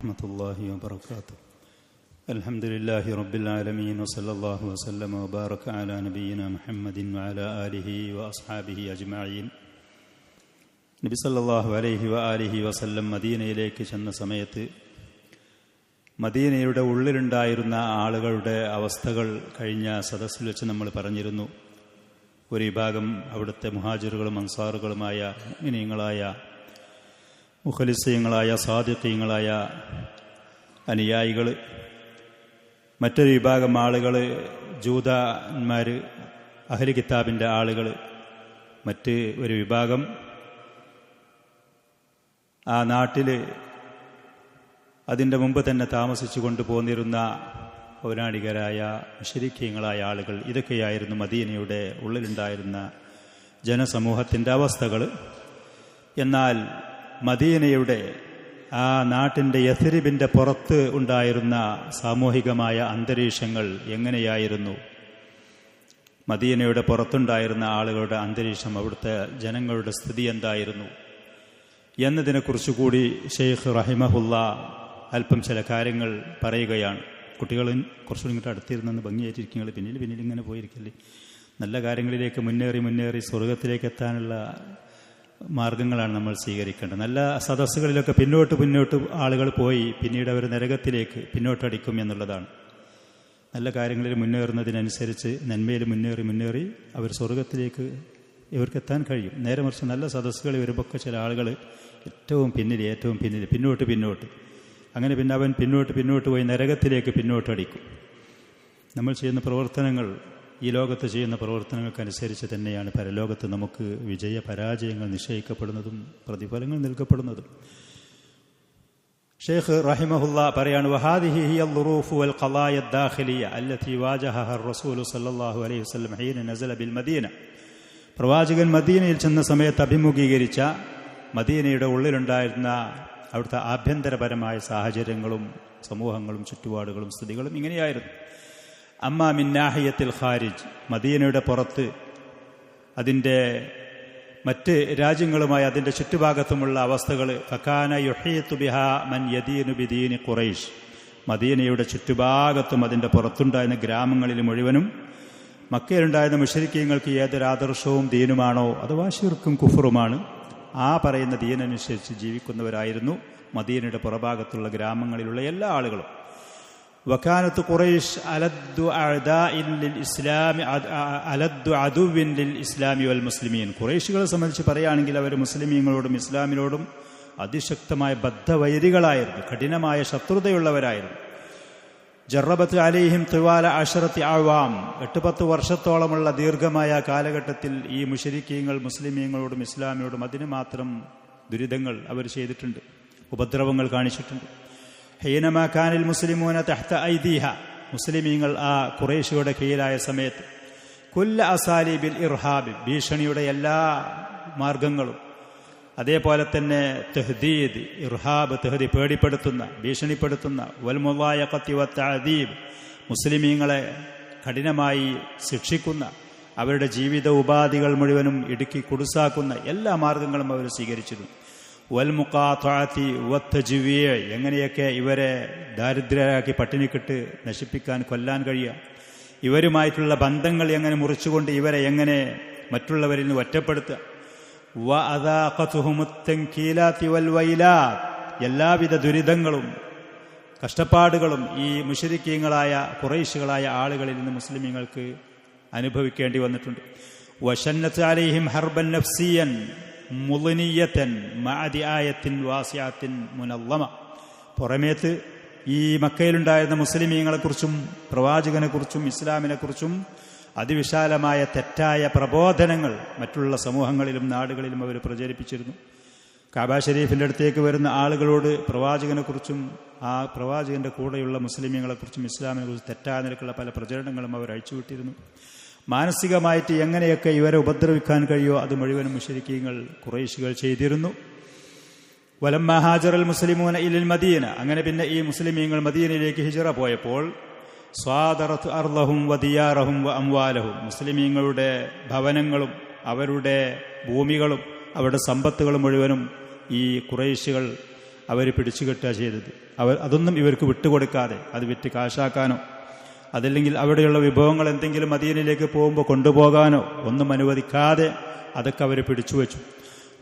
ورحمة الله وبركاته. الحمد لله رب العالمين وصلى الله وسلم وبارك على نبينا محمد وعلى آله وأصحابه أجمعين. നബി സല്ലല്ലാഹു അലൈഹി വആലിഹി വസല്ലം മദീനയിലേക്ക് ചെന്ന സമയത്ത് മദീനയുടെ ഉള്ളിലുണ്ടായിരുന്ന ആളുകളുടെ അവസ്ഥകൾ കഴിഞ്ഞ സദസ്സിൽ വെച്ച് നമ്മൾ പറഞ്ഞിരുന്നു. ഒരു വിഭാഗം അവിടുത്തെ മുഹാജിറുകളും അൻസാറുകളുമായ മുഅ്മിനീങ്ങളായ മുഖലിസീങ്ങളായ സാദിഖീങ്ങളായ അനുയായികൾ, മറ്റൊരു വിഭാഗം ആളുകൾ ജൂതന്മാർ, അഹ്ലി കിതാബിൻ്റെ ആളുകൾ, മറ്റ് ഒരു വിഭാഗം ആ നാട്ടിൽ അതിൻ്റെ മുമ്പ് തന്നെ താമസിച്ചു കൊണ്ടുപോന്നിരുന്ന പൗരാണികരായ മുശ്രിക്കീങ്ങളായ ആളുകൾ. ഇതൊക്കെയായിരുന്നു മദീനയുടെ ഉള്ളിലുണ്ടായിരുന്ന ജനസമൂഹത്തിൻ്റെ അവസ്ഥകൾ. എന്നാൽ മദീനയുടെ ആ നാട്ടിൻ്റെ യഥരിബിൻ്റെ പുറത്ത് ഉണ്ടായിരുന്ന സാമൂഹികമായ അന്തരീക്ഷങ്ങൾ എങ്ങനെയായിരുന്നു? മദീനയുടെ പുറത്തുണ്ടായിരുന്ന ആളുകളുടെ അന്തരീക്ഷം, അവിടുത്തെ ജനങ്ങളുടെ സ്ഥിതി എന്തായിരുന്നു എന്നതിനെക്കുറിച്ച് കൂടി ഷെയ്ഖ് റഹിമഹുല്ല അല്പം ചില കാര്യങ്ങൾ പറയുകയാണ്. കുട്ടികൾ കുറച്ചുകൂടി ഇങ്ങോട്ട് അടുത്തിരുന്നെന്ന് ഭംഗിയായിട്ടിരിക്കുക, പിന്നിൽ ഇങ്ങനെ പോയിരിക്കല്ലേ. നല്ല കാര്യങ്ങളിലേക്ക് മുന്നേറി സ്വർഗത്തിലേക്ക് എത്താനുള്ള മാർഗങ്ങളാണ് നമ്മൾ സ്വീകരിക്കേണ്ടത്. നല്ല സദസ്സുകളിലൊക്കെ പിന്നോട്ട് ആളുകൾ പോയി പിന്നീട് അവർ നരകത്തിലേക്ക് പിന്നോട്ടടിക്കും എന്നുള്ളതാണ്. നല്ല കാര്യങ്ങളിൽ മുന്നേറുന്നതിനനുസരിച്ച് നന്മയിൽ മുന്നേറി അവർ സ്വർഗത്തിലേക്ക് ഇവർക്കെത്താൻ കഴിയും. നേരെ മറിച്ച് നല്ല സദസ്സുകളിൽ വരുമ്പോൾ ചില ആളുകൾ ഏറ്റവും പിന്നിൽ പിന്നോട്ട് അങ്ങനെ പിന്നെ അവൻ പിന്നോട്ട് പോയി നരകത്തിലേക്ക് പിന്നോട്ടടിക്കും. നമ്മൾ ചെയ്യുന്ന പ്രവർത്തനങ്ങൾ, ഈ ലോകത്ത് ചെയ്യുന്ന പ്രവർത്തനങ്ങൾക്കനുസരിച്ച് തന്നെയാണ് പരലോകത്ത് നമുക്ക് വിജയ പരാജയങ്ങൾ നിശ്ചയിക്കപ്പെടുന്നതും പ്രതിഫലങ്ങൾ നൽകപ്പെടുന്നതും. ഷെയ്ഖ് റഹിമഹുല്ല പറയാണ്, വഹാദിഹി ഹിയൽ ളുറൂഫ് വൽ ഖളായ അദ്ദാഖിലിയ അല്ലതി വാജഹഹ റസൂലു സല്ലല്ലാഹു അലൈഹി വസല്ലം ഹീന നസല ബിൽ മദീന. പ്രവാചകൻ മദീനയിൽ ചെന്ന സമയത്ത് അഭിമുഖീകരിച്ച മദീനയുടെ ഉള്ളിലുണ്ടായിരുന്ന അവിടുത്തെ ആഭ്യന്തരപരമായ സാഹചര്യങ്ങളും സമൂഹങ്ങളും ചുറ്റുപാടുകളും സ്ഥിതികളും ഇങ്ങനെയായിരുന്നു. അമ്മാ മിൻ നാഹിയത്തിൽ ഖാരിജ്, മദീനയുടെ പുറത്ത് അതിൻ്റെ മറ്റ് രാജ്യങ്ങളുമായി അതിൻ്റെ ചുറ്റുഭാഗത്തുമുള്ള അവസ്ഥകൾ, ഫകാന യുഹീതു ബിഹാ മൻ യദീനു ബിദീനി ഖുറൈശ്. മദീനയുടെ ചുറ്റുഭാഗത്തും അതിൻ്റെ പുറത്തുണ്ടായിരുന്ന ഗ്രാമങ്ങളിൽ മുഴുവനും മക്കയിലുണ്ടായിരുന്ന മുശ്രിക്കീങ്ങൾക്ക് ഏതൊരു ആദർശവും ദീനുമാണോ അഥവാ ശിർക്കും കുഫറുമാണ്, ആ പറയുന്ന ദീനനുസരിച്ച് ജീവിക്കുന്നവരായിരുന്നു മദീനയുടെ പുറഭാഗത്തുള്ള ഗ്രാമങ്ങളിലുള്ള എല്ലാ ആളുകളും. വകാനത്ത് ഖുറൈശ് അലദ്ദു അഅദാഇൻ ലിൽ ഇസ്ലാമി അലദ്ദു അദുവിൻ ലിൽ ഇസ്ലാമി വൽ മുസ്ലിമീൻ. ഖുറൈശികളെ സംബന്ധിച്ച് പറയുകയാണെങ്കിൽ അവർ മുസ്ലിമീങ്ങളോടും ഇസ്ലാമിനോടും അതിശക്തമായ ബദ്ധവൈരികളായിരുന്നു, കഠിനമായ ശത്രുതയുള്ളവരായിരുന്നു. ജറബത്ത് അലൈഹിം തിവാല അശറത്തി അഅ്വാം, 8-10 വർഷത്തോളമുള്ള ദീർഘമായ കാലഘട്ടത്തിൽ ഈ മുശ്രിക്കീങ്ങൾ മുസ്ലിമീങ്ങളോടും ഇസ്ലാമിനോടും അതിന് മാത്രം ദുരിതങ്ങൾ അവർ ചെയ്തിട്ടുണ്ട്, ഉപദ്രവങ്ങൾ കാണിച്ചിട്ടുണ്ട്. ഹീനമാ കാനിൽ മുസ്ലിമൂന തഹ്ത ഐദീഹ, മുസ്ലിമീങ്ങൾ ആ ഖുറൈശിയുടെ കീഴിലായ സമയത്ത് കുല്ല അസാലിബിൽ ഇർഹാബ്, ഭീഷണിയുടെ എല്ലാ മാർഗങ്ങളും, അതേപോലെ തന്നെ തഹ്ദീദ്, ഇർഹാബ്, തഹ്ദീദ് പേടിപ്പെടുത്തുന്ന ഭീഷണിപ്പെടുത്തുന്ന, വൽ മുളായഖത്തി വത്തഅദീബ്, മുസ്ലിമീങ്ങളെ കഠിനമായി ശിക്ഷിക്കുന്ന, അവരുടെ ജീവിത ഉപാധികൾ മുഴുവനും ഇടുക്കി കുടുസാക്കുന്ന എല്ലാ മാർഗങ്ങളും അവർ സ്വീകരിച്ചിരുന്നു. വൽ മുഖാത്അതി വത്തജ്വീഅ്, എങ്ങനെയൊക്കെ ഇവരെ ദാരിദ്ര്യരാക്കി പട്ടിണിക്കിട്ട് നശിപ്പിക്കാൻ കൊല്ലാൻ കഴിയുക, ഇവരുമായിട്ടുള്ള ബന്ധങ്ങൾ എങ്ങനെ മുറിച്ചുകൊണ്ട് ഇവരെ എങ്ങനെ മറ്റുള്ളവരിൽ നിന്ന് ഒറ്റപ്പെടുത്തുക. എല്ലാവിധ ദുരിതങ്ങളും കഷ്ടപ്പാടുകളും ഈ മുശ്രിക്കീങ്ങളായ ഖുറൈശികളായ ആളുകളിൽ നിന്ന് മുസ്ലിമീങ്ങൾക്ക് അനുഭവിക്കേണ്ടി വന്നിട്ടുണ്ട്. വശന്നത്ത് അലൈഹിം ഹർബൻ നഫ്സിയൻ മുളിനിയതൻ മഅദിആയത്തിൻ വാസിഅത്തിൻ മുനല്ലമ. പുറമേത്ത് ഈ മക്കയിലുണ്ടായിരുന്ന മുസ്ലിമീങ്ങളെക്കുറിച്ചും പ്രവാചകനെക്കുറിച്ചും ഇസ്ലാമിനെക്കുറിച്ചും അതിവിശാലമായ തെറ്റായ പ്രബോധനങ്ങൾ മറ്റുള്ള സമൂഹങ്ങളിലും നാടുകളിലും അവർ പ്രചരിപ്പിച്ചിരുന്നു. കഅബ ഷരീഫിൻ്റെ അടുത്തേക്ക് വരുന്ന ആളുകളോട് പ്രവാചകനെക്കുറിച്ചും ആ പ്രവാചകൻ്റെ കൂടെയുള്ള മുസ്ലിമീങ്ങളെക്കുറിച്ചും ഇസ്ലാമിനെക്കുറിച്ചും തെറ്റായ നിലക്കുള്ള പല പ്രചരണങ്ങളും അവർ അഴിച്ചുവിട്ടിരുന്നു. മാനസികമായിട്ട് എങ്ങനെയൊക്കെ ഇവരെ ഉപദ്രവിക്കാൻ കഴിയുമോ അത് മുഴുവനും മുശ്രിക്കീങ്ങൾ ഖുറൈശികൾ ചെയ്തിരുന്നു. വലമ്മ ഹാജറൽ മുസ്ലിമൂന ഇലൽ മദീന, അങ്ങനെ പിന്നെ ഈ മുസ്ലിമീങ്ങൾ മദീനയിലേക്ക് ഹിജ്റ പോയപ്പോൾ സ്വാദറത്ത് അർളഹും വദിയാറഹും വ അംവാലഹും, മുസ്ലിമീങ്ങളുടെ ഭവനങ്ങളും അവരുടെ ഭൂമികളും അവരുടെ സമ്പത്തുകളും മുഴുവനും ഈ ഖുറൈശികൾ അവർ പിടിച്ചുകെട്ടുക ചെയ്തത്. അതൊന്നും ഇവർക്ക് വിട്ടുകൊടുക്കാതെ അത് വിറ്റ് കാശാക്കാനോ അതല്ലെങ്കിൽ അവിടെയുള്ള വിഭവങ്ങൾ എന്തെങ്കിലും മദീനയിലേക്ക് പോകുമ്പോൾ കൊണ്ടുപോകാനോ ഒന്നും അനുവദിക്കാതെ അതൊക്കെ അവർ പിടിച്ചുവെച്ചു.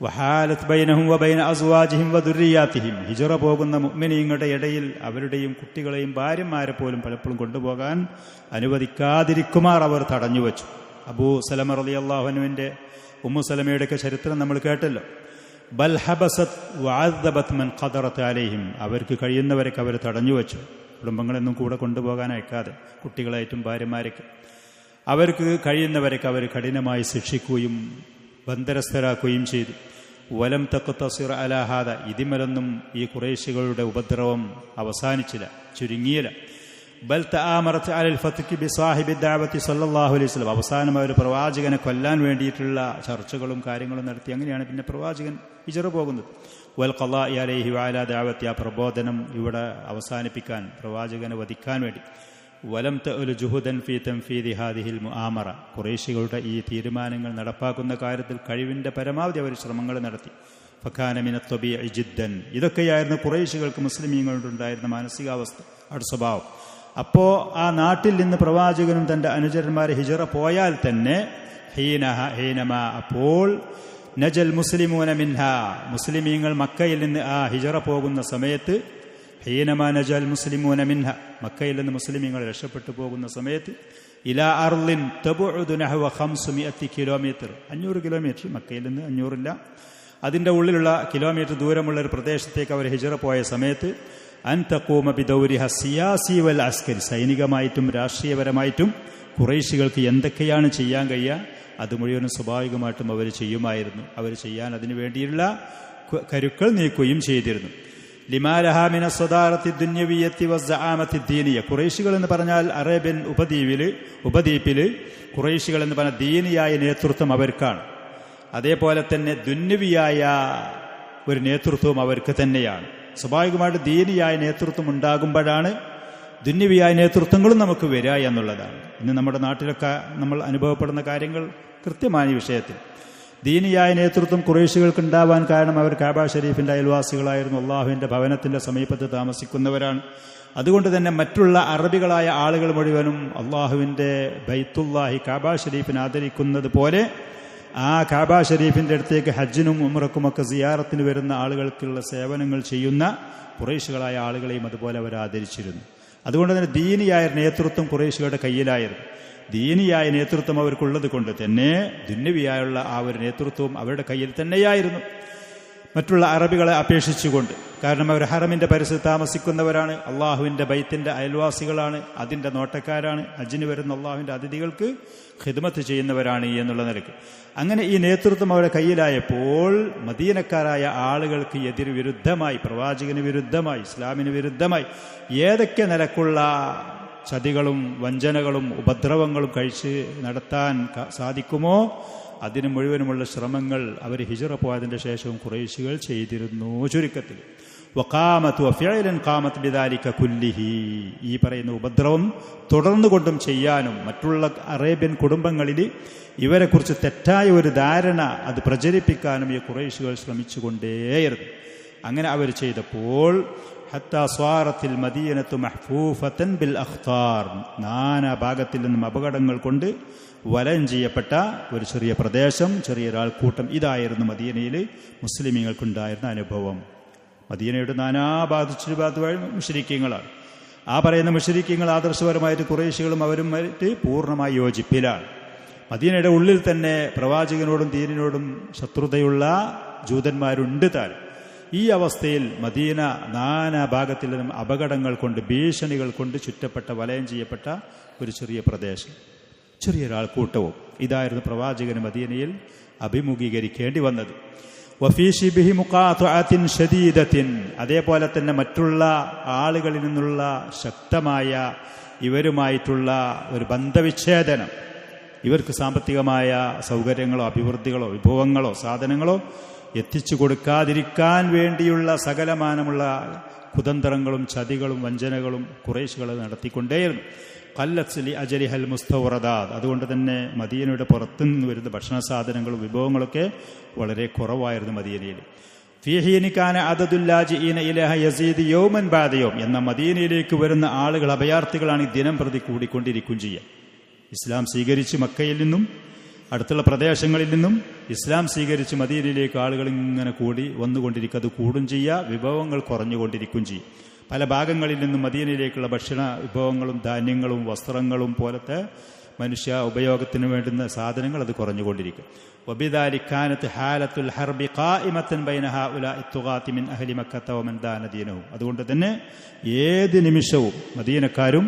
വഹാലത്ത് ബൈനഹും വബൈന അസ്വാജിഹിം വദുർരിയാത്തിഹിം, ഹിജ്റ പോകുന്ന മുഅ്മിനീങ്ങളുടെ ഇടയിൽ അവരുടെയും കുട്ടികളെയും ഭാര്യമാരെ പോലും പലപ്പോഴും കൊണ്ടുപോകാൻ അനുവദിക്കാതിരിക്കുമാർ അവർ തടഞ്ഞുവെച്ചു. അബൂ സലമ റളിയല്ലാഹു അൻഹുവിന്റെ ഉമ്മു സലമയുടെയൊക്കെ ചരിത്രം നമ്മൾ കേട്ടല്ലോ. ബൽ ഹബസത് വഅദബത് മൻ ഖദറത് അലൈഹിം, അവർക്ക് കഴിയുന്നവരൊക്കെ അവർ തടഞ്ഞുവെച്ചു. കുടുംബങ്ങളൊന്നും കൂടെ കൊണ്ടുപോകാൻ അയക്കാതെ കുട്ടികളായിട്ടും ഭാര്യമാരൊക്കെ അവർക്ക് കഴിയുന്നവരൊക്കെ അവർ കഠിനമായി ശിക്ഷിക്കുകയും ബന്ധനസ്ഥരാക്കുകയും ചെയ്തു. വലം തഖ്തസിർ അലാ ഹാദ, ഇതിമലൊന്നും ഈ ഖുറൈശികളുടെ ഉപദ്രവം അവസാനിച്ചില്ല, ചുരുങ്ങിയില്ല. ബൽ തആമറത് അലൽ ഫത്കി ബിസാഹിബി ദഅവതി സല്ലല്ലാഹു അലൈഹി വസല്ലം, അവസാനം അവർ പ്രവാചകനെ കൊല്ലാൻ വേണ്ടിയിട്ടുള്ള ചർച്ചകളും കാര്യങ്ങളും നടത്തി. അങ്ങനെയാണ് പിന്നെ പ്രവാചകൻ ഹിജ്റ പോകുന്നത്. വൽ ഖളാഇ അലൈഹി വഅലാ ദഅവതി, ആ പ്രബോധനം ഇവിടെ അവസാനിപ്പിക്കാൻ, പ്രവാചകനെ വധിക്കാൻ വേണ്ടി. വലം തഅലു ജുഹുദൻ ഫീ തൻഫീദി ഹാദിഹിൽ മുആമറ, ഖുറൈശികളുടെ ഈ തീരുമാനങ്ങൾ നടപ്പാക്കുന്ന കാര്യത്തിൽ കഴിവിന്റെ പരമാവധി അവർ ശ്രമങ്ങൾ നടത്തി. ഫകാന മിനത് തബീഇ ജിദ്ദൻ, ഇതൊക്കെയായിരുന്നു ഖുറൈശികൾക്ക് മുസ്ലിമീങ്ങളുണ്ടായിരുന്ന മാനസികാവസ്ഥ, അവരുടെ സ്വഭാവം. അപ്പോൾ ആ നാട്ടിൽ നിന്ന് പ്രവാചകനും തൻ്റെ അനുചരന്മാരെ ഹിജ്റ പോയാൽ തന്നെ ഹീനമാ, അപ്പോൾ നജൽ മുസ്ലിമൂന മിൻഹ, മുസ്ലിമീങ്ങൾ മക്കയിൽ നിന്ന് ആ ഹിജ്റ പോകുന്ന സമയത്ത്, ഹീനമാ നജൽ മുസ്ലിമൂന മിൻഹ, മക്കയിൽ നിന്ന് മുസ്ലിമീങ്ങൾ രക്ഷപ്പെട്ടു പോകുന്ന സമയത്ത്, ഇലാ അർളിൻ തബുഉദു നഹവ 500 കിലോമീറ്റർ, 500 കിലോമീറ്റർ, മക്കയിൽ നിന്ന് 500 ഇല്ല, അതിൻ്റെ ഉള്ളിലുള്ള കിലോമീറ്റർ ദൂരമുള്ള ഒരു പ്രദേശത്തേക്ക് അവർ ഹിജ്റ പോയ സമയത്ത്, അൻ തഖൂമ ബിദൗരിഹ സിയാസി വൽ അസ്കരി, സൈനികമായിട്ടും രാഷ്ട്രീയപരമായിട്ടും ഖുറൈശികൾക്ക് എന്തൊക്കെയാണ് ചെയ്യാൻ കഴിയുക അത് മുഴുവനും സ്വാഭാവികമായിട്ടും അവർ ചെയ്യുമായിരുന്നു. അവർ ചെയ്യാൻ അതിനു വേണ്ടിയുള്ള കരുക്കൾ നീക്കുകയും ചെയ്തിരുന്നു. ലിമാലഹ മിന സ്വദാറത്തി ദുന്യവിയത്തി വസ്സആമത്തി ദീനിയ, ഖുറൈശികൾ എന്ന് പറഞ്ഞാൽ അറേബ്യൻ ഉപദ്വീപിൽ ഖുറൈശികൾ എന്ന് പറഞ്ഞാൽ ദീനിയായ നേതൃത്വം അവർക്കാണ്. അതേപോലെ തന്നെ ദുന്യവിയായ ഒരു നേതൃത്വവും അവർക്ക് തന്നെയാണ്. സ്വാഭാവികമായിട്ട് ദീനിയായ നേതൃത്വം ഉണ്ടാകുമ്പോഴാണ് ദുന്യവിയായ നേതൃത്വങ്ങളും നമുക്ക് വരിക എന്നുള്ളതാണ്. ഇന്ന് നമ്മുടെ നാട്ടിലൊക്കെ നമ്മൾ അനുഭവപ്പെടുന്ന കാര്യങ്ങൾ കൃത്യമായ ഈ വിഷയത്തിൽ. ദീനിയായ നേതൃത്വം ഖുറൈശികൾക്ക് ഉണ്ടാവാൻ കാരണം അവർ കാബ ഷരീഫിന്റെ അയൽവാസികളായിരുന്നു, അള്ളാഹുവിന്റെ ഭവനത്തിന്റെ സമീപത്ത് താമസിക്കുന്നവരാണ്. അതുകൊണ്ട് തന്നെ മറ്റുള്ള അറബികളായ ആളുകൾ മുഴുവനും അള്ളാഹുവിന്റെ ബൈത്തുല്ലാഹി കാബ ഷരീഫിനെ ആദരിക്കുന്നത് പോലെ ആ കാബ ഷരീഫിന്റെ അടുത്തേക്ക് ഹജ്ജിനും ഉംറക്കുമൊക്കെ സിയാറത്തിന് വരുന്ന ആളുകൾക്കുള്ള സേവനങ്ങൾ ചെയ്യുന്ന ഖുറൈശികളായ ആളുകളെയും അതുപോലെ അവർ ആദരിച്ചിരുന്നു. അതുകൊണ്ട് തന്നെ ദീനിയായ നേതൃത്വം ഖുറൈശികളുടെ കയ്യിലായിരുന്നു. ദീനിയായ നേതൃത്വം അവർക്കുള്ളത് കൊണ്ട് തന്നെ ദുന്യവിയായുള്ള ആ ഒരു നേതൃത്വവും അവരുടെ കയ്യിൽ തന്നെയായിരുന്നു, മറ്റുള്ള അറബികളെ അപേക്ഷിച്ചുകൊണ്ട്. കാരണം അവർ ഹറമിന്റെ പരിസരത്ത് താമസിക്കുന്നവരാണ്, അള്ളാഹുവിന്റെ ബൈത്തിന്റെ അയൽവാസികളാണ്, അതിന്റെ നോട്ടക്കാരാണ്, ഹജ്ജിന് വരുന്ന അള്ളാഹുവിന്റെ അതിഥികൾക്ക് ഖിദ്മത്ത് ചെയ്യുന്നവരാണ് എന്നുള്ള നിലയ്ക്ക്. അങ്ങനെ ഈ നേതൃത്വം അവരുടെ കയ്യിലായപ്പോൾ മദീനക്കാരായ ആളുകൾക്ക് വിരുദ്ധമായി, പ്രവാചകന് വിരുദ്ധമായി, ഇസ്ലാമിന് വിരുദ്ധമായി ഏതൊക്കെ നിലക്കുള്ള ചതികളും വഞ്ചനകളും ഉപദ്രവങ്ങളും കഴിച്ച് നടത്താൻ സാധിക്കുമോ അതിന് മുഴുവനുമുള്ള ശ്രമങ്ങൾ അവർ ഹിജ്റ പോയതിന്റെ ശേഷവും ഖുറൈശികൾ ചെയ്തിരുന്നു. ചുരുക്കത്തിൽ വഖാമത്ത് വഫിഅലൻ ഖാമത്ത് ബിദാലിക കുല്ലിഹി, ഈ പറയുന്ന ഉപദ്രവം തുടർന്നുകൊണ്ടും ചെയ്യാനും മറ്റുള്ള അറേബ്യൻ കുടുംബങ്ങളിൽ ഇവരെക്കുറിച്ച് തെറ്റായ ഒരു ധാരണ അത് പ്രചരിപ്പിക്കാനും ഈ ഖുറൈശികൾ ശ്രമിച്ചുകൊണ്ടേയിരുന്നു. അങ്ങനെ അവർ ചെയ്തപ്പോൾ ഹത്താ സ്വാറത്തിൽ മദീനത്തു മഹ്ഫൂഫത്തൻ ബിൽ അഖ്താർ, നാനാ ഭാഗത്തിൽ നിന്നും അപകടങ്ങൾ കൊണ്ട് വലയം ചെയ്യപ്പെട്ട ഒരു ചെറിയ പ്രദേശം, ചെറിയൊരാൾക്കൂട്ടം. ഇതായിരുന്നു മദീനയിൽ മുസ്ലിമീങ്ങൾക്കുണ്ടായിരുന്ന അനുഭവം. മദീനയുടെ നാനാഭാഗത്തുവഴി മുശ്രിക്കീങ്ങളാണ്. ആ പറയുന്ന മുശ്രിക്കീങ്ങൾ ആദർശപരമായിട്ട് ഖുറൈശികളും അവരുമായിട്ട് പൂർണ്ണമായി യോജിപ്പിലാണ്. മദീനയുടെ ഉള്ളിൽ തന്നെ പ്രവാചകനോടും ദീനിനോടും ശത്രുതയുള്ള ജൂതന്മാരുണ്ട് താനും. ഈ അവസ്ഥയിൽ മദീന നാനാ ഭാഗത്തിൽ നിന്നും അപകടങ്ങൾ കൊണ്ട്, ഭീഷണികൾ കൊണ്ട് ചുറ്റപ്പെട്ട, വലയം ചെയ്യപ്പെട്ട ഒരു ചെറിയ പ്രദേശം, ചെറിയൊരാൾക്കൂട്ടവും. ഇതായിരുന്നു പ്രവാചകന് മദീനയിൽ അഭിമുഖീകരിക്കേണ്ടി വന്നത്. വഫീ ശിബ്ഹി മുഖാതഅത്തിൻ ശദീദത്തിൻ, അതേപോലെ തന്നെ മറ്റുള്ള ആളുകളിൽ നിന്നുള്ള ശക്തമായ ഇവരുമായിട്ടുള്ള ഒരു ബന്ധവിച്ഛേദനം, ഇവർക്ക് സാമ്പത്തികമായ സൗകര്യങ്ങളോ അഭിവൃദ്ധികളോ വിഭവങ്ങളോ സാധനങ്ങളോ എത്തിച്ചു കൊടുക്കാതിരിക്കാൻ വേണ്ടിയുള്ള സകലമാനമുള്ള കുതന്ത്രങ്ങളും ചതികളും വഞ്ചനകളും ഖുറൈശികൾ നടത്തിക്കൊണ്ടേയിരുന്നു. ഖല്ലത്ലി അജലിഹൽ മുസ്തവറദാത്, അതുകൊണ്ട് തന്നെ മദീനയുടെ പുറത്തുനിന്ന് വരുന്ന ഭക്ഷണ സാധനങ്ങളും വിഭവങ്ങളൊക്കെ വളരെ കുറവായിരുന്നു മദീനയിൽ. ഫീഹീനിക്കാന അദദുല്ലാജിഈന ഇലൈഹ യസീദ് യൗമൻ ബഅദ യൗം. എന്ന മദീനയിലേക്ക് വരുന്ന ആളുകൾ അഭയാർത്ഥികളാണ് ദിനം പ്രതി കൂടിക്കൊണ്ടിരിക്കും ചെയ്യുക. ഇസ്ലാം സ്വീകരിച്ച് മക്കയിൽ നിന്നും അടുത്തുള്ള പ്രദേശങ്ങളിൽ നിന്നും ഇസ്ലാം സ്വീകരിച്ച് മദീനയിലേക്ക് ആളുകൾ ഇങ്ങനെ കൂടി വന്നുകൊണ്ടിരിക്കും. അത് കൂടും ചെയ്യുക, വിഭവങ്ങൾ കുറഞ്ഞുകൊണ്ടിരിക്കും ചെയ്യും. പല ഭാഗങ്ങളിൽ നിന്നും മദീനയിലേക്കുള്ള ഭക്ഷണ വിഭവങ്ങളും ധാന്യങ്ങളും വസ്ത്രങ്ങളും പോലത്തെ മനുഷ്യ ഉപയോഗത്തിന് വേണ്ടുന്ന സാധനങ്ങൾ അത് കുറഞ്ഞുകൊണ്ടിരിക്കും. വബിദാലിക കാനത്ത് ഹാലത്തുൽ ഹർബി ഖായിമത്തൻ ബൈന ഹഉലാഇ തുഗാതി മിൻ അഹ്ലി മക്കത്ത വമൻ ദാന ദീനഹു. അതുകൊണ്ട് തന്നെ ഏത് നിമിഷവും മദീനക്കാരും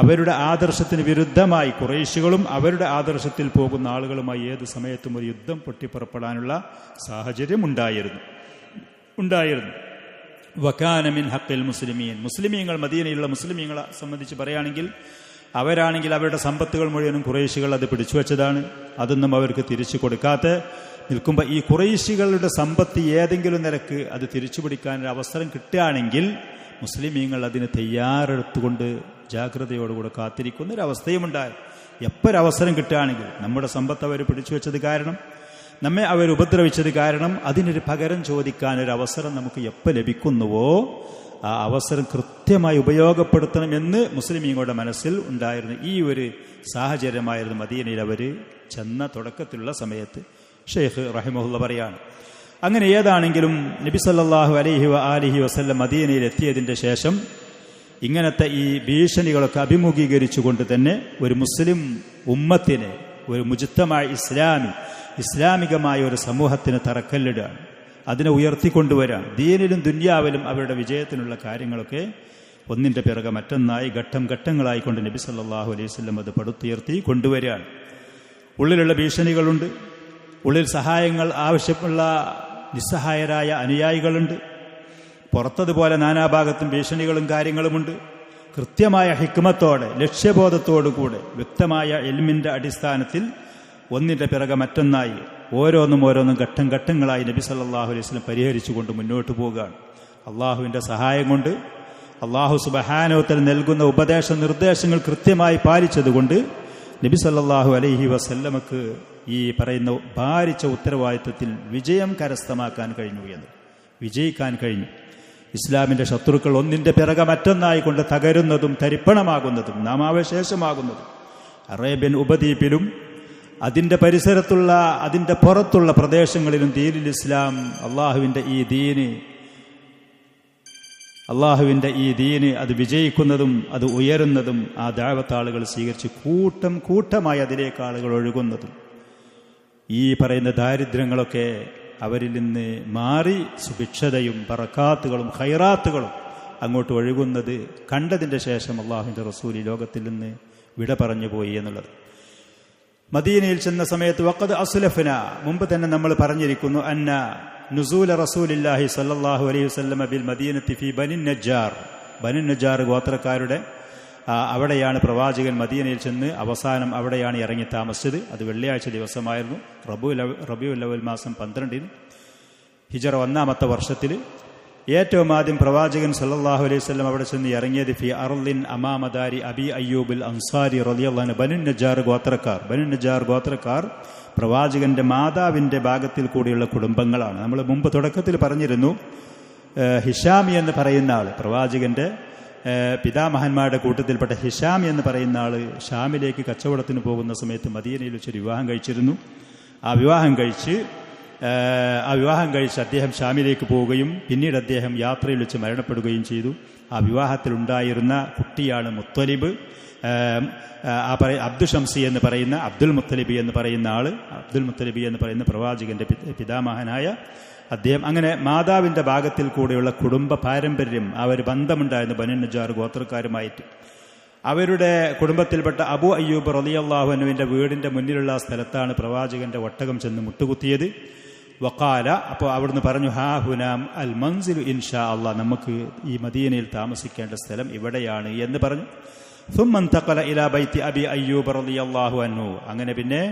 അവരുടെ ആദർശത്തിന് വിരുദ്ധമായി ഖുറൈശികളും അവരുടെ ആദർശത്തിൽ പോകുന്ന ആളുകളുമായി ഏത് സമയത്തും ഒരു യുദ്ധം പൊട്ടിപ്പുറപ്പെടാനുള്ള സാഹചര്യം ഉണ്ടായിരുന്നു. വകാന മിൻ ഹഖിൽ മുസ്ലിമീൻ. മുസ്ലിമീങ്ങൾ, മദീനയിലുള്ള മുസ്ലിമീങ്ങളെ സംബന്ധിച്ച് പറയുകയാണെങ്കിൽ അവരാണെങ്കിൽ അവരുടെ സമ്പത്തുകൾ മുഴുവനും ഖുറൈശികൾ അത് പിടിച്ചു വെച്ചതാണ്. അതൊന്നും അവർക്ക് തിരിച്ചു കൊടുക്കാത്ത നിൽക്കുമ്പോൾ ഈ ഖുറൈശികളുടെ സമ്പത്ത് ഏതെങ്കിലും നിലക്ക് അത് തിരിച്ചു പിടിക്കാനൊരു അവസരം കിട്ടുകയാണെങ്കിൽ മുസ്ലിമീങ്ങൾ അതിന് തയ്യാറെടുത്തുകൊണ്ട് ജാഗ്രതയോടുകൂടെ കാത്തിരിക്കുന്നൊരവസ്ഥയുമുണ്ടായി. എപ്പോഴവസരം കിട്ടുകയാണെങ്കിൽ നമ്മുടെ സമ്പത്ത് അവർ പിടിച്ചു വെച്ചത് കാരണം, നമ്മെ അവർ ഉപദ്രവിച്ചത് കാരണം അതിനൊരു പകരം ചോദിക്കാനൊരവസരം നമുക്ക് എപ്പോൾ ലഭിക്കുന്നുവോ ആ അവസരം കൃത്യമായി ഉപയോഗപ്പെടുത്തണമെന്ന് മുസ്ലിമീങ്ങളുടെ മനസ്സിൽ ഉണ്ടായിരുന്ന ഈ ഒരു സാഹചര്യമായിരുന്നു മദീനയിൽ അവർ ചെന്ന തുടക്കത്തിലുള്ള സമയത്ത്. ഷെയ്ഖ് റഹിമഹുല്ല പറയാണ്, അങ്ങനെ ഏതാണെങ്കിലും നബി സല്ലല്ലാഹു അലൈഹി വആലിഹി വസല്ലം മദീനയിൽ എത്തിയതിൻ്റെ ശേഷം ഇങ്ങനത്തെ ഈ ഭീഷണികളൊക്കെ അഭിമുഖീകരിച്ചുകൊണ്ട് തന്നെ ഒരു മുസ്ലിം ഉമ്മത്തിന്, ഒരു മുജ്തമഅ ഇസ്ലാമികമായ ഒരു സമൂഹത്തിന് തറക്കല്ലിടുകയാണ്. അതിനെ ഉയർത്തിക്കൊണ്ടുവരാൻ ദീനിലും ദുന്യാവിലും അവരുടെ വിജയത്തിനുള്ള കാര്യങ്ങളൊക്കെ ഒന്നിൻ്റെ പിറകെ മറ്റൊന്നായി ഘട്ടങ്ങളായിക്കൊണ്ട് നബി സല്ലല്ലാഹു അലൈഹി വസല്ലം അത് പടുത്തുയർത്തി കൊണ്ടുവരികയാണ്. ഉള്ളിലുള്ള ഭീഷണികളുണ്ട്, ഉള്ളിൽ സഹായങ്ങൾ ആവശ്യമുള്ള നിസ്സഹായരായ അനുയായികളുണ്ട്. പുറത്തതുപോലെ നാനാഭാഗത്തും ഭീഷണികളും കാര്യങ്ങളുമുണ്ട്. കൃത്യമായ ഹിക്മത്തോടെ ലക്ഷ്യബോധത്തോടുകൂടെ വ്യക്തമായ ഇൽമിൻ്റെ അടിസ്ഥാനത്തിൽ ഒന്നിൻ്റെ പിറകെ മറ്റൊന്നായി ഓരോന്നും ഘട്ടങ്ങളായി നബി സല്ലല്ലാഹു അലൈഹി വസല്ലം പരിഹരിച്ചുകൊണ്ട് മുന്നോട്ട് പോവുകയാണ്. അള്ളാഹുവിൻ്റെ സഹായം കൊണ്ട്, അള്ളാഹു സുബ്ഹാനഹു വ തആല നൽകുന്ന ഉപദേശ നിർദ്ദേശങ്ങൾ കൃത്യമായി പാലിച്ചതുകൊണ്ട് നബി സല്ലല്ലാഹു അലൈഹി വസല്ലമക്ക് ഈ പറയുന്ന ഭാരിച്ച ഉത്തരവാദിത്വത്തിൽ വിജയം കരസ്ഥമാക്കാൻ വിജയിക്കാൻ കഴിഞ്ഞു. ഇസ്ലാമിൻ്റെ ശത്രുക്കൾ ഒന്നിൻ്റെ പിറകെ മറ്റൊന്നായി കൊണ്ട് തകരുന്നതും തരിപ്പണമാകുന്നതും നാമാവശേഷമാകുന്നതും അറേബ്യൻ ഉപദ്വീപിലും അതിൻ്റെ പരിസരത്തുള്ള അതിൻ്റെ പുറത്തുള്ള പ്രദേശങ്ങളിലും ദീനുൽ ഇസ്ലാം അള്ളാഹുവിൻ്റെ ഈ ദീന് അത് വിജയിക്കുന്നതും അത് ഉയരുന്നതും ആ ദഅവത്ത് ആളുകൾ സ്വീകരിച്ച് കൂട്ടമായി അതിലേക്ക് ആളുകൾ ഒഴുകുന്നതും ഈ പറയുന്ന ദാരിദ്ര്യങ്ങളൊക്കെ അവരിൽ നിന്ന് മാറി സുഭിക്ഷതയും ബറക്കാത്തുകളും ഖൈറാത്തുകളും അങ്ങോട്ട് ഒഴുകുന്നത് കണ്ടതിൻ്റെ ശേഷം അള്ളാഹുവിൻ്റെ റസൂൽ ഈ ലോകത്തിൽ നിന്ന് വിട പറഞ്ഞു പോയി എന്നുള്ളത്. മദീനയിൽ ചെന്ന സമയത്ത് വഖദ് അസ്ലഫന, മുമ്പ് തന്നെ നമ്മൾ പറഞ്ഞിരിക്കുന്നു, അന്ന നുസൂല റസൂലില്ലാഹി സല്ലല്ലാഹു അലൈഹി വസല്ലമ ബിൽ മദീനത്തി ഫി ബനി നജ്ജാർ ഗോത്രക്കാരുടെ അവിടെയാണ് പ്രവാചകൻ മദീനയിൽ ചെന്ന് അവസാനം അവിടെയാണ് ഇറങ്ങി താമസിച്ചത്. അത് വെള്ളിയാഴ്ച ദിവസമായിരുന്നു, റബീഉൽ അവ്വൽ മാസം 12 ഹിജറ 1-ാമത്തെ വർഷത്തിൽ. ഏറ്റവും ആദ്യം പ്രവാചകൻ സല്ലല്ലാഹു അലൈഹി വസല്ലം അവിടെ ചെന്ന് ഇറങ്ങിയത് ഫി അർളിൻ അമാമദാരി അബി അയ്യൂബിൽ അൻസാരി റളിയല്ലാഹു അൻഹു. ബനു നജ്ജാർ ഗോത്രക്കാർ പ്രവാചകന്റെ മാതാവിൻ്റെ ഭാഗത്തിൽ കൂടിയുള്ള കുടുംബങ്ങളാണ്. നമ്മൾ മുമ്പ് തുടക്കത്തിൽ പറഞ്ഞിരുന്നു, ഹിഷാമി എന്ന് പറയുന്ന ആൾ, പ്രവാചകന്റെ പിതാമഹന്മാരുടെ കൂട്ടത്തിൽപ്പെട്ട ഹിഷാമി എന്ന് പറയുന്ന ആൾ ഷാമിലേക്ക് കച്ചവടത്തിന് പോകുന്ന സമയത്ത് മദീനയിൽ വെച്ചൊരു വിവാഹം കഴിച്ചിരുന്നു. ആ വിവാഹം കഴിച്ച് അദ്ദേഹം ഷാമിലേക്ക് പോവുകയും പിന്നീട് അദ്ദേഹം യാത്രയിൽ വെച്ച് മരണപ്പെടുകയും ചെയ്തു. ആ വിവാഹത്തിലുണ്ടായിരുന്ന കുട്ടിയാണ് മുത്തലിബ്. അബ്ദുൽ ഷംസി എന്ന് പറയുന്ന അബ്ദുൽ മുത്തലിബി എന്ന് പറയുന്ന പ്രവാചകന്റെ പിതാമഹനായ അദ്ദേഹം. അങ്ങനെ മാതാവിൻ്റെ ഭാഗത്തിൽ കൂടെയുള്ള കുടുംബ പാരമ്പര്യം, അവർ ബന്ധമുണ്ടായിരുന്നു ബനു നജ്ജാർ ഗോത്രക്കാരുമായിട്ട്. അവരുടെ കുടുംബത്തിൽപ്പെട്ട അബൂ അയ്യൂബ് റളിയല്ലാഹു അൻഹുവിൻ്റെ വീടിൻ്റെ മുന്നിലുള്ള സ്ഥലത്താണ് പ്രവാചകന്റെ ഒട്ടകം ചെന്ന് മുട്ടുകുത്തിയത്. വഖാല, അപ്പോൾ അവിടുന്ന് പറഞ്ഞു, ഹാ ഹുനാം അൽ മൻസിലു ഇൻഷാ അല്ലാഹ്, നമുക്ക് ഈ മദീനയിൽ താമസിക്കേണ്ട സ്ഥലം ഇവിടെയാണ് എന്ന് പറഞ്ഞു. സുമ്മ ഇൻതഖല ഇലാ ബൈത്തി അബി അയ്യൂബ് റളിയല്ലാഹു അൻഹു. അങ്ങനെ പിന്നെ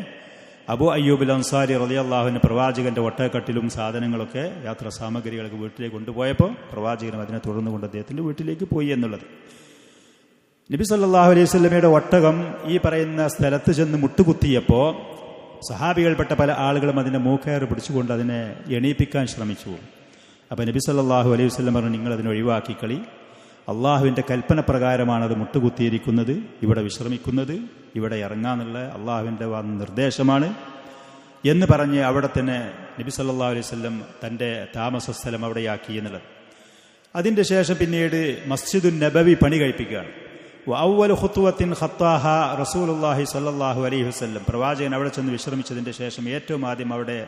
അബൂ അയ്യൂബ് അൻസാരി റളിയല്ലാഹു അൻഹു പ്രവാചകന്റെ ഒട്ടകക്കട്ടിലും സാധനങ്ങളൊക്കെ യാത്രാ സാമഗ്രികളൊക്കെ വീട്ടിലേക്ക് കൊണ്ടുപോയപ്പോൾ പ്രവാചകനും അതിനെ തുടർന്നുകൊണ്ട് അദ്ദേഹത്തിന്റെ വീട്ടിലേക്ക് പോയി എന്നുള്ളത്. നബി സല്ലല്ലാഹു അലൈഹി വസല്ലമയുടെ ഒട്ടകം ഈ പറയുന്ന സ്ഥലത്ത് ചെന്ന് മുട്ടുകുത്തിയപ്പോൾ സഹാബികൾപ്പെട്ട പല ആളുകളും അതിൻ്റെ മൂക്കയറ് പിടിച്ചുകൊണ്ട് അതിനെ എണീപ്പിക്കാൻ ശ്രമിച്ചു. അപ്പോൾ നബി സല്ലല്ലാഹു അലൈഹി വസല്ലം പറഞ്ഞു, നിങ്ങളതിനെ ഒഴിവാക്കിക്കളി. അള്ളാഹുവിൻ്റെ കൽപ്പന പ്രകാരമാണ് അത് മുട്ടുകുത്തിയിരിക്കുന്നത്, ഇവിടെ വിശ്രമിക്കുന്നത്, ഇവിടെ ഇറങ്ങാന്നുള്ള അള്ളാഹുവിൻ്റെ നിർദ്ദേശമാണ് എന്ന് പറഞ്ഞ് അവിടെ തന്നെ നബി സല്ലല്ലാഹു അലൈഹി വസല്ലം തൻ്റെ താമസ സ്ഥലം അവിടെയാക്കി എന്നുള്ളത്. അതിൻ്റെ ശേഷം പിന്നീട് മസ്ജിദുൻ നബവി പണി കഴിപ്പിക്കുകയാണ്. അവ്വലു ഖുത്വത്തിൻ ഖത്താഹ റസൂലുള്ളാഹി സ്വല്ലല്ലാഹു അലൈഹി വസല്ലം, പ്രവാചകൻ അവിടെ ചെന്ന് വിശ്രമിച്ചതിൻ്റെ ശേഷം ഏറ്റവും ആദ്യം അവിടെ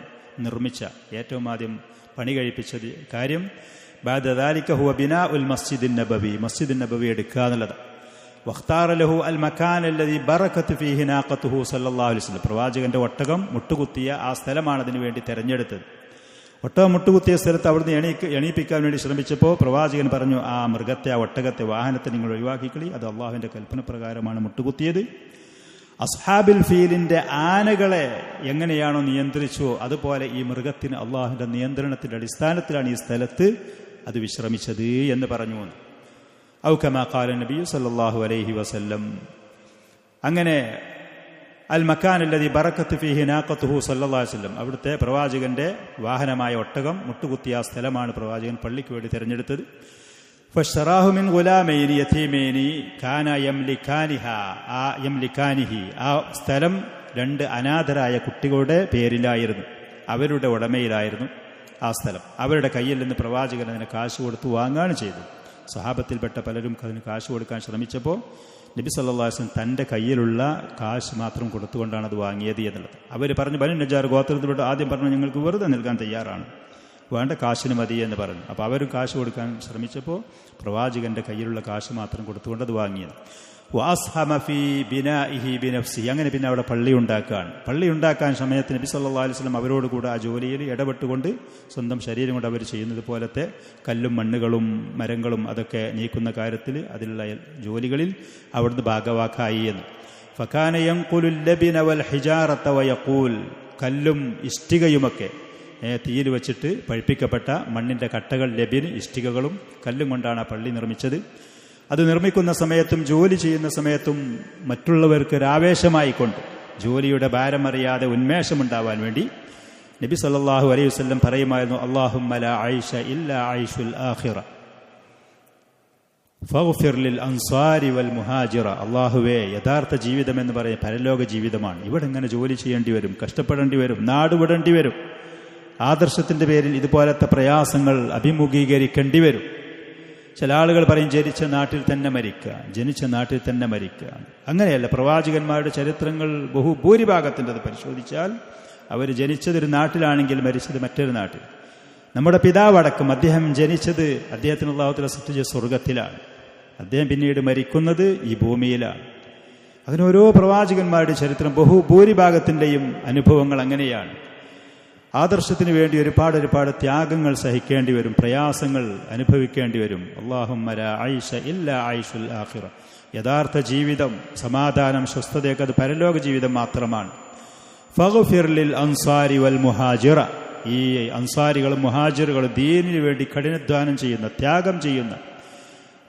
നിർമ്മിച്ച, ഏറ്റവും ആദ്യം പണി കഴിപ്പിച്ചത് കാര്യം ബഅദ ദാലിക ഹുവ ബിനാഉൽ മസ്ജിദിൻ നബവി, മസ്ജിദുൻ നബവി എടുക്കുക എന്നുള്ളത്. വഖ്താറ ലഹു അൽ മകാൻ അല്ലദി ബറകത് ഫീഹി നാഖതുഹു സല്ലല്ലാഹു അലൈഹി വസല്ലം, പ്രവാചകന്റെ ഒട്ടകം മുട്ടുകുത്തിയ ആ സ്ഥലമാണ് അതിനു വേണ്ടി തിരഞ്ഞെടുത്തത്. ഒട്ടകം മുട്ടുകുത്തിയ സ്ഥലത്ത് അവിടുന്ന് എണീപ്പിക്കാൻ വേണ്ടി ശ്രമിച്ചപ്പോൾ പ്രവാചകൻ പറഞ്ഞു, ആ മൃഗത്തെ, ആ ഒട്ടകത്തെ, വാഹനത്തെ നിങ്ങൾ ഒഴിവാക്കിക്കളി, അത് അള്ളാഹുവിൻ്റെ കൽപ്പന പ്രകാരമാണ് മുട്ടുകുത്തിയത്. അസ്ഹാബിൽ ഫീലിൻ്റെ ആനകളെ എങ്ങനെയാണോ നിയന്ത്രിച്ചോ അതുപോലെ ഈ മൃഗത്തിന് അള്ളാഹുവിൻ്റെ നിയന്ത്രണത്തിൻ്റെ അടിസ്ഥാനത്തിലാണ് ഈ സ്ഥലത്ത് അത് വിശ്രമിച്ചത് എന്ന് പറഞ്ഞു. ഔ കമാ ഖാല നബി സല്ലല്ലാഹു അലൈഹി വസല്ലം, അങ്ങനെ അൽ മക്കാൻ അല്ലദി ബറകത് ഫീഹി നാഖതുഹു സല്ലല്ലാഹു അലൈഹി വസല്ലം, അവിടുത്തെ പ്രവാചകന്റെ വാഹനമായ ഒട്ടകം മുട്ടുകുത്തിയ ആ സ്ഥലമാണ് പ്രവാചകൻ പള്ളിക്ക് വേണ്ടി തിരഞ്ഞെടുത്തത്. ഫശ്റാഹു മിൻ ഗുലാമൈനി യതീമൈനി കാന യംലികാനിഹി, ആ സ്ഥലം രണ്ട് അനാഥരായ കുട്ടികളുടെ പേരിലായിരുന്നു, അവരുടെ ഉടമയിലായിരുന്നു ആ സ്ഥലം. അവരുടെ കയ്യിൽ നിന്ന് പ്രവാചകൻ അതിന് കാശ് കൊടുത്ത് വാങ്ങുകയാണ് ചെയ്തത്. സഹാബത്തിൽപ്പെട്ട പലരും അതിന് കാശ് കൊടുക്കാൻ ശ്രമിച്ചപ്പോൾ നബി സല്ലല്ലാഹു അലൈഹി വസല്ലം തൻ്റെ കയ്യിലുള്ള കാശ് മാത്രം കൊടുത്തുകൊണ്ടാണ് അത് വാങ്ങിയത് എന്നുള്ളത്. അവർ പറഞ്ഞു, ബനു നജാർ ഗോത്രത്തിൽപ്പെട്ട് ആദ്യം പറഞ്ഞു, ഞങ്ങൾക്ക് വെറുതെ നൽകാൻ തയ്യാറാണ്, വേണ്ട കാശിന് മതി എന്ന് പറഞ്ഞു. അപ്പോൾ അവരും കാശ് കൊടുക്കാൻ ശ്രമിച്ചപ്പോൾ പ്രവാചകന്റെ കയ്യിലുള്ള കാശ് മാത്രം കൊടുത്തുകൊണ്ട് അത് വാങ്ങിയത്. വാസ്ഹമ ഫീ ബിനാഇഹി ബിനഫ്സി, അങ്ങനെ പിന്നെ അവിടെ പള്ളി ഉണ്ടാക്കുകയാണ്. പള്ളി ഉണ്ടാക്കാൻ സമയത്ത് നബി സല്ലല്ലാഹു അലൈഹി വസല്ലം അവരോട് കൂടെ ആ ജോലിയിൽ ഇടപെട്ടുകൊണ്ട് സ്വന്തം ശരീരം കൊണ്ട് അവർ ചെയ്യുന്നത് പോലത്തെ കല്ലും മണ്ണുകളും മരങ്ങളും അതൊക്കെ നീക്കുന്ന കാര്യത്തിൽ അതിലുള്ള ജോലികളിൽ അവിടുന്ന് ഭാഗവാക്കായി എന്ന്. ഫകാന യൻഖുലുൽ ലബിന വൽ ഹിജാറത വയഖൂൽ, കല്ലും ഇഷ്ടികയുമൊക്കെ തീയിൽ വെച്ചിട്ട് പഴുപ്പിക്കപ്പെട്ട മണ്ണിൻ്റെ കട്ടകൾ, ലബിന് ഇഷ്ടികകളും കല്ലും കൊണ്ടാണ് ആ പള്ളി നിർമ്മിച്ചത്. അത് നിർമ്മിക്കുന്ന സമയത്തും ജോലി ചെയ്യുന്ന സമയത്തും മറ്റുള്ളവർക്ക് ഒരു ആവേശമായിക്കൊണ്ട്, ജോലിയുടെ ഭാരം അറിയാതെ ഉന്മേഷമുണ്ടാവാൻ വേണ്ടി നബി സല്ലല്ലാഹു അലൈഹി വസല്ലം പറയുമായിരുന്നു, അല്ലാഹുമ്മ ലാ ഐഷ ഇല്ലാ ഐഷുൽ ആഖിറ ഫഗ്ഫിർ ലിൽ അൻസാരി വൽ മുഹാജിറ, അല്ലാഹുവേ, യഥാർത്ഥ ജീവിതം എന്ന് പറയുന്നത് പരലോക ജീവിതമാണ്. ഇവിടെ ഇങ്ങനെ ജോലി ചെയ്യേണ്ടി വരും, കഷ്ടപ്പെടേണ്ടി വരും, നാടുവിടേണ്ടി വരും, ആദർശത്തിൻ്റെ പേരിൽ ഇതുപോലത്തെ പ്രയാസങ്ങൾ അഭിമുഖീകരിക്കേണ്ടി വരും. ചില ആളുകൾ പറയും ജനിച്ച നാട്ടിൽ തന്നെ മരിക്കുക, ജനിച്ച നാട്ടിൽ തന്നെ മരിക്കുക. അങ്ങനെയല്ല. പ്രവാചകന്മാരുടെ ചരിത്രങ്ങൾ ഭൂരിഭാഗത്തിൻ്റെ അത് പരിശോധിച്ചാൽ അവർ ജനിച്ചതൊരു നാട്ടിലാണെങ്കിൽ മരിച്ചത് മറ്റൊരു നാട്ടിൽ. നമ്മുടെ പിതാവടക്കം അദ്ദേഹം ജനിച്ചത്, അദ്ദേഹത്തിന് അല്ലാഹു തആല സൃഷ്ടിച്ച സ്വർഗത്തിലാണ്, അദ്ദേഹം പിന്നീട് മരിക്കുന്നത് ഈ ഭൂമിയിലാണ്. അതിനോരോ പ്രവാചകന്മാരുടെ ചരിത്രം ഭൂരിഭാഗത്തിൻ്റെയും അനുഭവങ്ങൾ അങ്ങനെയാണ്. ആദർശത്തിന് വേണ്ടി ഒരുപാട് ത്യാഗങ്ങൾ സഹിക്കേണ്ടി വരും, പ്രയാസങ്ങൾ അനുഭവിക്കേണ്ടി വരും. അല്ലാഹുമ്മ ലാ ഐഷ ഇല്ലാ ഐഷുൽ ആഖിറ, യഥാർത്ഥ ജീവിതം, സമാധാനം, സ്വസ്ഥതയൊക്കെ അത് പരലോക ജീവിതം മാത്രമാണ്. ഫഗ്ഫിർ ലിൽ അൻസാരി വൽ മുഹാജിറ, ഈ അൻസാരികളും മുഹാജിറുകളും ദീനിനു വേണ്ടി കഠിനാധ്വാനം ചെയ്യുന്ന, ത്യാഗം ചെയ്യുന്ന,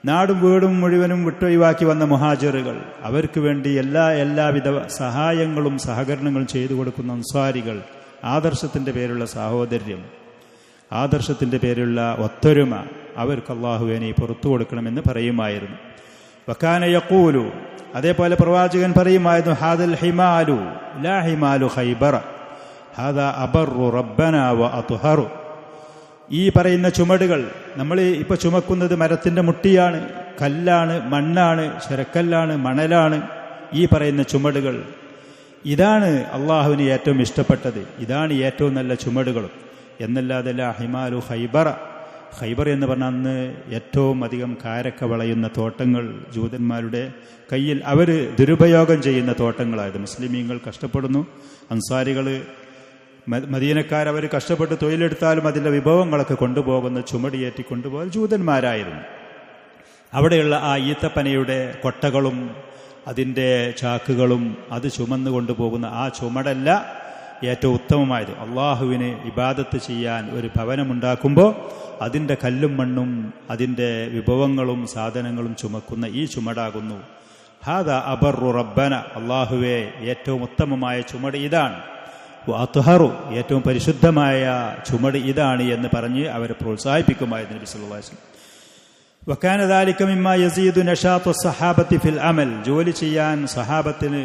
നാടും വീടും മുഴുവനും വിട്ടൊഴിവാക്കി വന്ന മുഹാജിറുകൾ, അവർക്ക് വേണ്ടി എല്ലാവിധ സഹായങ്ങളും സഹകരണങ്ങളും ചെയ്തു കൊടുക്കുന്ന അൻസാരികൾ, ആദർശത്തിൻ്റെ പേരുള്ള സാഹോദര്യം, ആദർശത്തിൻ്റെ പേരുള്ള ഒത്തൊരുമ, അവർക്ക് അല്ലാഹുവേ നീ പുറത്തു കൊടുക്കണമെന്ന് പറയുമായിരുന്നു. വകാന യഖൂലു, അതേപോലെ പ്രവാചകൻ പറയുമായിരുന്നു, ഹാദൽ ഹിമാലു ലാ ഹിമാലു ഖൈബറ ഹാദാ അബറു റബ്ബന വ അത്ഹറു, ഈ പറയുന്ന ചുമടുകൾ, നമ്മൾ ഇപ്പോൾ ചുമക്കുന്നത് മരത്തിൻ്റെ മുട്ടിയാണ്, കല്ലാണ്, മണ്ണാണ്, ശരക്കല്ലാണ്, മണലാണ്. ഈ പറയുന്ന ചുമടുകൾ, ഇതാണ് അള്ളാഹുവിന് ഏറ്റവും ഇഷ്ടപ്പെട്ടത്, ഇതാണ് ഏറ്റവും നല്ല ചുമടുകളും എന്നല്ലാതെ ലാ ഹിമാലു ഖൈബറ. ഖൈബർ എന്ന് പറഞ്ഞാൽ അന്ന് ഏറ്റവും അധികം കാരക്ക വളയുന്ന തോട്ടങ്ങൾ ജൂതന്മാരുടെ കയ്യിൽ അവർ ദുരുപയോഗം ചെയ്യുന്ന തോട്ടങ്ങളായത്. മുസ്ലിമീങ്ങൾ കഷ്ടപ്പെടുന്നു, അൻസാരികൾ മദീനക്കാരവർ കഷ്ടപ്പെട്ട് തൊഴിലെടുത്താലും അതിൻ്റെ വിഭവങ്ങളൊക്കെ കൊണ്ടുപോകുന്ന, ചുമടിയേറ്റി കൊണ്ടുപോകാൻ ജൂതന്മാരായിരുന്നു. അവിടെയുള്ള ആ ഈത്തപ്പനയുടെ കൊട്ടകളും അതിൻ്റെ ചാക്കുകളും അത് ചുമന്നു കൊണ്ടുപോകുന്ന ആ ചുമടല്ല ഏറ്റവും ഉത്തമമായത്. അള്ളാഹുവിന് ഇബാദത്ത് ചെയ്യാൻ ഒരു ഭവനമുണ്ടാക്കുമ്പോൾ അതിൻ്റെ കല്ലും മണ്ണും അതിൻ്റെ വിഭവങ്ങളും സാധനങ്ങളും ചുമക്കുന്ന ഈ ചുമടാകുന്നു. ഹാദാ അബറു റബ്ബന, അള്ളാഹുവേ ഏറ്റവും ഉത്തമമായ ചുമട് ഇതാണ്. വഅത്ഹറു, ഏറ്റവും പരിശുദ്ധമായ ചുമട് ഇതാണ് എന്ന് പറഞ്ഞ് അവരെ പ്രോത്സാഹിപ്പിക്കുമായിരുന്നു നബി സല്ലല്ലാഹു അലൈഹി വസല്ലം. വകാന ദാലിക മിമ്മാ യസീദു നശാത്തു സഹാബത്തി ഫിൽ അമൽ, ജോലി ചെയ്യാൻ സഹാബത്തിന്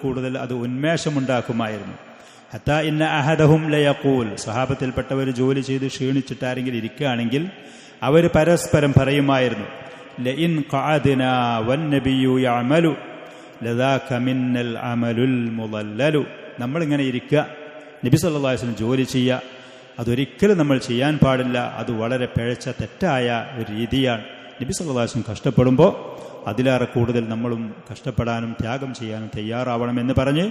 കൂടുതൽ അത് ഉന്മേഷമുണ്ടാക്കുമായിരുന്നു. ഹത്താ ഇന്ന അഹദഹും ലയഖൂൽ, സഹാബത്തിൽപ്പെട്ടവർ ജോലി ചെയ്ത് ക്ഷീണിച്ചിട്ട് ആരെങ്കിലും ഇരിക്കുകയാണെങ്കിൽ അവർ പരസ്പരം പറയുമായിരുന്നു, ലഇൻ ഖഅദ്നാ വന്നബിയ്യു യഅമലു ലദാക മിന്നൽ അമലുൽ മുളല്ലലു. നമ്മളിങ്ങനെ ഇരിക്കുക, നബി സല്ലല്ലാഹു അലൈഹി വസല്ലം ജോലി ചെയ്യുക, അതൊരിക്കലും നമ്മൾ ചെയ്യാൻ പാടില്ല. അത് വളരെ പിഴച്ച തെറ്റായ ഒരു രീതിയാണ്. നബി സല്ലല്ലാഹു അലൈഹി വസല്ലം കഷ്ടപ്പെടുമ്പോൾ അതിലേറെ കൂടുതൽ നമ്മളും കഷ്ടപ്പെടാനും ത്യാഗം ചെയ്യാനും തയ്യാറാവണമെന്ന് പറഞ്ഞ്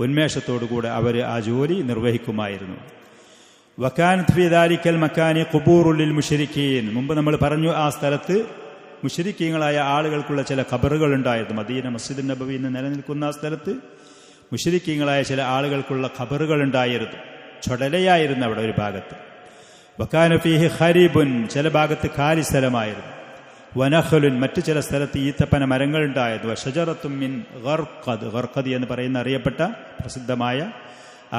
ഉന്മേഷത്തോടുകൂടെ അവർ ആ ജോലി നിർവഹിക്കുമായിരുന്നു. വകാനത് ഫീ ദാലിക്കൽ മക്കാനി ഖുബൂറുൽ ലിൽ മുശ്രിക്കീൻ, മുമ്പ് നമ്മൾ പറഞ്ഞു ആ സ്ഥലത്ത് മുശ്രിക്കീങ്ങളായ ആളുകൾക്കുള്ള ചില ഖബറുകൾ ഉണ്ടായിരുന്നു. മദീന മസ്ജിദ് നബവി എന്ന് നിലനിൽക്കുന്ന ആ സ്ഥലത്ത് മുശ്രിക്കീങ്ങളായ ചില ആളുകൾക്കുള്ള ഖബറുകൾ ഉണ്ടായിരുന്നു. ചൊടലയായിരുന്നു അവിടെ ഒരു ഭാഗത്ത്. വകാന ഫീഹി ഖരീബുൻ, ചില ഭാഗത്ത് കാലി സ്ഥലമായിരുന്നു. വനഖലുൻ, മറ്റു ചില സ്ഥലത്ത് ഈത്തപ്പന മരങ്ങൾ ഉണ്ടായിരുന്നു. വശജറത്തും മിൻ ഗർഖദ്, ഗർഖദ് എന്ന് പറയുന്ന അറിയപ്പെട്ട പ്രസിദ്ധമായ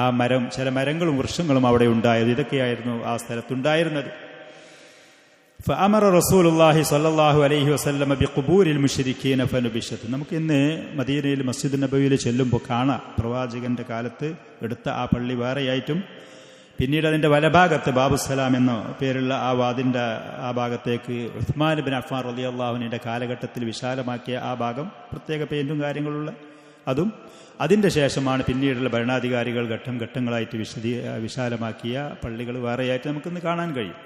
ആ മരം, ചില മരങ്ങളും വൃക്ഷങ്ങളും അവിടെ ഉണ്ടായിരുന്നു. ഇതൊക്കെയായിരുന്നു ആ സ്ഥലത്തുണ്ടായിരുന്നത്. ഫഅമറ റസൂലുള്ളാഹി സ്വല്ലല്ലാഹു അലൈഹി വസല്ലം ബിഖുബൂരിൽ മുശ്രിക്കീന ഫനുബിശത്. നമുക്ക് ഇന്ന് മദീനയിൽ മസ്ജിദ് നബവിയിൽ ചെല്ലുമ്പോൾ കാണാം, പ്രവാചകന്റെ കാലത്ത് എടുത്ത ആ പള്ളി വേറെയായിട്ടും പിന്നീട് അതിൻ്റെ വലഭാഗത്ത് ബാബുസലാം എന്ന പേരുള്ള ആ വാദിൻ്റെ ആ ഭാഗത്തേക്ക് ഉസ്മാൻ ബിൻ അഫ്ഫാൻ റളിയല്ലാഹു അൻഹുവിൻ്റെ കാലഘട്ടത്തിൽ വിശാലമാക്കിയ ആ ഭാഗം, പ്രത്യേക പെയിന്റും കാര്യങ്ങളുള്ള അതും, അതിൻ്റെ ശേഷമാണ് പിന്നീടുള്ള ഭരണാധികാരികൾ ഘട്ടം ഘട്ടങ്ങളായിട്ട് വിശാലമാക്കിയ പള്ളികൾ വേറെയായിട്ട് നമുക്കിന്ന് കാണാൻ കഴിയും.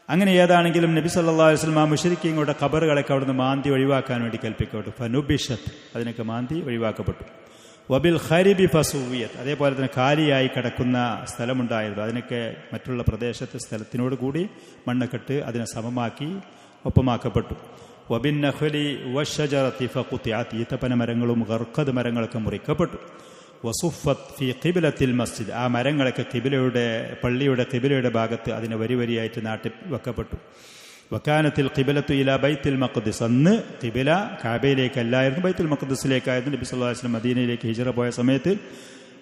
അങ്ങനെ ഏതാണെങ്കിലും നബി സല്ലല്ലാഹു അലൈഹി വസല്ലം ആ മുശ്രിക്കീങ്ങളുടെ ഖബറുകളൊക്കെ അവിടുന്ന് മാന്തി ഒഴിവാക്കാൻ വേണ്ടി കൽപ്പിക്കപ്പെട്ടു. ഫനുബിഷത്ത്, അതിനൊക്കെ മാന്തി ഒഴിവാക്കപ്പെട്ടു. വബിൽ ഖരിബി ഫസുവിയത്, അതേപോലെ തന്നെ കാലിയായി കിടക്കുന്ന സ്ഥലമുണ്ടായിരുന്നു. അതിനൊക്കെ മറ്റുള്ള പ്രദേശത്തെ സ്ഥലത്തിനോട് കൂടി മണ്ണക്കെട്ട് അതിനെ സമമാക്കി ഒപ്പമാക്കപ്പെട്ടു. വബിൻ നഖ്ലി വശജറത്തി ഫഖുതിഅത്, ഈത്തപ്പന മരങ്ങളും ഗർഖദ് മരങ്ങളൊക്കെ മുറിക്കപ്പെട്ടു. വസുഫത്ത് ഫി ഖിബ്ലത്തിൽ മസ്ജിദ്, ആ മരങ്ങളൊക്കെ പള്ളിയുടെ ഖിബ്ലയുടെ ഭാഗത്ത് അതിനെ വരിയായിട്ട് നാട്ടി വെക്കപ്പെട്ടു. വക്കാനത്തിൽ ഖിബലത്തു ഇലാ ബൈത്തുൽ മഖ്ദിസ്, അന്ന് ഖിബല കാബയിലേക്കല്ലായിരുന്നു, ബൈത്തുൽ മഖ്ദിസിലേക്കായിരുന്നു. നബി സല്ലല്ലാഹു അലൈഹി വസല്ലം മദീനയിലേക്ക് ഹിജ്റ പോയ സമയത്ത്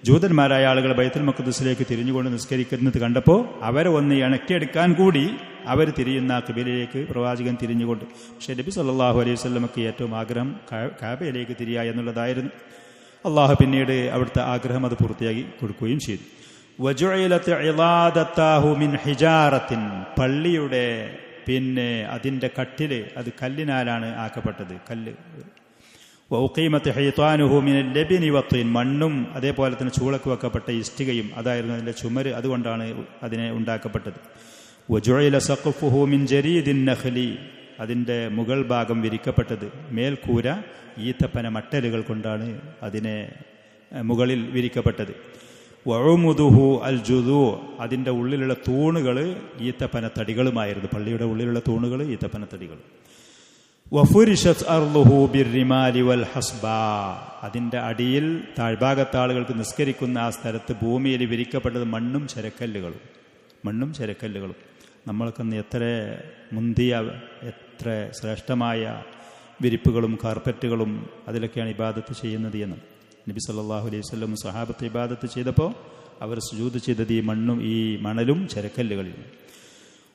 ജൂതന്മാരായ ആളുകൾ ബൈത്തുൽ മഖ്ദിസിലേക്ക് തിരിഞ്ഞുകൊണ്ട് നിസ്കരിക്കുന്നത് കണ്ടപ്പോൾ അവരെ ഒന്ന് ഇണക്കിയെടുക്കാൻ കൂടി അവർ തിരിയുന്ന ഖിബലയിലേക്ക് പ്രവാചകൻ തിരിഞ്ഞുകൊണ്ട്. പക്ഷേ നബി സല്ലല്ലാഹു അലൈഹി വസല്ലമക്ക് ഏറ്റവും ആഗ്രഹം കാബയിലേക്ക് തിരിയുക എന്നുള്ളതായിരുന്നു. അള്ളാഹു പിന്നീട് അവിടുത്തെ ആഗ്രഹം അത് പൂർത്തിയാക്കി കൊടുക്കുകയും ചെയ്തു. വജുഇലത് ഇളാദത്താഹു മിൻ ഹിജാറത്തിൻ, പള്ളിയുടെ പിന്നെ അതിൻ്റെ കട്ടില് അത് കല്ലിനാലാണ് ആക്കപ്പെട്ടത്, കല്ല്. വഉഖീമത് ഹൈതാനുഹു മിനൽ ലബനി വത്തീൻ, മണ്ണും അതേപോലെ തന്നെ ചൂളക്ക് വെക്കപ്പെട്ട ഇഷ്ടികയും അതായിരുന്നു അതിൻ്റെ ചുമര്, അതുകൊണ്ടാണ് അതിനെ ഉണ്ടാക്കപ്പെട്ടത്. വജുഇല സഖഫുഹു മിൻ ജരീദിൻ നഖ്ലി, അതിൻ്റെ മുകൾ ഭാഗം വിരിക്കപ്പെട്ടത്, മേൽക്കൂര ഈത്തപ്പന മട്ടലുകൾ കൊണ്ടാണ് അതിനെ മുകളിൽ വിരിക്കപ്പെട്ടത്. വഉമുദുഹു അൽ ജുദൂ, അതിൻ്റെ ഉള്ളിലുള്ള തൂണുകൾ ഈത്തപ്പന തടികളുമായിരുന്നു. പള്ളിയുടെ ഉള്ളിലുള്ള തൂണുകൾ ഈത്തപ്പന തടികൾ. വഫുരിഷത് അർളുഹു ബിർറിമാലി വൽ ഹസ്ബാ, അതിൻ്റെ അടിയിൽ താഴ്ഭാഗത്ത് ആളുകൾക്ക് നിസ്കരിക്കുന്ന ആ സ്ഥലത്ത് ഭൂമിയിൽ വിരിക്കപ്പെട്ടത് മണ്ണും ചരക്കല്ലുകളും. നമ്മൾക്കൊന്ന് എത്ര മുന്തിയ, എത്ര ശ്രേഷ്ഠമായ വിരിപ്പുകളും കാർപ്പറ്റുകളും അതിലൊക്കെയാണ് ഇബാദത്ത് ചെയ്യുന്നത് എന്ന്. നബി സല്ലല്ലാഹു അലൈഹി വസല്ലം സഹാബത്ത് ഇബാദത്ത് ചെയ്തപ്പോൾ അവർ സുജൂദ് ചെയ്തത് ഈ മണ്ണും ഈ മണലും ചരക്കല്ലുകളിലും.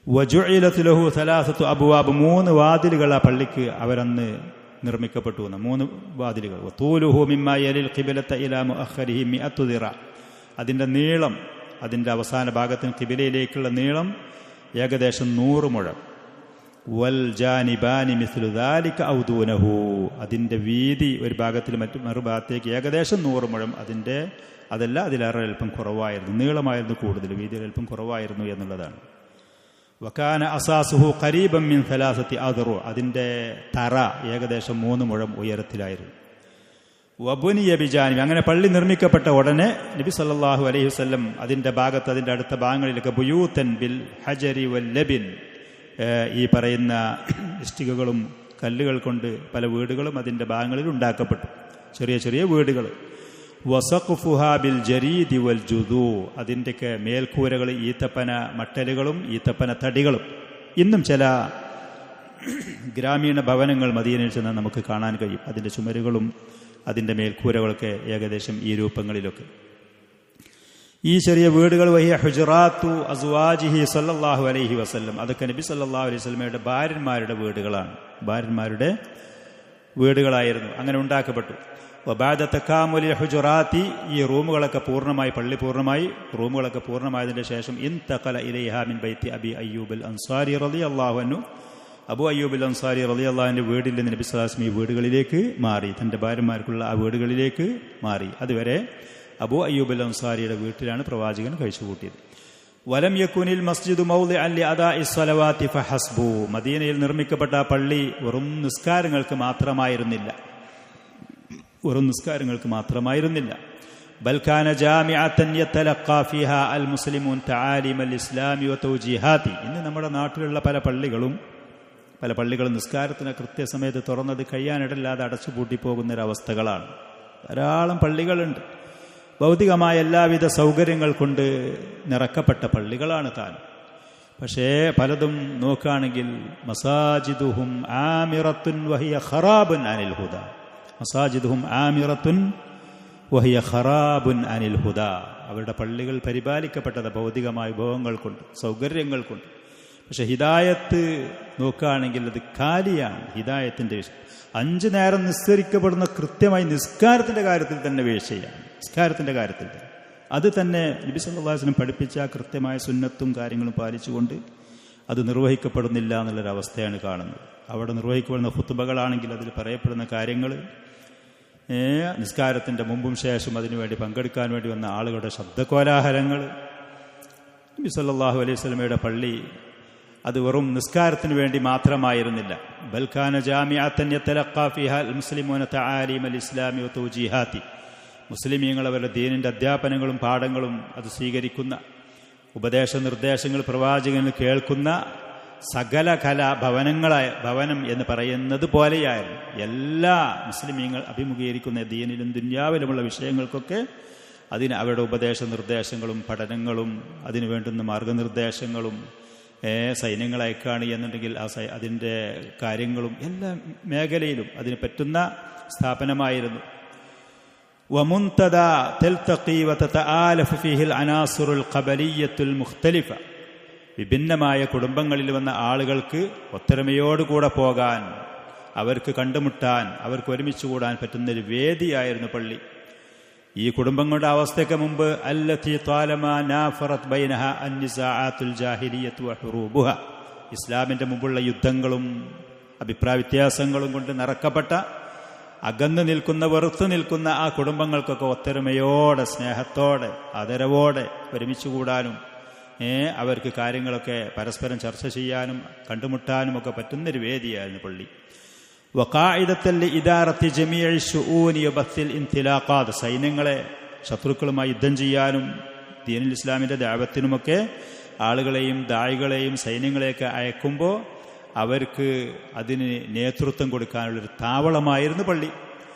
വജുഇലത് ലഹു സലാസത്തു അബ്വാബ്, 3 വാതിലുകൾ ആ പള്ളിക്ക് അവരന്ന് നിർമ്മിക്കപ്പെട്ടു. 3 വാതിലുകൾ. വതൂലുഹു മിമ്മാ യലിൽ ഖിബ്ലത ഇലാ മുഅഖരിഹി 100 ദിറ, അതിൻ്റെ നീളം, അതിൻ്റെ അവസാന ഭാഗത്തിന് ഖിബിലയിലേക്കുള്ള നീളം ഏകദേശം 100 മുഴം. വൽ ജാനിബാനി മിസ്ലു ദാലിക ഔ ദൂനഹു, അതിൻ്റെ വീതി ഒരു ഭാഗത്തിൽ മറുഭാഗത്തേക്ക് ഏകദേശം 100 മുഴം, അതല്ല അതിലേറെ അല്പം കുറവായിരുന്നു. നീളമായിരുന്നു കൂടുതൽ, വീതിയിൽ അല്പം കുറവായിരുന്നു എന്നുള്ളതാണ്. വകാന അസാസുഹു ഖരീബൻ മിൻ 3 അദ്റു, അതിൻ്റെ തറ ഏകദേശം 3 മുഴം ഉയരത്തിലായിരുന്നു. വബുനിയ ബിജാനിബി, അങ്ങനെ പള്ളി നിർമ്മിക്കപ്പെട്ട ഉടനെ നബി സല്ലല്ലാഹു അലൈഹി വസല്ലം അതിൻ്റെ ഭാഗത്ത്, അതിൻ്റെ അടുത്ത ഭാഗങ്ങളിലൊക്കെ ബുയൂതൻ ബിൽ ഹജരി വൽ ലബിൻ, ഈ പറയുന്ന ഇഷ്ടികകളും കല്ലുകൾ കൊണ്ട് പല വീടുകളും അതിൻ്റെ ഭാഗങ്ങളിൽ ഉണ്ടാക്കപ്പെട്ടു, ചെറിയ ചെറിയ വീടുകൾ. വസഖ്ഫുഹാ ബിൽ ജരീദി വൽ ജുദൂ, അതിൻ്റെയൊക്കെ മേൽക്കൂരകൾ ഈത്തപ്പന മട്ടലുകളും ഈത്തപ്പന തടികളും. ഇന്നും ചില ഗ്രാമീണ ഭവനങ്ങൾ മദീനയിൽ ചെന്നാൽ നമുക്ക് കാണാൻ കഴിയും. അതിൻ്റെ ചുമരുകളും അതിൻ്റെ മേൽക്കൂരകളൊക്കെ ഏകദേശം ഈ രൂപങ്ങളിലൊക്കെ. ഈ ചെറിയ വീടുകൾ വഹിയ ഹുജറാത്തു അസ്വാജിഹി സല്ലല്ലാഹു അലൈഹി വസല്ലം, അതൊക്കെ നബി സല്ലല്ലാഹു അലൈഹി വസല്ലമയുടെ ഭാര്യന്മാരുടെ വീടുകളാണ്, ഭാര്യന്മാരുടെ വീടുകളായിരുന്നു, അങ്ങനെ ഉണ്ടാക്കപ്പെട്ടു. വബഅദ തകാമുലിൽ ഹുജറാത്തി, ഈ റൂമുകളൊക്കെ പൂർണ്ണമായി, പള്ളി പൂർണ്ണമായി, റൂമുകളൊക്കെ പൂർണ്ണമായതിന്റെ ശേഷം ഇൻതഖല ഇലൈഹാ മിൻ ബൈത്തി അബി അയ്യൂബ് അൻസാരി റളിയല്ലാഹു അൻഹു, അബു അയ്യൂബ് അൻസാരി റളിയല്ലാഹു അൻഹു വീട്ടിൽ നിന്ന് നബി സല്ലല്ലാഹു അലൈഹി വസല്ലം ഈ വീടുകളിലേക്ക് മാറി, തന്റെ ഭാര്യമാർക്കുള്ള ആ വീടുകളിലേക്ക് മാറി. അതുവരെ അബു അയ്യൂബ് അൻസാരിയുടെ വീട്ടിലാണ് പ്രവാചകൻ കഴിച്ചുകൂട്ടിയത്. വലം യകുനിൽ മസ്ജിദു മൗദിഅൻ ലിഅദാഇ സ്വലവാതി ഫഹസ്ബു, മദീനയിൽ നിർമ്മിക്കപ്പെട്ട പള്ളി വെറും നിസ്കാരങ്ങൾക്ക് മാത്രമായിരുന്നില്ല. ബൽ കാന ജാമിഅതൻ യതലഖാ ഫീഹാ അൽ മുസ്ലിമൂൻ തആലിം അൽ ഇസ്ലാമി വതൗജീഹാതി. ഇന്ന് നമ്മുടെ നാട്ടിലുള്ള പല പള്ളികളും നിസ്കാരത്തിന് കൃത്യസമയത്ത് തുറന്നത് കഴിയാനിടല്ലാതെ അടച്ചുപൂട്ടി പോകുന്നൊരവസ്ഥകളാണ്. ധാരാളം പള്ളികളുണ്ട്, ഭൗതികമായ എല്ലാവിധ സൗകര്യങ്ങൾ കൊണ്ട് നിറക്കപ്പെട്ട പള്ളികളാണ് താനും. പക്ഷേ പലതും നോക്കുകയാണെങ്കിൽ മസാജിദുഹും ആമിറത്തുൻ വഹിയ ഖറാബുൻ അനിൽ ഹുദ, മസാജിദുഹും ആമിറത്തുൻ വഹിയ ഖറാബുൻ അനിൽ ഹുദ. അവരുടെ പള്ളികൾ പരിപാലിക്കപ്പെട്ടത് ഭൗതികമായ വിഭവങ്ങൾ കൊണ്ട്, സൗകര്യങ്ങൾ കൊണ്ട്. പക്ഷെ ഹിദായത്ത് നോക്കുകയാണെങ്കിൽ അത് കാലിയാണ്. ഹിദായത്തിന്റെ വിഷയം 5 നേരം നിസ്കരിക്കപ്പെടുന്ന കൃത്യമായി നിസ്കാരത്തിന്റെ കാര്യത്തിൽ തന്നെ വീഴ്ചയാണ്. നിസ്കാരത്തിന്റെ കാര്യത്തിൽ അത് തന്നെ നബി സല്ലല്ലാഹു അലൈഹി വസല്ലം പഠിപ്പിച്ച കൃത്യമായ സുന്നത്തും കാര്യങ്ങളും പാലിച്ചുകൊണ്ട് അത് നിർവഹിക്കപ്പെടുന്നില്ല എന്നുള്ളൊരവസ്ഥയാണ് കാണുന്നത്. അവിടെ നിർവഹിക്കപ്പെടുന്ന ഖുത്ബകളാണെങ്കിൽ അതിൽ പറയപ്പെടുന്ന കാര്യങ്ങൾ, നിസ്കാരത്തിന്റെ മുമ്പും ശേഷം അതിനുവേണ്ടി പങ്കെടുക്കാൻ വേണ്ടി വന്ന ആളുകളുടെ ശബ്ദകോലാഹലങ്ങൾ. നബി സല്ലല്ലാഹു അലൈഹി വസല്ലമയുടെ പള്ളി അത് വെറും നിസ്കാരത്തിന് വേണ്ടി മാത്രമായിരുന്നില്ല. ബൽ കാന ജാമിഅതൻ യതലഖാ ഫീഹാ അൽ മുസ്ലിമൂന തആലീം അൽ ഇസ്ലാമി വതൗജീഹാതി, മുസ്ലിമീങ്ങൾ അവരുടെ ദീനിന്റെ അധ്യാപനങ്ങളും പാഠങ്ങളും അത് സ്വീകരിക്കുന്ന, ഉപദേശ നിർദ്ദേശങ്ങൾ പ്രവാചകന് കേൾക്കുന്ന സകല ഭവനം എന്ന് പറയുന്നത് പോലെയായിരുന്നു. എല്ലാ മുസ്ലിമീങ്ങൾ അഭിമുഖീകരിക്കുന്ന ദീനിലും ദുനിയാവിലുമുള്ള വിഷയങ്ങൾക്കൊക്കെ അതിന് അവരുടെ ഉപദേശ നിർദ്ദേശങ്ങളും പഠനങ്ങളും അതിനു വേണ്ടുന്ന മാർഗനിർദ്ദേശങ്ങളും, സൈന്യങ്ങൾ അയക്കുകയാണ് എന്നുണ്ടെങ്കിൽ അതിൻ്റെ കാര്യങ്ങളും എല്ലാ മേഖലയിലും അതിന് പറ്റുന്ന സ്ഥാപനമായിരുന്നു. വമുൻതദ തൽതഖി വതതആലഫു ഫീഹിൽ അനാസിറുൽ ഖബലിയ്യത്തുൽ മുഖ്തലിഫ, വിഭിന്നമായ കുടുംബങ്ങളിൽ വന്ന ആളുകൾക്ക് ഒത്തൊരുമയോടുകൂടെ പോകാൻ, അവർക്ക് കണ്ടുമുട്ടാൻ, അവർക്ക് ഒരുമിച്ച് കൂടാൻ പറ്റുന്നൊരു വേദിയായിരുന്നു പള്ളി. ഈ കുടുംബങ്ങളുടെ അവസ്ഥയ്ക്ക് മുമ്പ് അല്ലതി ത്വാലമാ നാഫറത് ബൈനഹ അന്നിസാഅത്തുൽ ജാഹിലിയ്യത്തു വഹുറൂബുഹ, ഇസ്ലാമിന്റെ മുമ്പുള്ള യുദ്ധങ്ങളും അഭിപ്രായ വ്യത്യാസങ്ങളും കൊണ്ട് നിറക്കപ്പെട്ട, അകന്നു നിൽക്കുന്ന, വെറുത്തു നിൽക്കുന്ന ആ കുടുംബങ്ങൾക്കൊക്കെ ഒത്തൊരുമയോടെ, സ്നേഹത്തോടെ, ആദരവോടെ ഒരുമിച്ചുകൂടാനും അവർക്ക് കാര്യങ്ങളൊക്കെ പരസ്പരം ചർച്ച ചെയ്യാനും കണ്ടുമുട്ടാനും ഒക്കെ പറ്റുന്നൊരു വേദിയായിരുന്നു പള്ളി. വഖാഇദത്തൽ ഇദാറത്തി ജമീഇ ശുഊനി വബത്തിൽ ഇന്തിലാഖാത്, സൈന്യങ്ങളെ ശത്രുക്കളുമായി യുദ്ധം ചെയ്യാനും ദീനുൽ ഇസ്ലാമിന്റെ ദഅവത്തിനുമൊക്കെ ആളുകളെയും ദായികളെയും സൈന്യങ്ങളെയൊക്കെ അയക്കുമ്പോൾ അവർക്ക് അതിന് നേതൃത്വം കൊടുക്കാനുള്ളൊരു താവളമായിരുന്നു പള്ളി.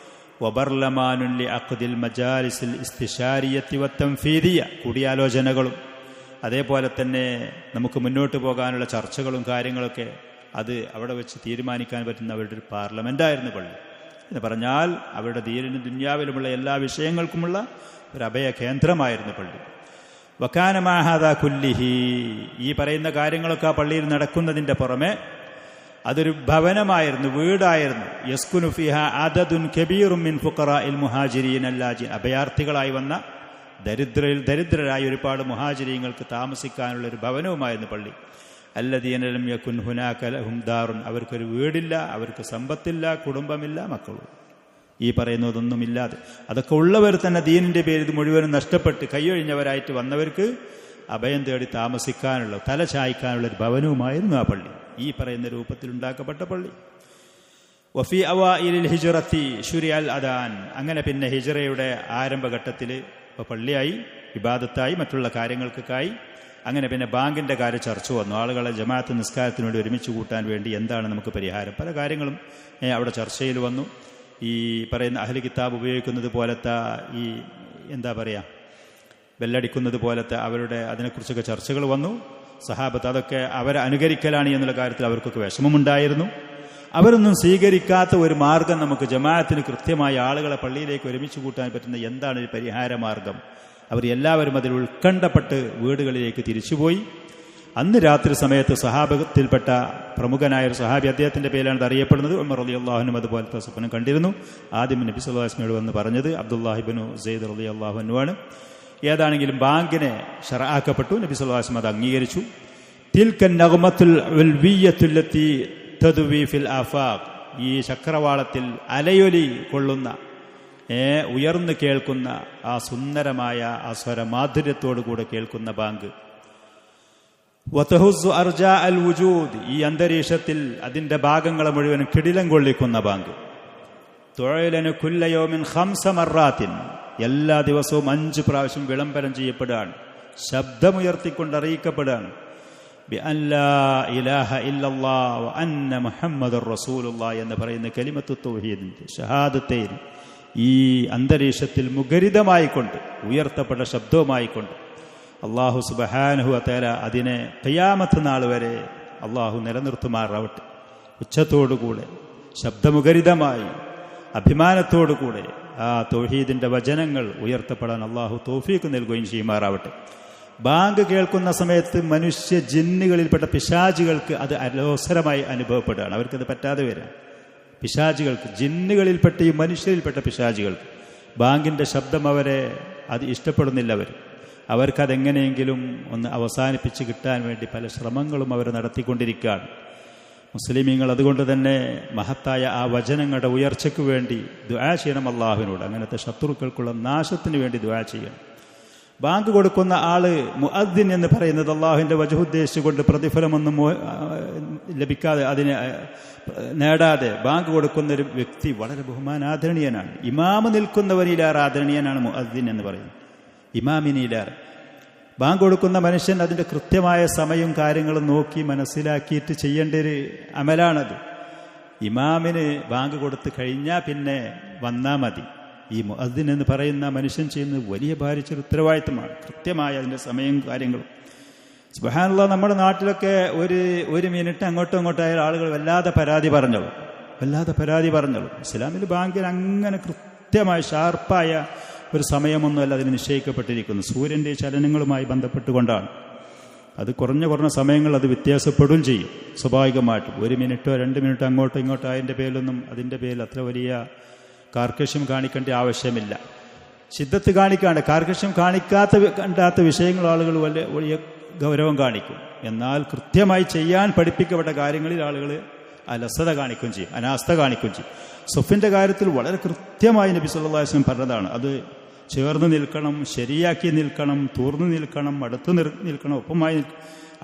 വബർലമാനുൻ ലിഅഖ്ദിൽ മജാലിസിൽ ഇസ്തിശാരിയത്തി വത്തൻഫീദിയ, കൂടിയാലോചനകളും അതേപോലെ തന്നെ നമുക്ക് മുന്നോട്ട് പോകാനുള്ള ചർച്ചകളും കാര്യങ്ങളൊക്കെ അത് അവിടെ വെച്ച് തീരുമാനിക്കാൻ പറ്റുന്ന അവരുടെ ഒരു പാർലമെന്റായിരുന്നു പള്ളി. എന്ന് പറഞ്ഞാൽ അവരുടെ ദീനിനും ദുനിയാവിലുമുള്ള എല്ലാ വിഷയങ്ങൾക്കുമുള്ള ഒരു അഭയ കേന്ദ്രമായിരുന്നു പള്ളി. വകാന മാ ഹാദാ കുല്ലിഹി, ഈ പറയുന്ന കാര്യങ്ങളൊക്കെ ആ പള്ളിയിൽ നടക്കുന്നതിന്റെ പുറമെ അതൊരു ഭവനമായിരുന്നു, വീടായിരുന്നു. യസ്കുനു ഫിഹ അദദുൻ കബീറും മിൻ ഫുഖറാഇൽ മുഹാജിരീൻ അല്ലാജിൻ, അഭയാർത്ഥികളായി വന്ന ദരിദ്രരായ ഒരുപാട് മുഹാജിരീങ്ങൾക്ക് താമസിക്കാനുള്ള ഒരു ഭവനവുമായിരുന്നു പള്ളി. അല്ലദീന ലം യകുൻ ഹുനാക ലഹും ദാറുൻ, അവർക്കൊരു വീടില്ല, അവർക്ക് സമ്പത്തില്ല, കുടുംബമില്ല, മക്കളും ഈ പറയുന്നതൊന്നുമില്ലാതെ, അതൊക്കെ ഉള്ളവർ തന്നെ ദീനിന്റെ പേരിൽ മുഴുവനും നഷ്ടപ്പെട്ട് കൈയൊഴിഞ്ഞവരായിട്ട് വന്നവർക്ക് അഭയം തേടി താമസിക്കാനുള്ള, തല ചായ്ക്കാനുള്ള ഒരു ഭവനവുമായിരുന്നു ആ പള്ളി, ഈ പറയുന്ന രൂപത്തിൽ ഉണ്ടാക്കപ്പെട്ട പള്ളി. വഫി അവാഇലിൽ ഹിജ്റത്തി ശുരിഅൽ അദാൻ, അങ്ങനെ പിന്നെ ഹിജ്റയുടെ ആരംഭഘട്ടത്തിൽ ഇപ്പോൾ പള്ളിയായി, ഇബാദത്തായി, മറ്റുള്ള കാര്യങ്ങൾക്കൊക്കെയായി. അങ്ങനെ പിന്നെ ബാങ്കിന്റെ കാര്യം ചർച്ച വന്നു. ആളുകളെ ജമാഅത്ത് നിസ്കാരത്തിന് വേണ്ടി ഒരുമിച്ച് കൂട്ടാൻ വേണ്ടി എന്താണ് നമുക്ക് പരിഹാരം, പല കാര്യങ്ങളും അവിടെ ചർച്ചയിൽ വന്നു. ഈ പറയുന്ന അഹ്ലു കിതാബ് ഉപയോഗിക്കുന്നത് പോലത്തെ ഈ എന്താ പറയുക, ബെല്ലടിക്കുന്നത് പോലത്തെ അവരുടെ അതിനെക്കുറിച്ചൊക്കെ ചർച്ചകൾ വന്നു. സഹാബത്ത് അതൊക്കെ അവരെ അനുകരിക്കലാണ് എന്നുള്ള കാര്യത്തിൽ അവർക്കൊക്കെ വിഷമമുണ്ടായിരുന്നു. അവരൊന്നും സ്വീകരിക്കാത്ത ഒരു മാർഗം നമുക്ക് ജമാഅത്തിന് കൃത്യമായ ആളുകളെ പള്ളിയിലേക്ക് ഒരുമിച്ച് കൂട്ടാൻ പറ്റുന്ന എന്താണ് ഒരു പരിഹാര മാർഗം, അവർ എല്ലാവരും അതിൽ ഉത്കണ്ഠപ്പെട്ട് വീടുകളിലേക്ക് തിരിച്ചുപോയി. അന്ന് രാത്രി സമയത്ത് സഹാബത്തിൽപ്പെട്ട പ്രമുഖനായ ഒരു സഹാബി, അദ്ദേഹത്തിന്റെ പേരാണ് ഇത് അറിയപ്പെടുന്നത്, ഉമർ റളിയല്ലാഹു അൻഹു അതുപോലത്തെ സ്വപ്നം കണ്ടിരുന്നു. ആദ്യം നബി സല്ലല്ലാഹു അലൈഹി വസല്ലമയോട് വന്ന് പറഞ്ഞത് അബ്ദുല്ലാഹി ഇബ്നു സെയ്ദ് റളിയല്ലാഹു അൻഹു ആണ്. ഏതാണെങ്കിലും ബാങ്കിനെ ശറഅാക്കപ്പെട്ടു. നബി സല്ലല്ലാഹു അലൈഹി വസല്ലം അത് അംഗീകരിച്ചു. തിൽക നഗ്മത്തുൽ ഉൽവിയ്യത്തുല്ലത്തി തദ്വി ഫിൽ ആഫാഖ്, ഈ ചക്രവാളത്തിൽ അലയൊലി കൊള്ളുന്ന ഉയർന്നു കേൾക്കുന്ന ആ സുന്ദരമായ ആ സ്വരമാധുര്യത്തോടുകൂടെ കേൾക്കുന്ന ബാങ്ക്. വതഹുസ്സു അർജാ അൽ വുജൂദ്, ഈ അന്തരീക്ഷത്തിൽ അതിന്റെ ഭാഗങ്ങളെ മുഴുവൻ കിടിലം കൊള്ളിക്കുന്ന ബാങ്ക്. തുഅലനു കുല്ല യൗമിൻ 5 മർറാത്തിൻ, എല്ലാ ദിവസവും 5 പ്രാവശ്യം വിളംബരം ചെയ്യപ്പെടുകയാണ്, ശബ്ദമുയർത്തിക്കൊണ്ട് അറിയിക്കപ്പെടുകയാണ്. ബിഅൻ ലാ ഇലാഹ ഇല്ലല്ലാഹ് വ അന്ന മുഹമ്മദുർ റസൂലുള്ളാഹ് എന്ന് പറയുന്ന കലിമത്തു തൗഹീദിന്റെ ഷഹാദത്തൈൻ ഈ അന്തരീക്ഷത്തിൽ മുഖരിതമായിക്കൊണ്ട്, ഉയർത്തപ്പെട്ട ശബ്ദവുമായിക്കൊണ്ട് അള്ളാഹു സുബ്ഹാനഹു വ തആല അതിനെ ഖിയാമത്ത് നാൾ വരെ അള്ളാഹു നിലനിർത്തുമാറാവട്ടെ. ഉച്ചത്തോടുകൂടെ ശബ്ദമുഖരിതമായി അഭിമാനത്തോടുകൂടെ ആ തൗഹീദിന്റെ വചനങ്ങൾ ഉയർത്തപ്പെടാൻ അള്ളാഹു തൗഫീഖ് നൽകുകയും ചെയ്യുമാറാവട്ടെ. ബാങ്ക് കേൾക്കുന്ന സമയത്ത് മനുഷ്യ ജിന്നുകളിൽപ്പെട്ട പിശാചുകൾക്ക് അത് അലോസരമായി അനുഭവപ്പെടുകയാണ്. അവർക്കത് പറ്റാതെ വരാം. പിശാചുകൾക്ക്, ജിന്നുകളിൽപ്പെട്ട ഈ മനുഷ്യരിൽപ്പെട്ട പിശാചുകൾക്ക് ബാങ്കിന്റെ ശബ്ദം അവരെ അത് ഇഷ്ടപ്പെടുന്നില്ല. അവർക്കതെങ്ങനെയെങ്കിലും ഒന്ന് അവസാനിപ്പിച്ച് കിട്ടാൻ വേണ്ടി പല ശ്രമങ്ങളും അവർ നടത്തിക്കൊണ്ടിരിക്കുകയാണ്. മുസ്ലിമീങ്ങൾ അതുകൊണ്ട് തന്നെ മഹത്തായ ആ വചനങ്ങളുടെ ഉയർച്ചയ്ക്ക് വേണ്ടി ദുആ ചെയ്യണം അള്ളാഹുവിനോട്. അങ്ങനത്തെ ശത്രുക്കൾക്കുള്ള നാശത്തിന് വേണ്ടി ദുആ ചെയ്യണം. ബാങ്ക് കൊടുക്കുന്ന ആള് മുഅദ്ദിൻ എന്ന് പറയുന്നത് അള്ളാഹുവിന്റെ വജ്ഹ് ഉദ്ദേശിച്ചുകൊണ്ട് പ്രതിഫലമൊന്നും ലഭിക്കാതെ, അതിനെ നേടാതെ ബാങ്ക് കൊടുക്കുന്ന ഒരു വ്യക്തി വളരെ ബഹുമാനാദരണീയനാണ്. ഇമാമ് നിൽക്കുന്നവനിലേറെ ആദരണീയനാണ് മുഅദ്ദിൻ എന്ന് പറയുന്നത്. ഇമാമിനിലേറെ ബാങ്ക് കൊടുക്കുന്ന മനുഷ്യൻ അതിന്റെ കൃത്യമായ സമയവും കാര്യങ്ങളും നോക്കി മനസ്സിലാക്കിയിട്ട് ചെയ്യേണ്ട ഒരു അമലാണത്. ഇമാമിന് ബാങ്ക് കൊടുത്ത് കഴിഞ്ഞാൽ പിന്നെ വന്നാൽ മതി. ഈ മുഅദ്ദിൻ എന്ന് പറയുന്ന മനുഷ്യൻ ചെയ്യുന്നത് വലിയ ഭാരിച്ചൊരു ഉത്തരവാദിത്തമാണ്. കൃത്യമായ അതിന്റെ സമയവും കാര്യങ്ങളും. സുബ്ഹാനല്ലാഹ്, നമ്മുടെ നാട്ടിലൊക്കെ ഒരു മിനിറ്റ് അങ്ങോട്ടും ഇങ്ങോട്ടായ ആളുകൾ വല്ലാതെ പരാതി പറഞ്ഞോളൂ. ഇസ്ലാമിൽ ബാങ്കിന് അങ്ങനെ കൃത്യമായ ഷാർപ്പായ ഒരു സമയമൊന്നുമല്ല അതിന് നിശ്ചയിക്കപ്പെട്ടിരിക്കുന്നു. സൂര്യന്റെ ചലനങ്ങളുമായി ബന്ധപ്പെട്ടുകൊണ്ടാണ്. അത് കുറഞ്ഞ സമയങ്ങൾ അത് വ്യത്യാസപ്പെടുകയും ചെയ്യും സ്വാഭാവികമായിട്ടും. 1 മിനിറ്റോ 2 മിനിറ്റോ അങ്ങോട്ടോ ഇങ്ങോട്ടോ അതിൻ്റെ പേരിൽ അത്ര വലിയ കാർക്കശ്യം കാണിക്കേണ്ട ആവശ്യമില്ല. ശിദ്ദത്ത് കാണിക്കാണ്ട് കാർക്കശ്യം കണ്ടാത്ത വിഷയങ്ങൾ ആളുകൾ വലിയ ഗൗരവം കാണിക്കും. എന്നാൽ കൃത്യമായി ചെയ്യാൻ പഠിപ്പിക്കപ്പെട്ട കാര്യങ്ങളിൽ ആളുകൾ അലസത കാണിക്കുകയും ചെയ്യും, അനാസ്ഥ കാണിക്കുകയും ചെയ്യും. സ്വഫിന്റെ കാര്യത്തിൽ വളരെ കൃത്യമായി നബി സല്ലല്ലാഹു അലൈഹി വസല്ലം പറഞ്ഞതാണ്. അത് ചേർന്ന് നിൽക്കണം, ശരിയാക്കി നിൽക്കണം, തൂർന്നു നിൽക്കണം, അടുത്ത് നിൽക്കണം, ഒപ്പമായി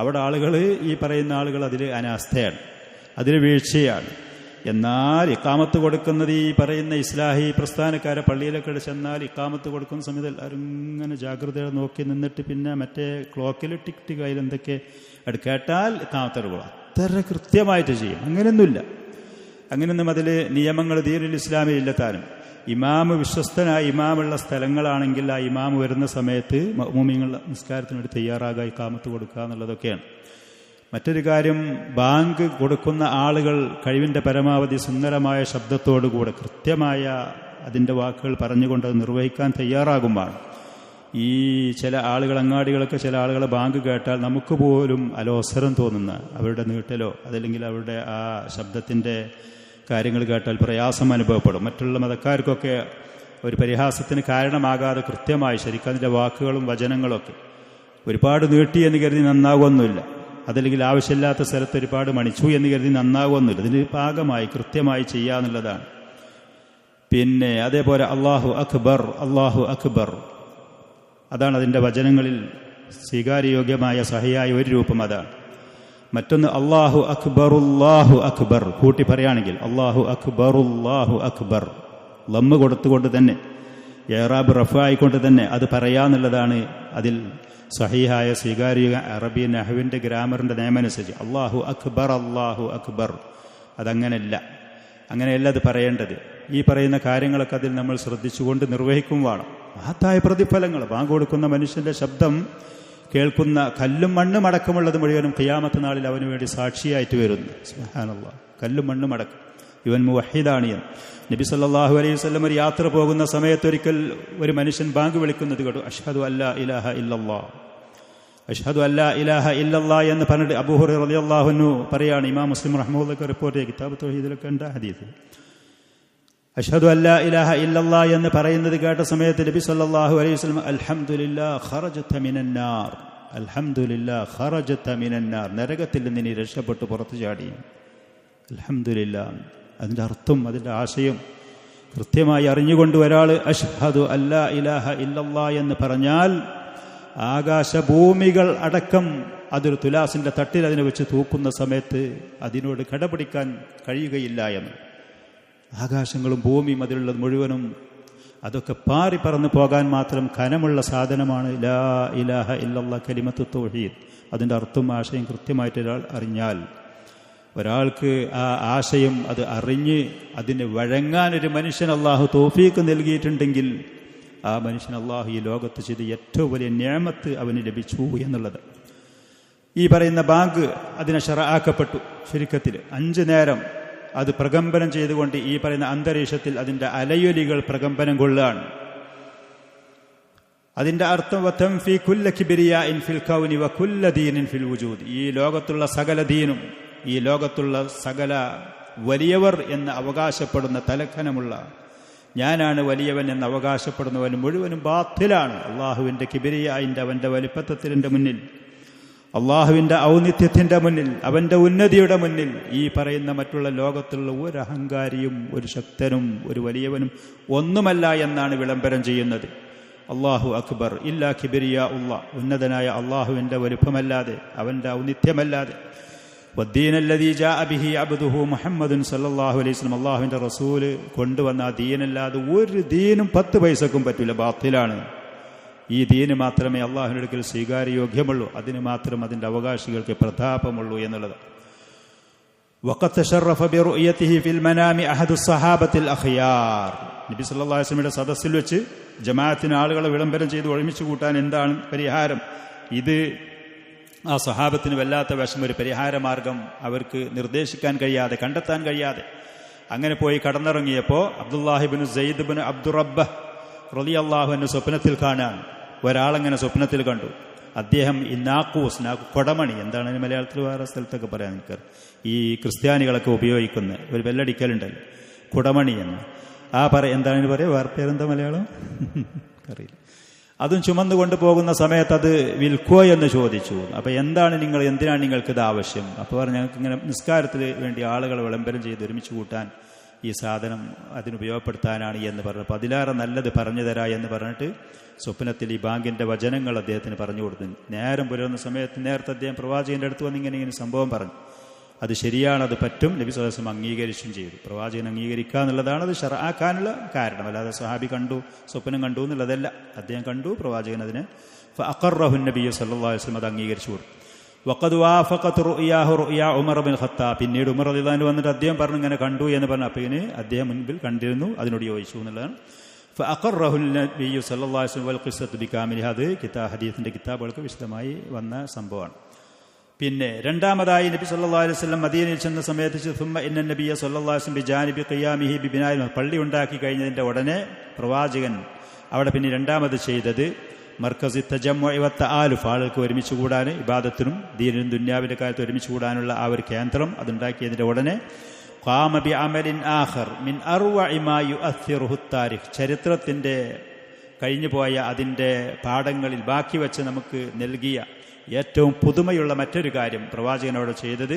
അവിടെ ആളുകൾ, ഈ പറയുന്ന ആളുകൾ അതിൽ അനാസ്ഥയാണ്, അതിൽ വീഴ്ചയാണ്. എന്നാൽ ഇഖാമത്ത് കൊടുക്കുന്നത് ഈ പറയുന്ന ഇസ്ലാഹി പ്രസ്ഥാനക്കാരെ പള്ളിയിലൊക്കെ ചെന്നാൽ ഇഖാമത്ത് കൊടുക്കുന്ന സമയത്ത് എല്ലാവരും ഇങ്ങനെ ജാഗ്രതയോടെ നോക്കി നിന്നിട്ട് പിന്നെ മറ്റേ ക്ലോക്കിൽ ടിക് ടിക് അതിൽ എന്തൊക്കെ കേട്ടാൽ ഇഖാമത്ത് കൊടുക്കും. അത്ര കൃത്യമായിട്ട് ചെയ്യും. അങ്ങനെയൊന്നും അതിൽ നിയമങ്ങൾ ദീനുൽ ഇസ്ലാമിൽ ഇല്ല താനും. ഇമാമ് വിശ്വസ്തനായ ഇമാമുള്ള സ്ഥലങ്ങളാണെങ്കിൽ ആ ഇമാമ് വരുന്ന സമയത്ത് മഅ്മൂമീങ്ങൾ നിസ്കാരത്തിന് വേണ്ടി തയ്യാറാകുക, ഇഖാമത്ത് കൊടുക്കുക എന്നുള്ളതൊക്കെയാണ്. മറ്റൊരു കാര്യം, ബാങ്ക് കൊടുക്കുന്ന ആളുകൾ കഴിവിൻ്റെ പരമാവധി സുന്ദരമായ ശബ്ദത്തോടുകൂടെ കൃത്യമായ അതിൻ്റെ വാക്കുകൾ പറഞ്ഞുകൊണ്ട് അത് നിർവഹിക്കാൻ തയ്യാറാകുമ്പോൾ ഈ ചില ആളുകൾ, അങ്ങാടികളൊക്കെ ചില ആളുകളെ ബാങ്ക് കേട്ടാൽ നമുക്ക് പോലും അലോസരം തോന്നുന്ന, അവരുടെ നീട്ടലോ അതല്ലെങ്കിൽ അവരുടെ ആ ശബ്ദത്തിൻ്റെ കാര്യങ്ങൾ കേട്ടാൽ പ്രയാസം അനുഭവപ്പെടും. മറ്റുള്ള മതക്കാർക്കൊക്കെ ഒരു പരിഹാസത്തിന് കാരണമാകാതെ കൃത്യമായി ശരിക്കും അതിൻ്റെ വാക്കുകളും വചനങ്ങളൊക്കെ ഒരുപാട് നീട്ടി എന്ന് കരുതി നന്നാകുമൊന്നുമില്ല, അതല്ലെങ്കിൽ ആവശ്യമില്ലാത്ത സ്ഥലത്ത് ഒരുപാട് മണിച്ചു എന്ന് കരുതി നന്നാകുമൊന്നുമില്ല. ഇതിന് പാകമായി കൃത്യമായി ചെയ്യാന്നുള്ളതാണ്. പിന്നെ അതേപോലെ അല്ലാഹു അക്ബർ, അല്ലാഹു അക്ബർ, അതാണ് അതിൻ്റെ വചനങ്ങളിൽ സ്വീകാര്യയോഗ്യമായ സഹിയായ ഒരു രൂപം അതാണ്. മറ്റൊന്ന് അല്ലാഹു അക്ബറുല്ലാഹു അക്ബർ, കൂട്ടി പറയുകയാണെങ്കിൽ അല്ലാഹു അക്ബറുല്ലാഹു അക്ബർ, ലമ്മ് കൊടുത്തുകൊണ്ട് തന്നെ, ഏറാബ് റഫായിക്കൊണ്ട് തന്നെ അത് പറയാന്നുള്ളതാണ് അതിൽ സഹീഹായ സ്വീകാര്യ അറബി നഹ്വിന്റെ ഗ്രാമറിന്റെ നിയമമനുസരിച്ച്. അല്ലാഹു അക്ബർ, അല്ലാഹു അക്ബർ, അങ്ങനെയല്ല അത് പറയേണ്ടത്. ഈ പറയുന്ന കാര്യങ്ങളൊക്കെ അതിൽ നമ്മൾ ശ്രദ്ധിച്ചുകൊണ്ട് നിർവഹിക്കും വേണം. മഹത്തായ പ്രതിഫലങ്ങൾ. ബാങ്ക് കൊടുക്കുന്ന മനുഷ്യന്റെ ശബ്ദം കേൾക്കുന്ന കല്ലും മണ്ണും അടക്കമുള്ളത് മുഴുവനും ഖിയാമത്ത് നാളിൽ അവന് വേണ്ടി സാക്ഷിയായിട്ട് വരുന്നു. സുബ്ഹാനല്ലാഹ്, കല്ലും മണ്ണും അടക്കം ഇവൻ മുവഹിദാണ് എന്ന്. നബി സല്ലല്ലാഹു അലൈഹി വസല്ലം ഒരു യാത്ര പോകുന്ന സമയത്തൊരിക്കൽ ഒരു മനുഷ്യൻ ബാങ്ക് വിളിക്കുന്നത് കേട്ടു. അഷ്ഹദു അല്ലാ ഇലാഹ ഇല്ലല്ലാഹ്, അഷ്ഹദു അല്ലാ ഇലാഹ ഇല്ലല്ലാഹ് എന്ന് പറഞ്ഞിട്ട് അബൂ ഹുറൈറ റളിയല്ലാഹു അൻഹു പറയാണ്, ഇമാം മുസ്ലിം റഹ്മത്തുള്ളാഹി റിപ്പോർട്ട് ചെയ്ത കിതാബ് തൗഹീദിലൊക്കെ ഉണ്ട് ഹദീസ്. അഷ്ഹദു അല്ലാ ഇലാഹ ഇല്ലല്ലാഹ് എന്ന് പറയുന്നത് കേട്ട സമയത്ത് നബി സല്ലല്ലാഹു അലൈഹി വസല്ലം അൽഹംദുലില്ലാഹ് ഖറജത മിനന്നാർ, അൽഹംദുലില്ലാഹ് ഖറജത മിനന്നാർ, നരകത്തിൽ നിന്ന് നീ രക്ഷപ്പെട്ട് പുറത്തു ചാടി. അൽഹംദുലില്ലാഹ്, അതിൻ്റെ അർത്ഥം അതിൻ്റെ ആശയം കൃത്യമായി അറിഞ്ഞുകൊണ്ട് ഒരാൾ അഷ്ഹദു അല്ലാ ഇലാഹ ഇല്ലല്ലാഹ് എന്ന് പറഞ്ഞാൽ ആകാശഭൂമികൾ അടക്കം അതൊരു തുലാസിൻ്റെ തട്ടിൽ അതിനെ വെച്ച് തൂക്കുന്ന സമയത്ത് അതിനോട് കടപിടിക്കാൻ കഴിയുകയില്ല എന്ന്. ആകാശങ്ങളും ഭൂമിയും അതിലുള്ളത് മുഴുവനും അതൊക്കെ പാറി പറന്ന് പോകാൻ മാത്രം കനമുള്ള സാധനമാണ് ലാ ഇലാഹ ഇല്ലല്ലാഹ് കലിമത്തു തൗഹീദ്. അതിൻ്റെ അർത്ഥം ആശയം കൃത്യമായിട്ട് ഒരാൾ അറിഞ്ഞാൽ, ഒരാൾക്ക് ആ ആശയം അത് അറിഞ്ഞ് അതിന് വഴങ്ങാനൊരു മനുഷ്യൻ അള്ളാഹു തൗഫീഖ് നൽകിയിട്ടുണ്ടെങ്കിൽ ആ മനുഷ്യൻ അള്ളാഹു ഈ ലോകത്ത് ചെയ്ത് ഏറ്റവും വലിയ നിഅമത്ത് അവന് ലഭിച്ചു എന്നുള്ളത്. ഈ പറയുന്ന ബാങ്ക് അതിനെ ശറആക്കപ്പെട്ടു. ശരിക്കത്തിൽ 5 നേരം അത് പ്രകമ്പനം ചെയ്തുകൊണ്ട് ഈ പറയുന്ന അന്തരീക്ഷത്തിൽ അതിൻ്റെ അലയൊലികൾ പ്രകമ്പനം കൊള്ളുകയാണ്. അതിൻ്റെ അർത്ഥം വതംഫി കുല്ല കിബ്രിയാഇൻ ഫിൽ കൗനി വകുല്ല ദീനിൻ ഫിൽ വുജൂദ്, ഈ ലോകത്തുള്ള സകല ദീനും ഈ ലോകത്തുള്ള സകല വലിയവർ എന്ന് അവകാശപ്പെടുന്ന തലക്കനമുള്ള ഞാനാണ് വലിയവൻ എന്ന് അവകാശപ്പെടുന്നവൻ മുഴുവനും ബാത്തിലാണ്. അള്ളാഹുവിൻ്റെ കിബ്രിയാഇൻ്റെ അവൻ്റെ വലിപ്പത്തത്തിൻ്റെ മുന്നിൽ, അള്ളാഹുവിൻ്റെ ഔന്നിത്യത്തിൻ്റെ മുന്നിൽ, അവൻ്റെ ഉന്നതിയുടെ മുന്നിൽ ഈ പറയുന്ന മറ്റുള്ള ലോകത്തുള്ള ഒരു അഹങ്കാരിയും ഒരു ശക്തനും ഒരു വലിയവനും ഒന്നുമല്ല എന്നാണ് വിളംബരം ചെയ്യുന്നത്. അള്ളാഹു അക്ബർ ഇല്ലാ കിബ്രിയാ ഉള്ളാഹ്, ഉന്നതനായ അള്ളാഹുവിൻ്റെ വലുപ്പമല്ലാതെ അവൻ്റെ ഔന്നിത്യമല്ലാതെ. വദ്ദീൻ അല്ലദീ ജാഅ ബിഹി അബ്ദുഹു മുഹമ്മദുൻ സല്ലല്ലാഹു അലൈഹി വസല്ലം, അള്ളാഹുവിൻ്റെ റസൂല് കൊണ്ടുവന്ന ആ ദീനല്ലാതെ ഒരു ദീനും 10 പൈസക്കും പറ്റില്ല, ബാത്തിലാണ്. ഈ ദീന് മാത്രമേ അള്ളാഹുവിൻ്റെ അടുക്കൽ സ്വീകാര്യോഗ്യമുള്ളൂ, അതിന് മാത്രം അതിൻ്റെ അവകാശികൾക്ക് പ്രതാപമുള്ളൂ എന്നുള്ളത്. വഖദ് തശറഫ ബിറുഅയതിഹി ഫിൽ മനാമി അഹദു സ്വഹാബത്തിൽ അഖ്യാർ, നബി സല്ലല്ലാഹു അലൈഹി വസല്ലമയുടെ സദസ്സിൽ വെച്ച് ജമാഅത്തിന് ആളുകളെ വിളംബരം ചെയ്ത് ഒരുമിച്ച് കൂട്ടാൻ എന്താണ് പരിഹാരം? ഇത് ആ സ്വഹാബത്തിന് വല്ലാത്ത വിഷമം, ഒരു പരിഹാരമാർഗം അവർക്ക് നിർദ്ദേശിക്കാൻ കഴിയാതെ, കണ്ടെത്താൻ കഴിയാതെ അങ്ങനെ പോയി കടന്നിറങ്ങിയപ്പോൾ അബ്ദുല്ലാഹിബ്നു സെയ്ദ് ഇബ്നു അബ്ദുറബ്ബഹ് റളിയല്ലാഹു അൻഹു സ്വപ്നത്തിൽ കാണാൻ, ഒരാളങ്ങനെ സ്വപ്നത്തിൽ കണ്ടു. അദ്ദേഹം ഈ നാക്കൂസ്, കൊടമണി, എന്താണ് മലയാളത്തിൽ വേറെ സ്ഥലത്തൊക്കെ പറയാൻ നിൽക്കാറ്, ഈ ക്രിസ്ത്യാനികളൊക്കെ ഉപയോഗിക്കുന്ന ഒരു ബെല്ലടിക്കലുണ്ടല്ലോ കുടമണി എന്ന്, എന്താണ് പറയുക, വേറെ പേരെന്താ മലയാളം അറിയില്ല. അതും ചുമന്നു കൊണ്ടുപോകുന്ന സമയത്ത് അത് വിൽക്കോ എന്ന് ചോദിച്ചു. അപ്പോൾ എന്തിനാണ് നിങ്ങൾക്കിത് ആവശ്യം? അപ്പോൾ പറഞ്ഞു, ഞങ്ങൾക്ക് ഇങ്ങനെ നിസ്കാരത്തിന് വേണ്ടി ആളുകളെ വിളംബരം ചെയ്ത് ഒരുമിച്ച് കൂട്ടാൻ ഈ സാധനം അതിനുപയോഗപ്പെടുത്താനാണ് എന്ന് പറഞ്ഞു. അപ്പോൾ അതിലേറെ നല്ലത് പറഞ്ഞു തരാ എന്ന് പറഞ്ഞിട്ട് സ്വപ്നത്തിൽ ഈ ബാങ്കിൻ്റെ വചനങ്ങൾ അദ്ദേഹത്തിന് പറഞ്ഞു കൊടുത്തു. നേരം പുലർന്ന സമയത്ത് നേരത്തെ അദ്ദേഹം പ്രവാചകൻ്റെ അടുത്ത് വന്ന് ഇങ്ങനെ സംഭവം പറഞ്ഞു. അത് ശരിയാണ്, അത് പറ്റും. നബി സ്വല്ലല്ലാഹു അലൈഹി വസല്ലം അംഗീകരിച്ചും ചെയ്തു. പ്രവാചകൻ അംഗീകരിക്കുക എന്നുള്ളതാണ് അത് ശർആക്കാനുള്ള കാരണം, അല്ലാതെ സ്വഹാബി കണ്ടു സ്വപ്നം കണ്ടു എന്നുള്ളതല്ല. അദ്ദേഹം കണ്ടു, പ്രവാചകൻ അതിനെ ഫഅഖറഹു നബിയ്യു സ്വല്ലല്ലാഹു അലൈഹി വസല്ലം അത് അംഗീകരിച്ചു കൊടുത്തു. വഖദ് വാഫഖത് റുഅയാഹു റുഅയാ ഉമർ ബിൻ ഖത്താബ്, പിന്നീട് ഉമർ റളിയല്ലാഹു അൻഹു വന്നിട്ട് അദ്ദേഹം പറഞ്ഞു ഇങ്ങനെ കണ്ടു എന്ന് പറഞ്ഞു. അപ്പോൾ ഇതിന് അദ്ദേഹം മുൻപിൽ കണ്ടിരുന്നു, അതിനോട് യോജിച്ചു എന്നുള്ളതാണ്. ഫഅഖറഹു നബിയ്യു സ്വല്ലല്ലാഹു അലൈഹി വസല്ലം വൽ ഖിസ്സത്തു ബികാമിലിഹ, അത് ഹദീസിൻ്റെ കിതാബുകൾക്ക് വിശദമായി വന്ന സംഭവമാണ്. പിന്നെ രണ്ടാമതായി നബി സല്ലല്ലാഹു അലൈഹി വസല്ലം മദീനയിൽ ചെന്ന സമയത്ത് സുമ്മ ഇന്ന നബിയ സല്ലല്ലാഹു അലൈഹി വസല്ലം ബിജാനിബി ഖിയാമിഹി ബിബിനാഇൽ, പള്ളി ഉണ്ടാക്കി കഴിഞ്ഞതിൻ്റെ ഉടനെ പ്രവാചകൻ അവിടെ പിന്നെ രണ്ടാമത് ചെയ്തത് മർക്കസി തജമ്മുഇ വത്തആലുഫ്, ആളുകൾക്ക് ഒരുമിച്ച് കൂടാൻ, ഇബാദത്തിനും ദീനിനും ദുന്യാവിൻ്റെ കാര്യത്തിൽ ഒരുമിച്ച് കൂടാനുള്ള ആ ഒരു കേന്ദ്രം അതുണ്ടാക്കിയതിൻ്റെ ഉടനെ ഖാമ ബി അമലിൻ ആഖർ മിൻ അർവഇ മാ യുഅസ്സിറുഹു താരിഖ്, ചരിത്രത്തിൻ്റെ കഴിഞ്ഞുപോയ അതിൻ്റെ പാഠങ്ങളിൽ ബാക്കി വെച്ച് നമുക്ക് നൽകിയ ഏറ്റവും പുതുമയുള്ള മറ്റൊരു കാര്യം പ്രവാചകനോട് ചെയ്തത്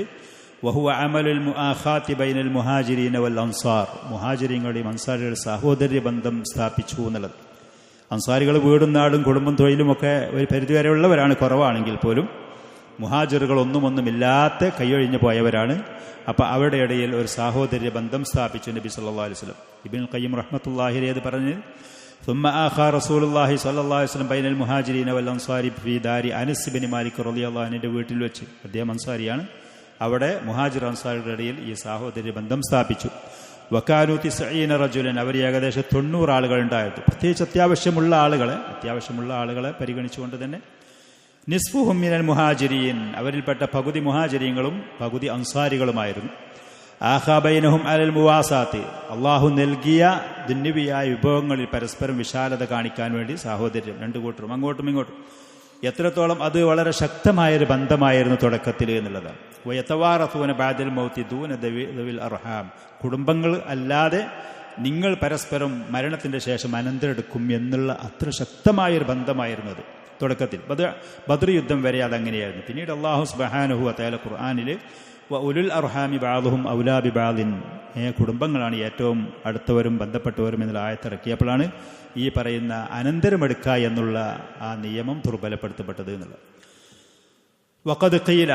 വഹുവ അമലുൽ മുആഖാതി ബൈനൽ മുഹാജിരീന വൽ അൻസാർ, മുഹാജിരീങ്ങളുടെയും അൻസാരികളുടെ സഹോദര്യ ബന്ധം സ്ഥാപിച്ചു എന്നുള്ളത്. അൻസാരികൾ വീടും നാടും കുടുംബം തൊഴിലുമൊക്കെ ഒരു പരിധിവരെ ഉള്ളവരാണ്, കുറവാണെങ്കിൽ പോലും മുഹാജിറുകൾ ഒന്നുമില്ലാത്ത കൈയൊഴിഞ്ഞു പോയവരാണ്. അപ്പോൾ അവരുടെ ഇടയിൽ ഒരു സാഹോദര്യ ബന്ധം സ്ഥാപിച്ചു നബി സല്ലല്ലാഹു അലൈഹി വസല്ലം. ഇബ്നുൽ ഖയ്യിം റഹ്മത്തുള്ളാഹി അലൈഹി അത് പറഞ്ഞ് ثم آخى رسول الله صلى الله عليه وسلم بين المهاجرين والأنصار في دار أنس بن مالك رضي الله عنه വീട്ടിൽ വെച്ച്, അദ്ദേഹം അൻസാരിയാണ്, അവിടെ മുഹാജിർ അൻസാരിയുടെ ഇടയിൽ ഈ സാഹോദര്യ ബന്ധം സ്ഥാപിച്ചു. വകാനു 90 റജുലൻ, അവർ ഏകദേശം 90 ആളുകൾ ഉണ്ടായിരുന്നു. പ്രത്യേകിച്ച് അത്യാവശ്യമുള്ള ആളുകളെ പരിഗണിച്ചുകൊണ്ട് തന്നെ നിസ്ഫുഹും മിനൽ മുഹാജിരീൻ, അവരിൽപ്പെട്ട പകുതി മുഹാജിരീങ്ങളും പകുതി അൻസാരികളുമായിരുന്നു. ആഹാബൈനഹും അലൽ മുവാസാത്ത്, അള്ളാഹു നൽകിയ ദുന്യവിയായ വിഭവങ്ങളിൽ പരസ്പരം വിശാലത കാണിക്കാൻ വേണ്ടി സഹോദര്യം, രണ്ടു കൂട്ടരും അങ്ങോട്ടും ഇങ്ങോട്ടും. എത്രത്തോളം അത് വളരെ ശക്തമായൊരു ബന്ധമായിരുന്നു തുടക്കത്തിൽ എന്നുള്ളതാണ്. വയതവാറസൂന ബഅദൽ മൗതി ദൂന ദവിൽ അർഹാം, കുടുംബങ്ങൾ അല്ലാതെ നിങ്ങൾ പരസ്പരം മരണത്തിന്റെ ശേഷം അനന്തരെടുക്കും എന്നുള്ള അത്ര ശക്തമായൊരു ബന്ധമായിരുന്നത് തുടക്കത്തിൽ. ബദ്ർ യുദ്ധം വരെ അതങ്ങനെയായിരുന്നു. പിന്നീട് അല്ലാഹു സുബ്ഹാനഹു വ തആല ഖുർആനിൽ ഉലുൽ അർഹാമി ബഅദുഹും ഔലാ ബിബഅദിൻ, കുടുംബങ്ങളാണ് ഏറ്റവും അടുത്തവരും ബന്ധപ്പെട്ടവരും എന്നുള്ള ആയത്തിറക്കിയപ്പോഴാണ് ഈ പറയുന്ന അനന്തരമെടുക്കുക എന്നുള്ള ആ നിയമം ദുർബലപ്പെടുത്തപ്പെട്ടത് എന്നുള്ളത്. വഖദ് ഖീല,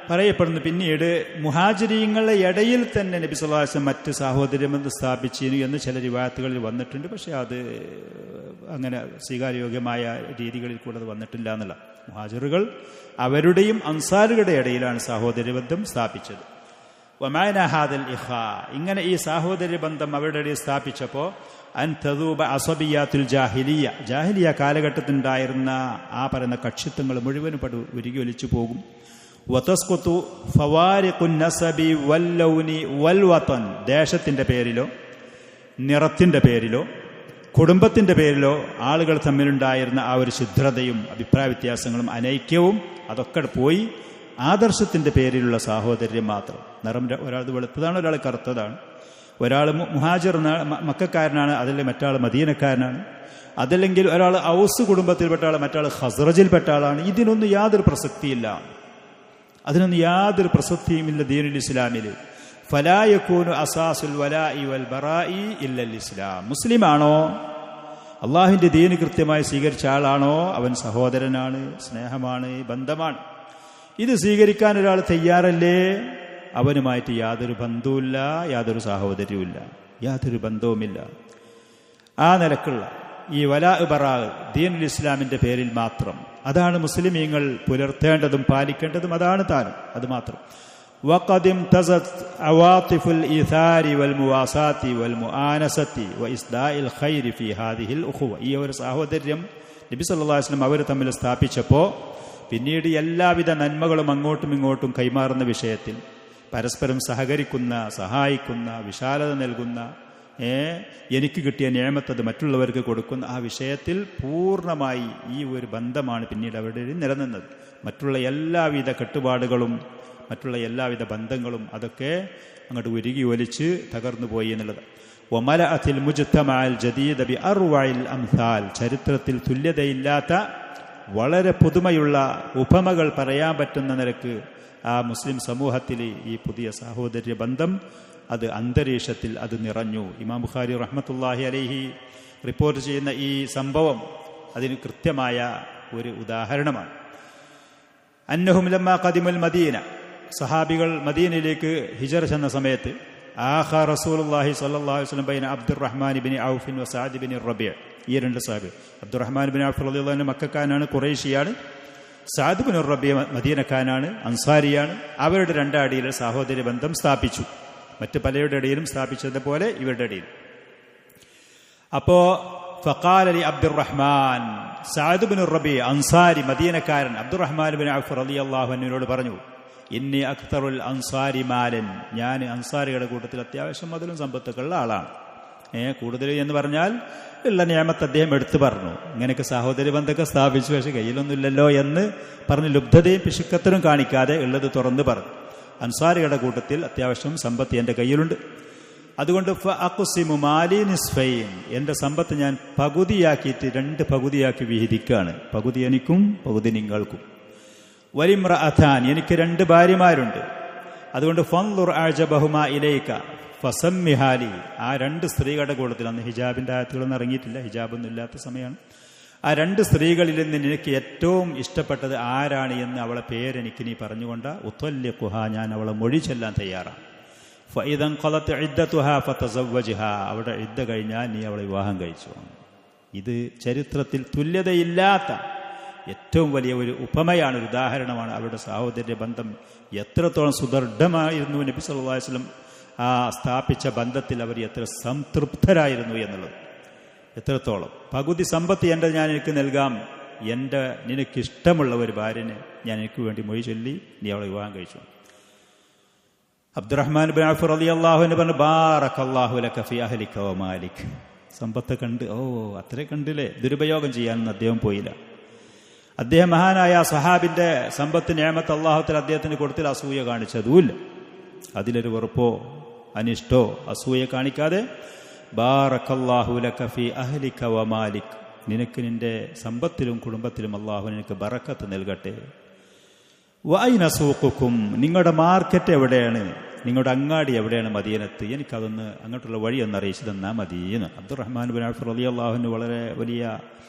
പറയപ്പെടുന്നു പിന്നീട് മുഹാജിരീങ്ങളുടെ ഇടയിൽ തന്നെ നബി സല്ലല്ലാഹു അലൈഹി വസല്ലം മറ്റ് സാഹോദര്യബന്ധം സ്ഥാപിച്ചിരുന്നു എന്ന് ചില റിവായത്തുകളിൽ വന്നിട്ടുണ്ട്. പക്ഷേ അത് അങ്ങനെ സ്വീകാര്യോഗ്യമായ രീതികളിൽ കൂടെ അത് വന്നിട്ടില്ല എന്നുള്ള. മുഹാജിറുകൾ അവരുടെയും അൻസാറുകളുടെ ഇടയിലാണ് സാഹോദര്യബന്ധം സ്ഥാപിച്ചത്. വമാന ഹാദൽ ഇഖാ, ഇങ്ങനെ ഈ സാഹോദര്യബന്ധം അവരുടെ ഇടയിൽ സ്ഥാപിച്ചപ്പോൾ അൻ തദൂബ അസബിയാത്തുൽ ജാഹിലിയ, ജാഹിലിയ കാലഘട്ടത്തിലുണ്ടായിരുന്ന ആ പറയുന്ന കക്ഷിത്വങ്ങൾ മുഴുവനും ഉരുകി ഒലിച്ചു പോകും. വതസ്ഖുതു ഫവാരിഖുൻ നസബി വല്ലൗനി വൽവതൻ, ദേശത്തിന്റെ പേരിലോ നിറത്തിന്റെ പേരിലോ കുടുംബത്തിന്റെ പേരിലോ ആളുകൾ തമ്മിലുണ്ടായിരുന്ന ആ ഒരു ഛിദ്രതയും അഭിപ്രായ വ്യത്യാസങ്ങളും അനൈക്യവും അതൊക്കെ പോയി ആദർശത്തിന്റെ പേരിലുള്ള സാഹോദര്യം മാത്രം. നിറം ഒരാൾ വെളുത്തതാണ്, ഒരാൾ കറുത്തതാണ്, ഒരാൾ മുഹാജിർ മക്കക്കാരനാണ്, അതല്ലെങ്കിൽ മറ്റാൾ മദീനക്കാരനാണ്, അതല്ലെങ്കിൽ ഒരാൾ ഔസ് കുടുംബത്തിൽപ്പെട്ട ആൾ, മറ്റാൾ ഖസ്റജിൽപ്പെട്ട ആളാണ്. ഇതിനൊന്നും യാതൊരു പ്രസക്തിയില്ല, അതിനൊന്നും യാതൊരു പ്രസക്തിയുമില്ല ദീനുൽ ഇസ്ലാമിൽ. ഫലാ യകൂനു അസാസുൽ വലാഇ വൽ ബറാഇ ഇല്ലൽ ഇസ്ലാം. മുസ്ലിമാണോ, അള്ളാഹുവിന്റെ ദീന് കൃത്യമായി സ്വീകരിച്ച ആളാണോ, അവൻ സഹോദരനാണ്, സ്നേഹമാണ്, ബന്ധമാണ്. ഇത് സ്വീകരിക്കാൻ ഒരാൾ തയ്യാറല്ലേ, അവനുമായിട്ട് യാതൊരു ബന്ധവുമില്ല, യാതൊരു സാഹോദര്യവുമില്ല, യാതൊരു ബന്ധവുമില്ല. ആ നിലക്കുള്ള ഈ വലാ ബറാ ദീനുൽ ഇസ്ലാമിന്റെ പേരിൽ മാത്രം, അതാണ് മുസ്ലിമീങ്ങൾ പുലർത്തേണ്ടതും പാലിക്കേണ്ടതും, അതാണ് താനും, അത് മാത്രം. വഖദിം തസത് അവാതിഫുൽ ഇസാരി വൽ മുവാസാത്തി വൽ മുആനസത്തി വ ഇസ്ദാഇൽ ഖൈരി ഫി ഹാദിഹിൽ ഉഖുവ, ഈ ഒരു സാഹോദര്യം നബി സല്ലല്ലാഹു അലൈഹി വസല്ലം അവർ തമ്മിൽ സ്ഥാപിച്ചപ്പോൾ പിന്നീട് എല്ലാവിധ നന്മകളും അങ്ങോട്ടും ഇങ്ങോട്ടും കൈമാറുന്ന വിഷയത്തിൽ പരസ്പരം സഹകരിക്കുന്ന, സഹായിക്കുന്ന, വിശാലത നൽകുന്ന, എനിക്ക് കിട്ടിയ നിഅമത്ത് മറ്റുള്ളവർക്ക് കൊടുക്കുന്ന ആ വിഷയത്തിൽ പൂർണ്ണമായി ഈ ഒരു ബന്ധമാണ് പിന്നീട് അവരുടെ നിലനിന്നത്. മറ്റുള്ള എല്ലാവിധ കെട്ടുപാടുകളും മറ്റുള്ള എല്ലാവിധ ബന്ധങ്ങളും അതൊക്കെ അങ്ങോട്ട് ഉരുകി ഒലിച്ച് തകർന്നു പോയി എന്നുള്ളത്. വമലഅത്തിൽ മുജ്തമഅൽ ജദീദ ബി അർവഇൽ അംസാൽ, ചരിത്രത്തിൽ തുല്യതയില്ലാത്ത വളരെ പുതുമയുള്ള ഉപമകൾ പറയാൻ പറ്റുന്ന നിലക്ക് ആ മുസ്ലിം സമൂഹത്തിൽ ഈ പുതിയ സാഹോദര്യ ബന്ധം അത് അന്തരീക്ഷത്തിൽ അത് നിറഞ്ഞു. ഇമാം ബുഖാരി റഹ്മത്തുള്ളാഹി അലൈഹി റിപ്പോർട്ട് ചെയ്യുന്ന ഈ സംഭവം അതിന് കൃത്യമായ ഒരു ഉദാഹരണമാണ്. അന്നഹും ലമ്മാ ഖദിമുൽ മദീന, സഹാബികൾ മദീനയിലേക്ക് ഹിജറ ചെന്ന സമയത്ത് ആഖ റസൂലുള്ളാഹി സ്വല്ലല്ലാഹു അലൈഹി വസല്ലം ബൈന അബ്ദുറഹ്മാൻ ഇബ്നു ഔഫ് വ സഅദ് ഇബ്നു റബീഅ, ഈ രണ്ട് സഹാബി, അബ്ദുറഹ്മാൻ ഇബ്നു ഔഫ് റളിയല്ലാഹു അൻഹു മക്കക്കാരനാണ്, ഖുറൈശിയാണ്. സഅദ് ഇബ്നു റബീഅ മദീനക്കാരനാണ്, അൻസാരിയാണ്. അവരുടെ രണ്ടടിയിൽ സഹോദര്യ ബന്ധം സ്ഥാപിച്ചു, മറ്റ് പലരുടെ ഇടയിലും സ്ഥാപിച്ചതുപോലെ ഇവരുടെ ഇടയിൽ. അപ്പോ ഫഖാല ലി അബ്ദുറഹ്മാൻ, സഅദ് ഇബ്നു റബീഅ അൻസാരി മദീനക്കാരൻ അബ്ദുറഹ്മാൻ ഇബ്നു ഔഫ് റളിയല്ലാഹു അൻഹുവിനോട് പറഞ്ഞു, ഇന്നി അക്തറുൽ അൻസാരി മാലൻ, ഞാൻ അൻസാരികളുടെ കൂട്ടത്തിൽ അത്യാവശ്യം മുതലും സമ്പത്തുകളുള്ള ആളാണ്. കൂടുതൽ എന്ന് പറഞ്ഞാൽ ഉള്ള നിയമത്ത് അദ്ദേഹം എടുത്തു പറഞ്ഞു. ഇങ്ങനെയൊക്കെ സഹോദരി ബന്ധമൊക്കെ സ്ഥാപിച്ചു, പക്ഷെ കയ്യിലൊന്നുമില്ലല്ലോ എന്ന് പറഞ്ഞ് ലുബ്ധതയും പിശുക്കത്തരും കാണിക്കാതെ ഉള്ളത് തുറന്ന് പറഞ്ഞു. അൻസാരികളുടെ കൂട്ടത്തിൽ അത്യാവശ്യം സമ്പത്ത് എൻ്റെ കയ്യിലുണ്ട്, അതുകൊണ്ട് ഫഅഖ്സിമു മാലി നിസ്ഫൈൻ, എൻ്റെ സമ്പത്ത് ഞാൻ പകുതിയാക്കിയിട്ട് 2 പകുതിയാക്കി വിഹിതിക്കുകയാണ്. പകുതി എനിക്കും പകുതി നിങ്ങൾക്കും. വലിമ്രഅതാൻ, എനിക്ക് 2 ഭാര്യമാരുണ്ട്, അതുകൊണ്ട് ഫൻദുർ അഅജബഹുമാ ഇലൈക ഫസമ്മിഹാലി, ആ 2 സ്ത്രീകളുടെ കൂട്ടത്തിൽ, അന്ന് ഹിജാബിൻ്റെ ആയത്തുകളൊന്നും ഇറങ്ങിയിട്ടില്ല, ഹിജാബൊന്നും ഇല്ലാത്ത സമയമാണ്, ആ 2 സ്ത്രീകളിൽ നിന്ന് നിനക്ക് ഏറ്റവും ഇഷ്ടപ്പെട്ടത് ആരാണ് എന്ന് അവളെ പേരെനിക്ക് നീ പറഞ്ഞുകൊണ്ട് ഉത്വല്യഖുഹ, ഞാൻ അവളെ മൊഴി ചെല്ലാൻ തയ്യാറാണ്. ഫഇദൻ ഖലത് ഇദ്ദതുഹാ ഫതസവ്വജ്ഹാ, അവിടെ ഇദ്ദ കഴിഞ്ഞാൽ നീ അവളെ വിവാഹം കഴിച്ചു. ഇത് ചരിത്രത്തിൽ തുല്യതയില്ലാത്ത ഏറ്റവും വലിയ ഒരു ഉപമയാണ്, ഒരു ഉദാഹരണമാണ്. അവരുടെ സാഹോദര്യ ബന്ധം എത്രത്തോളം സുദൃഢമായിരുന്നു, നബി സല്ലല്ലാഹു അലൈഹി വസല്ലം ആ സ്ഥാപിച്ച ബന്ധത്തിൽ അവർ എത്ര സംതൃപ്തരായിരുന്നു എന്നുള്ളത്. എത്രത്തോളം പകുതി സമ്പത്ത് എൻ്റെ ഞാൻ എനിക്ക് നൽകാം, നിനക്കിഷ്ടമുള്ള ഒരു ഭാര്യനെ ഞാൻ എനിക്ക് വേണ്ടി മൊഴി ചൊല്ലി നീ അവളെ വിവാഹം കഴിച്ചു. അബ്ദുറഹ്മാൻ ബിൻ ഔഫ് റളിയല്ലാഹു അൻഹു പറഞ്ഞു, ബാറകല്ലാഹു ലക ഫീ അഹ്ലിക വ മാലിക്. സമ്പത്ത് കണ്ട് അത്രേ കണ്ടില്ലേ, ദുരുപയോഗം ചെയ്യാനൊന്നും അദ്ദേഹം പോയില്ല. അദ്ദേഹം മഹാനായ സഹാബിന്റെ സമ്പത്ത് നിഅമത്ത് അല്ലാഹു അദ്ദേഹത്തിന് കൊടുത്തിൽ അസൂയ കാണിച്ചതുമില്ല. അതിലൊരു വെറുപ്പോ അനിഷ്ടോ അസൂയ കാണിക്കാതെ ബാറകല്ലാഹു ലക ഫീ അഹ്ലിക വ മാലിക്, നിനക്ക് നിന്റെ സമ്പത്തിലും കുടുംബത്തിലും അല്ലാഹു നിനക്ക് ബറക്കത്ത് നൽകട്ടെ. വഅൈന സൂഖുക്കും, നിങ്ങളുടെ മാർക്കറ്റ് എവിടെയാണ്, നിങ്ങളുടെ അങ്ങാടി എവിടെയാണ് മദീനത്ത്, എനിക്കതൊന്ന് അങ്ങോട്ടുള്ള വഴി ഒന്ന് അറിയിച്ചു തന്നാൽ മതിയെന്ന്. അബ്ദുറഹ്മാൻ ബിൻ ഔഫ് റളിയല്ലാഹു അൻഹു വളരെ വലിയ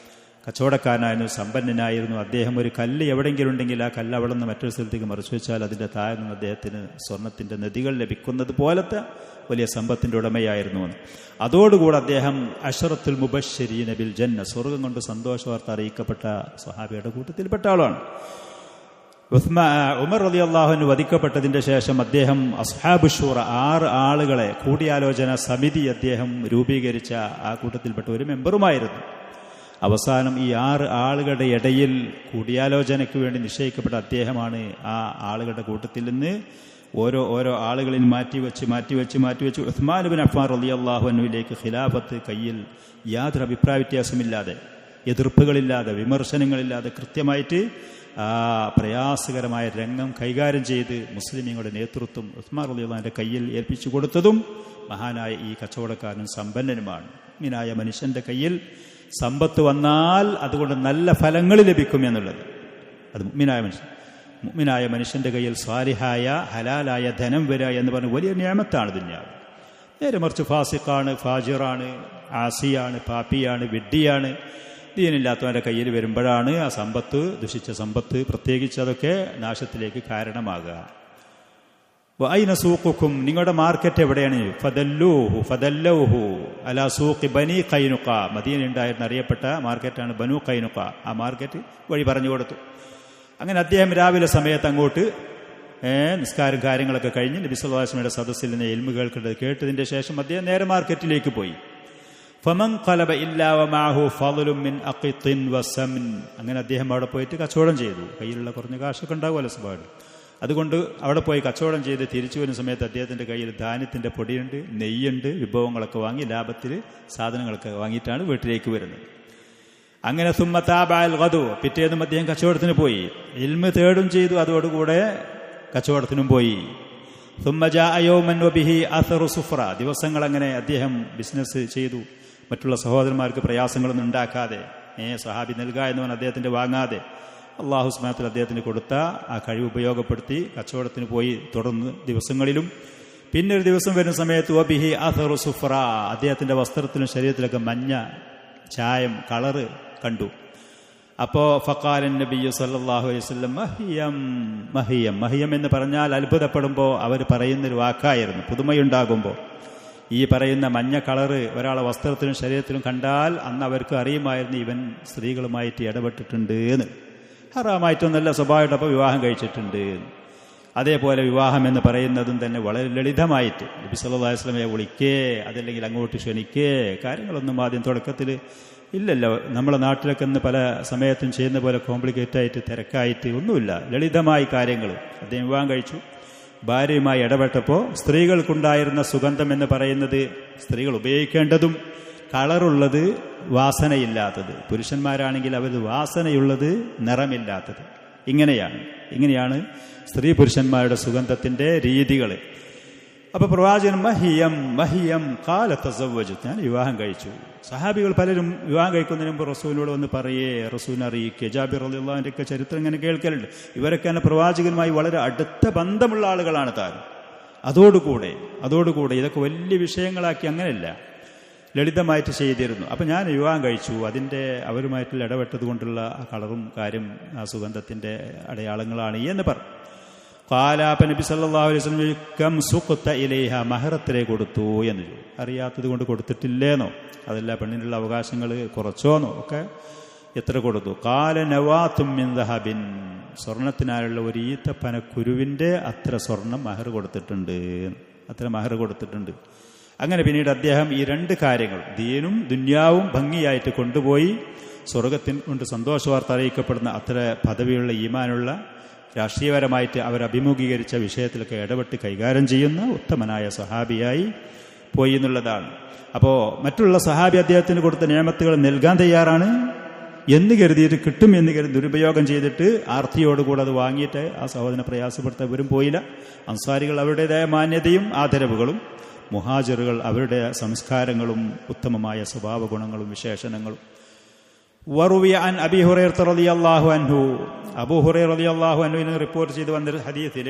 കച്ചവടക്കാരനായിരുന്നു, സമ്പന്നനായിരുന്നു. അദ്ദേഹം ഒരു കല്ല് എവിടെയെങ്കിലും ഉണ്ടെങ്കിൽ ആ കല്ല് അവിടെ നിന്ന് മറ്റൊരു സ്ഥലത്തേക്ക് മറിച്ചു വെച്ചാൽ അതിൻ്റെ താഴെ നിന്ന് അദ്ദേഹത്തിന് സ്വർണത്തിൻ്റെ നദികൾ ലഭിക്കുന്നത് പോലത്തെ വലിയ സമ്പത്തിൻ്റെ ഉടമയായിരുന്നു. അതോടുകൂടെ അദ്ദേഹം അശറത്തുൽ മുബശ്ശരീന ബിൽ ജന്ന, സ്വർഗം കൊണ്ട് സന്തോഷവാർത്ത അറിയിക്കപ്പെട്ട സ്വഹാബിയുടെ കൂട്ടത്തിൽപ്പെട്ട ആളാണ്. ഉമർ റളിയല്ലാഹു അൻഹു വധിക്കപ്പെട്ടതിന്റെ ശേഷം അദ്ദേഹം അസ്ഹാബു ശൂറ 6 ആളുകളെ കൂടിയാലോചന സമിതി അദ്ദേഹം രൂപീകരിച്ച ആ കൂട്ടത്തിൽപ്പെട്ട ഒരു മെമ്പറുമായിരുന്നു. അവസാനം ഈ 6 ആളുകളുടെ ഇടയിൽ കൂടിയാലോചനയ്ക്ക് വേണ്ടി നിശ്ചയിക്കപ്പെട്ട അദ്ദേഹമാണ് ആ ആളുകളുടെ കൂട്ടത്തിൽ നിന്ന് ഓരോ ആളുകളിൽ മാറ്റിവെച്ച് ഉസ്മാൻ ബിൻ അഫ്ഫാൻ റളിയല്ലാഹു അൻഹുവിലേക്ക് ഖിലാഫത്ത് കയ്യിൽ യാതൊരു അഭിപ്രായ വ്യത്യാസമില്ലാതെ, എതിർപ്പുകളില്ലാതെ, വിമർശനങ്ങളില്ലാതെ കൃത്യമായിട്ട് ആ പ്രയാസകരമായ രംഗം കൈകാര്യം ചെയ്ത് മുസ്ലിമീങ്ങളുടെ നേതൃത്വം ഉസ്മാൻ റളിയല്ലാഹുവിന്റെ കയ്യിൽ ഏൽപ്പിച്ചു കൊടുത്തതും മഹാനായ ഈ കച്ചവടക്കാരനും സമ്പന്നനുമാണ്. മുഅ്മിനായ മനുഷ്യന്റെ കയ്യിൽ സമ്പത്ത് വന്നാൽ അതുകൊണ്ട് നല്ല ഫലങ്ങൾ ലഭിക്കും എന്നുള്ളത് അത് മുഅ്മിനായ മനുഷ്യന്റെ കയ്യിൽ സ്വാലിഹായ ഹലാലായ ധനം വരിക എന്ന് പറഞ്ഞ വലിയ നിഅമത്താണ് ദുനിയാവ്. നേരെ മറിച്ച് ഫാസിഖാണ്, ഫാജിറാണ്, ആസിയാണ്, പാപ്പിയാണ്, വിഡ്ഢിയാണ്, ദീനില്ലാത്തവന്റെ കയ്യിൽ വരുമ്പോഴാണ് ആ സമ്പത്ത്, ദുഷിച്ച സമ്പത്ത് പ്രത്യേകിച്ച് അതൊക്കെ നാശത്തിലേക്ക് കാരണമാകുക. വഅൈന സൂഖുക്കും, നിങ്ങളുടെ മാർക്കറ്റ് എവിടെയാണ്? ഫദല്ലൂഹു അലാ സൂഖി ബനി ഖൈനുഖ, മദീനയിൽ ഉണ്ടായിരുന്ന അറിയപ്പെട്ട മാർക്കറ്റാണ് ബനു ഖൈനുഖ. ആ മാർക്കറ്റ് വഴി പറഞ്ഞു കൊടുത്തു. അങ്ങനെ അദ്ദേഹം രാവിലെ സമയത്ത് അങ്ങോട്ട് നിസ്കാരം കാര്യങ്ങളൊക്കെ കഴിഞ്ഞ് നബി സല്ലല്ലാഹു അലൈഹി വസല്ലമയുടെ സദസ്സിൽ നിന്ന് ഇൽമു കേട്ടതിന്റെ ശേഷം അദ്ദേഹം നേരെ മാർക്കറ്റിലേക്ക് പോയി. ഫമൻ ഖലബ ഇല്ലാ വമഅഹു ഫളലുൻ മിൻ അഖിത്തിൻ വസമൻ, അങ്ങനെ അദ്ദേഹം അവിടെ പോയിട്ട് കച്ചവടം ചെയ്തു. കയ്യിലുള്ള കുറഞ്ഞ കാശൊക്കെ ഉണ്ടാവുമല്ലോ സ്വഭാവം. അതുകൊണ്ട് അവിടെ പോയി കച്ചവടം ചെയ്ത് തിരിച്ചു വരുന്ന സമയത്ത് അദ്ദേഹത്തിന്റെ കയ്യിൽ ധാന്യത്തിന്റെ പൊടിയുണ്ട്, നെയ്യുണ്ട്, വിഭവങ്ങളൊക്കെ വാങ്ങി ലാഭത്തിൽ സാധനങ്ങളൊക്കെ വാങ്ങിയിട്ടാണ് വീട്ടിലേക്ക് വരുന്നത്. അങ്ങനെ സുമ്മ താബഅൽ ഗദു, പിറ്റേന്നും അദ്ദേഹം കച്ചവടത്തിന് പോയി, ഇൽമ് തേടും ചെയ്തു, അതോടുകൂടെ കച്ചവടത്തിനും പോയി. സുമ്മ ജാഅ യൗമൻ വബിഹി അഥറു സുഫ്ര, ദിവസങ്ങൾ അങ്ങനെ അദ്ദേഹം ബിസിനസ് ചെയ്തു. മറ്റുള്ള സഹോദരന്മാർക്ക് പ്രയാസങ്ങളൊന്നും ഉണ്ടാക്കാതെ, സഹാബി നൽകുക എന്ന് പറഞ്ഞാൽ അദ്ദേഹത്തിന്റെ വാങ്ങാതെ അല്ലാഹു സുബ്ഹാനഹു വ തആല അദ്ദേഹത്തിന് കൊടുത്ത ആ കഴിവ് ഉപയോഗപ്പെടുത്തി കച്ചവടത്തിന് പോയി. തുടർന്ന് ദിവസങ്ങളിലും പിന്നെ ഒരു ദിവസം വരുന്ന സമയത്ത് വബിഹി അഥറു സുഫ്ര, അദ്ദേഹത്തിന്റെ വസ്ത്രത്തിലും ശരീരത്തിലൊക്കെ മഞ്ഞ ചായം കളറ് കണ്ടു. അപ്പോ ഫഖാലൻ നബിയ്യു സല്ലല്ലാഹു അലൈഹി വസല്ലം മഹിയം എന്ന് പറഞ്ഞാൽ അത്ഭുതപ്പെടുമ്പോൾ അവർ പറയുന്നൊരു വാക്കായിരുന്നു. പുതുമയുണ്ടാകുമ്പോൾ ഈ പറയുന്ന മഞ്ഞ കളറ് ഒരാളെ വസ്ത്രത്തിലും ശരീരത്തിലും കണ്ടാൽ അന്ന് അവർക്ക് അറിയുമായിരുന്നു ഇവൻ സ്ത്രീകളുമായിട്ട് ഇടപെട്ടിട്ടുണ്ട് എന്ന്. ഹറാമായിട്ടൊന്നല്ല, സ്വഭാവമായിട്ട് അപ്പോൾ വിവാഹം കഴിച്ചിട്ടുണ്ട്. അതേപോലെ വിവാഹം എന്ന് പറയുന്നതും തന്നെ വളരെ ലളിതമായിട്ട് നബി സല്ലല്ലാഹു അലൈഹി വസല്ലമയെ വിളിക്കേ അതല്ലെങ്കിൽ അങ്ങോട്ട് ക്ഷണിക്കേ കാര്യങ്ങളൊന്നും ആദ്യം തുടക്കത്തിൽ ഇല്ലല്ലോ. നമ്മളെ നാട്ടിലൊക്കെ ഇന്ന് പല സമയത്തും ചെയ്യുന്ന പോലെ കോംപ്ലിക്കേറ്റ് ആയിട്ട് തിരക്കായിട്ട് ഒന്നുമില്ല. ലളിതമായി കാര്യങ്ങൾ അദ്ദേഹം വിവാഹം കഴിച്ചു. ഭാര്യയുമായി ഇടപെട്ടപ്പോൾ സ്ത്രീകൾക്കുണ്ടായിരുന്ന സുഗന്ധം എന്ന് പറയുന്നത് സ്ത്രീകൾ ഉപയോഗിക്കേണ്ടതും കളറുള്ളത്, വാസനയില്ലാത്തത്. പുരുഷന്മാരാണെങ്കിൽ അവർ വാസനയുള്ളത്, നിറമില്ലാത്തത്. ഇങ്ങനെയാണ് സ്ത്രീ പുരുഷന്മാരുടെ സുഗന്ധത്തിന്റെ രീതികൾ. അപ്പൊ പ്രവാചകൻ മഹിയം കാല തസവ്വജു, ഞാൻ വിവാഹം കഴിച്ചു. സഹാബികൾ പലരും വിവാഹം കഴിക്കുന്നതിന് മുമ്പ് റസൂലിനോട് വന്ന് പറയേ, റസൂലിനെ അറിയിക്കുക. ജാബിർ റളിയല്ലാഹുവിന്റെ ഒക്കെ ചരിത്രം ഇങ്ങനെ കേൾക്കലുണ്ട്. ഇവരൊക്കെ തന്നെ പ്രവാചകനുമായി വളരെ അടുത്ത ബന്ധമുള്ള ആളുകളാണ് താനും. അതോടുകൂടെ ഇതൊക്കെ വലിയ വിഷയങ്ങളാക്കി അങ്ങനെയല്ല, ലളിതമായിട്ട് ചെയ്തിരുന്നു. അപ്പം ഞാൻ വിവാഹം കഴിച്ചു, അതിൻ്റെ അവരുമായിട്ടുള്ള ഇടപെട്ടത് കൊണ്ടുള്ള ആ കളറും കാര്യം ആ സുഗന്ധത്തിൻ്റെ അടയാളങ്ങളാണ് എന്ന് പറഞ്ഞു. കാലാപ്പ നബി സല്ലല്ലാഹു അലൈഹി വസല്ലം കം സുഖ്ത ഇലൈഹ, മഹറത്തിലെ കൊടുത്തു എന്ന് ചോദിച്ചു. അറിയാത്തത് കൊണ്ട് കൊടുത്തിട്ടില്ലേന്നോ, അതല്ല പെണ്ണിനുള്ള അവകാശങ്ങൾ കുറച്ചോന്നോ ഒക്കെ എത്ര കൊടുത്തു? കാല നവാത്തും മിൻ ദഹബിൻ, സ്വർണത്തിനാലുള്ള ഒരു ഈത്തപ്പനക്കുരുവിൻ്റെ അത്ര സ്വർണം മഹർ കൊടുത്തിട്ടുണ്ട്. അങ്ങനെ പിന്നീട് അദ്ദേഹം ഈ 2 കാര്യങ്ങൾ, ദീനും ദുന്യാവും ഭംഗിയായിട്ട് കൊണ്ടുപോയി സ്വർഗത്തിന് കൊണ്ട് സന്തോഷവാർത്ത അറിയിക്കപ്പെടുന്ന അത്ര പദവിയുള്ള ഈമാനുള്ള രാഷ്ട്രീയപരമായിട്ട് അവർ അഭിമുഖീകരിച്ച വിഷയത്തിലൊക്കെ ഇടപെട്ട് കൈകാര്യം ചെയ്യുന്ന ഉത്തമനായ സഹാബിയായി പോയി എന്നുള്ളതാണ്. അപ്പോൾ മറ്റുള്ള സഹാബി അദ്ദേഹത്തിന് കൊടുത്ത നിയമത്തുകൾ നൽകാൻ തയ്യാറാണ് എന്ന് കരുതിയിട്ട്, കിട്ടും എന്ന് കരുതി ദുരുപയോഗം ചെയ്തിട്ട് ആർത്തിയോടുകൂടെ അത് വാങ്ങിയിട്ട് ആ സഹോദരനെ പ്രയാസപ്പെടുത്താൻ ഇവരും പോയില്ല. അൻസാരികൾ അവരുടേതായ മാന്യതയും ആദരവുകളും, മുഹാജിറുകൾ അവരുടെ സംസ്കാരങ്ങളും ഉത്തമമായ സ്വഭാവ ഗുണങ്ങളും വിശേഷണങ്ങളും. വറുവിയ അൻ അബീ ഹുറൈറ റളിയല്ലാഹു അൻഹു, അബൂ ഹുറൈറ റളിയല്ലാഹു അൻഹുവിനെ റിപ്പോർട്ട് ചെയ്ത് വന്ന ഹദീസിൽ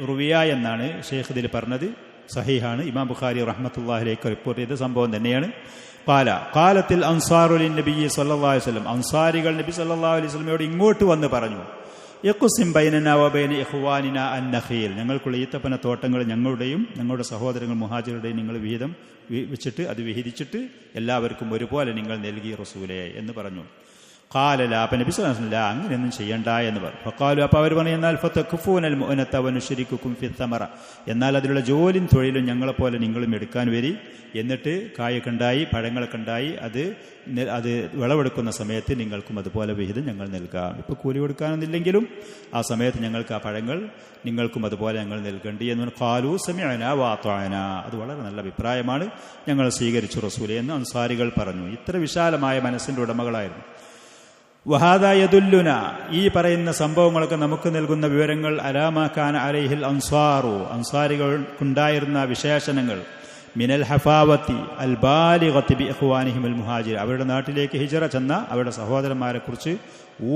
റുവിയ എന്നാണ് ഷെയ്ഖ് ഇതിൽ പറഞ്ഞത്. സഹീഹാണ്. ഇമാം ബുഖാരി റഹ്മത്തുള്ളാഹി അലൈഹി റിപ്പോർട്ട് ചെയ്ത സംഭവം തന്നെയാണ്. കാലത്തിൽ അൻസാറുൽ നബി സല്ലല്ലാഹു അലൈഹി വസല്ലം, അൻസാരികൾ നബി സല്ലല്ലാഹു അലൈഹി വസല്ലമയോട് ഇങ്ങോട്ട് വന്ന് പറഞ്ഞു, യഖ്സിം ബൈനനാ വബൈന ഇഖ്വാനിനാ അൻ-നഖീൽ, ഞങ്ങൾക്കുള്ള ഈത്തപ്പന തോട്ടങ്ങൾ ഞങ്ങളുടെയും ഞങ്ങളുടെ സഹോദരങ്ങൾ മുഹാജിറുടെയും നിങ്ങൾ വിഹിതം വെച്ചിട്ട് അത് വിഹിതിച്ചിട്ട് എല്ലാവർക്കും ഒരുപോലെ നിങ്ങൾ നൽകി റസൂലേ എന്ന് പറഞ്ഞു. ഖാലല, അപ്പം നബി സല്ലല്ലാഹു അലൈഹി വസല്ലം അങ്ങനെയൊന്നും ചെയ്യണ്ട എന്ന് പറഞ്ഞു. ഫഖാലു, അപ്പോൾ അവർ പറഞ്ഞു, എന്നാൽ ഫതഖഫൂനൽ മുഅനത വനുശ്രികുകും ഫിത്തമറ, എന്നാൽ അതിലുള്ള ജോലിയും തൊഴിലും ഞങ്ങളെപ്പോലെ നിങ്ങളും എടുക്കാൻ വരി, എന്നിട്ട് കായൊക്കെ ഉണ്ടായി പഴങ്ങളൊക്കെ ഉണ്ടായി അത് വിളവെടുക്കുന്ന സമയത്ത് നിങ്ങൾക്കും അതുപോലെ വിഹിതം ഞങ്ങൾ നൽകാം. ഇപ്പോൾ കൂലി കൊടുക്കാനൊന്നില്ലെങ്കിലും ആ സമയത്ത് ഞങ്ങൾക്ക് ആ പഴങ്ങൾ നിങ്ങൾക്കും അതുപോലെ ഞങ്ങൾ നൽകേണ്ടി എന്ന്. ഖാലൂ സമിഅനാ വഅതഅനാ, അത് വളരെ നല്ല അഭിപ്രായമാണ്, ഞങ്ങൾ സ്വീകരിച്ചു റസൂലേ എന്ന് അൻസാരികൾ പറഞ്ഞു. ഇത്ര വിശാലമായ മനസ്സിൻ്റെ ഉടമകളായിരുന്നു. വഹാദ യദുല്ലുന, ഈ പറയുന്ന സംഭവങ്ങളൊക്കെ നമുക്ക് നൽകുന്ന വിവരങ്ങൾ അലാമാ കാന അലൈഹിൽ അൻസാറു, അൻസാരികൾക്കുണ്ടായിരുന്ന വിശേഷണങ്ങൾ, മിനൽ ഹഫാവത്തി അൽ ബാലിഗത്തി ബി ഇഖ്വാനിഹിം അൽ മുഹാജിർ, അവരുടെ നാട്ടിലേക്ക് ഹിജറ ചെന്ന അവരുടെ സഹോദരന്മാരെ കുറിച്ച്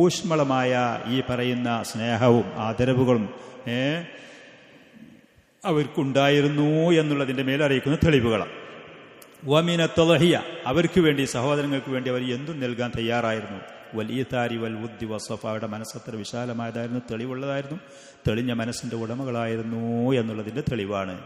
ഊഷ്മളമായ ഈ പറയുന്ന സ്നേഹവും ആദരവുകളും അവർക്കുണ്ടായിരുന്നു എന്നുള്ളതിൻ്റെ മേൽ അറിയിക്കുന്ന തെളിവുകളാണ്. വമിന തളഹിയ, അവർക്ക് വേണ്ടി സഹോദരങ്ങൾക്ക് വേണ്ടി അവർ എന്തും നൽകാൻ തയ്യാറായിരുന്നു. വൽ ഈതാരി വൽ വുദ്ദി വസഫ, അവരുടെ മനസ്സത്ര വിശാലമായതായിരുന്നു, തെളിവുള്ളതായിരുന്നു, തെളിഞ്ഞ മനസ്സിൻ്റെ ഉടമകളായിരുന്നു എന്നുള്ളതിൻ്റെ തെളിവാണ്.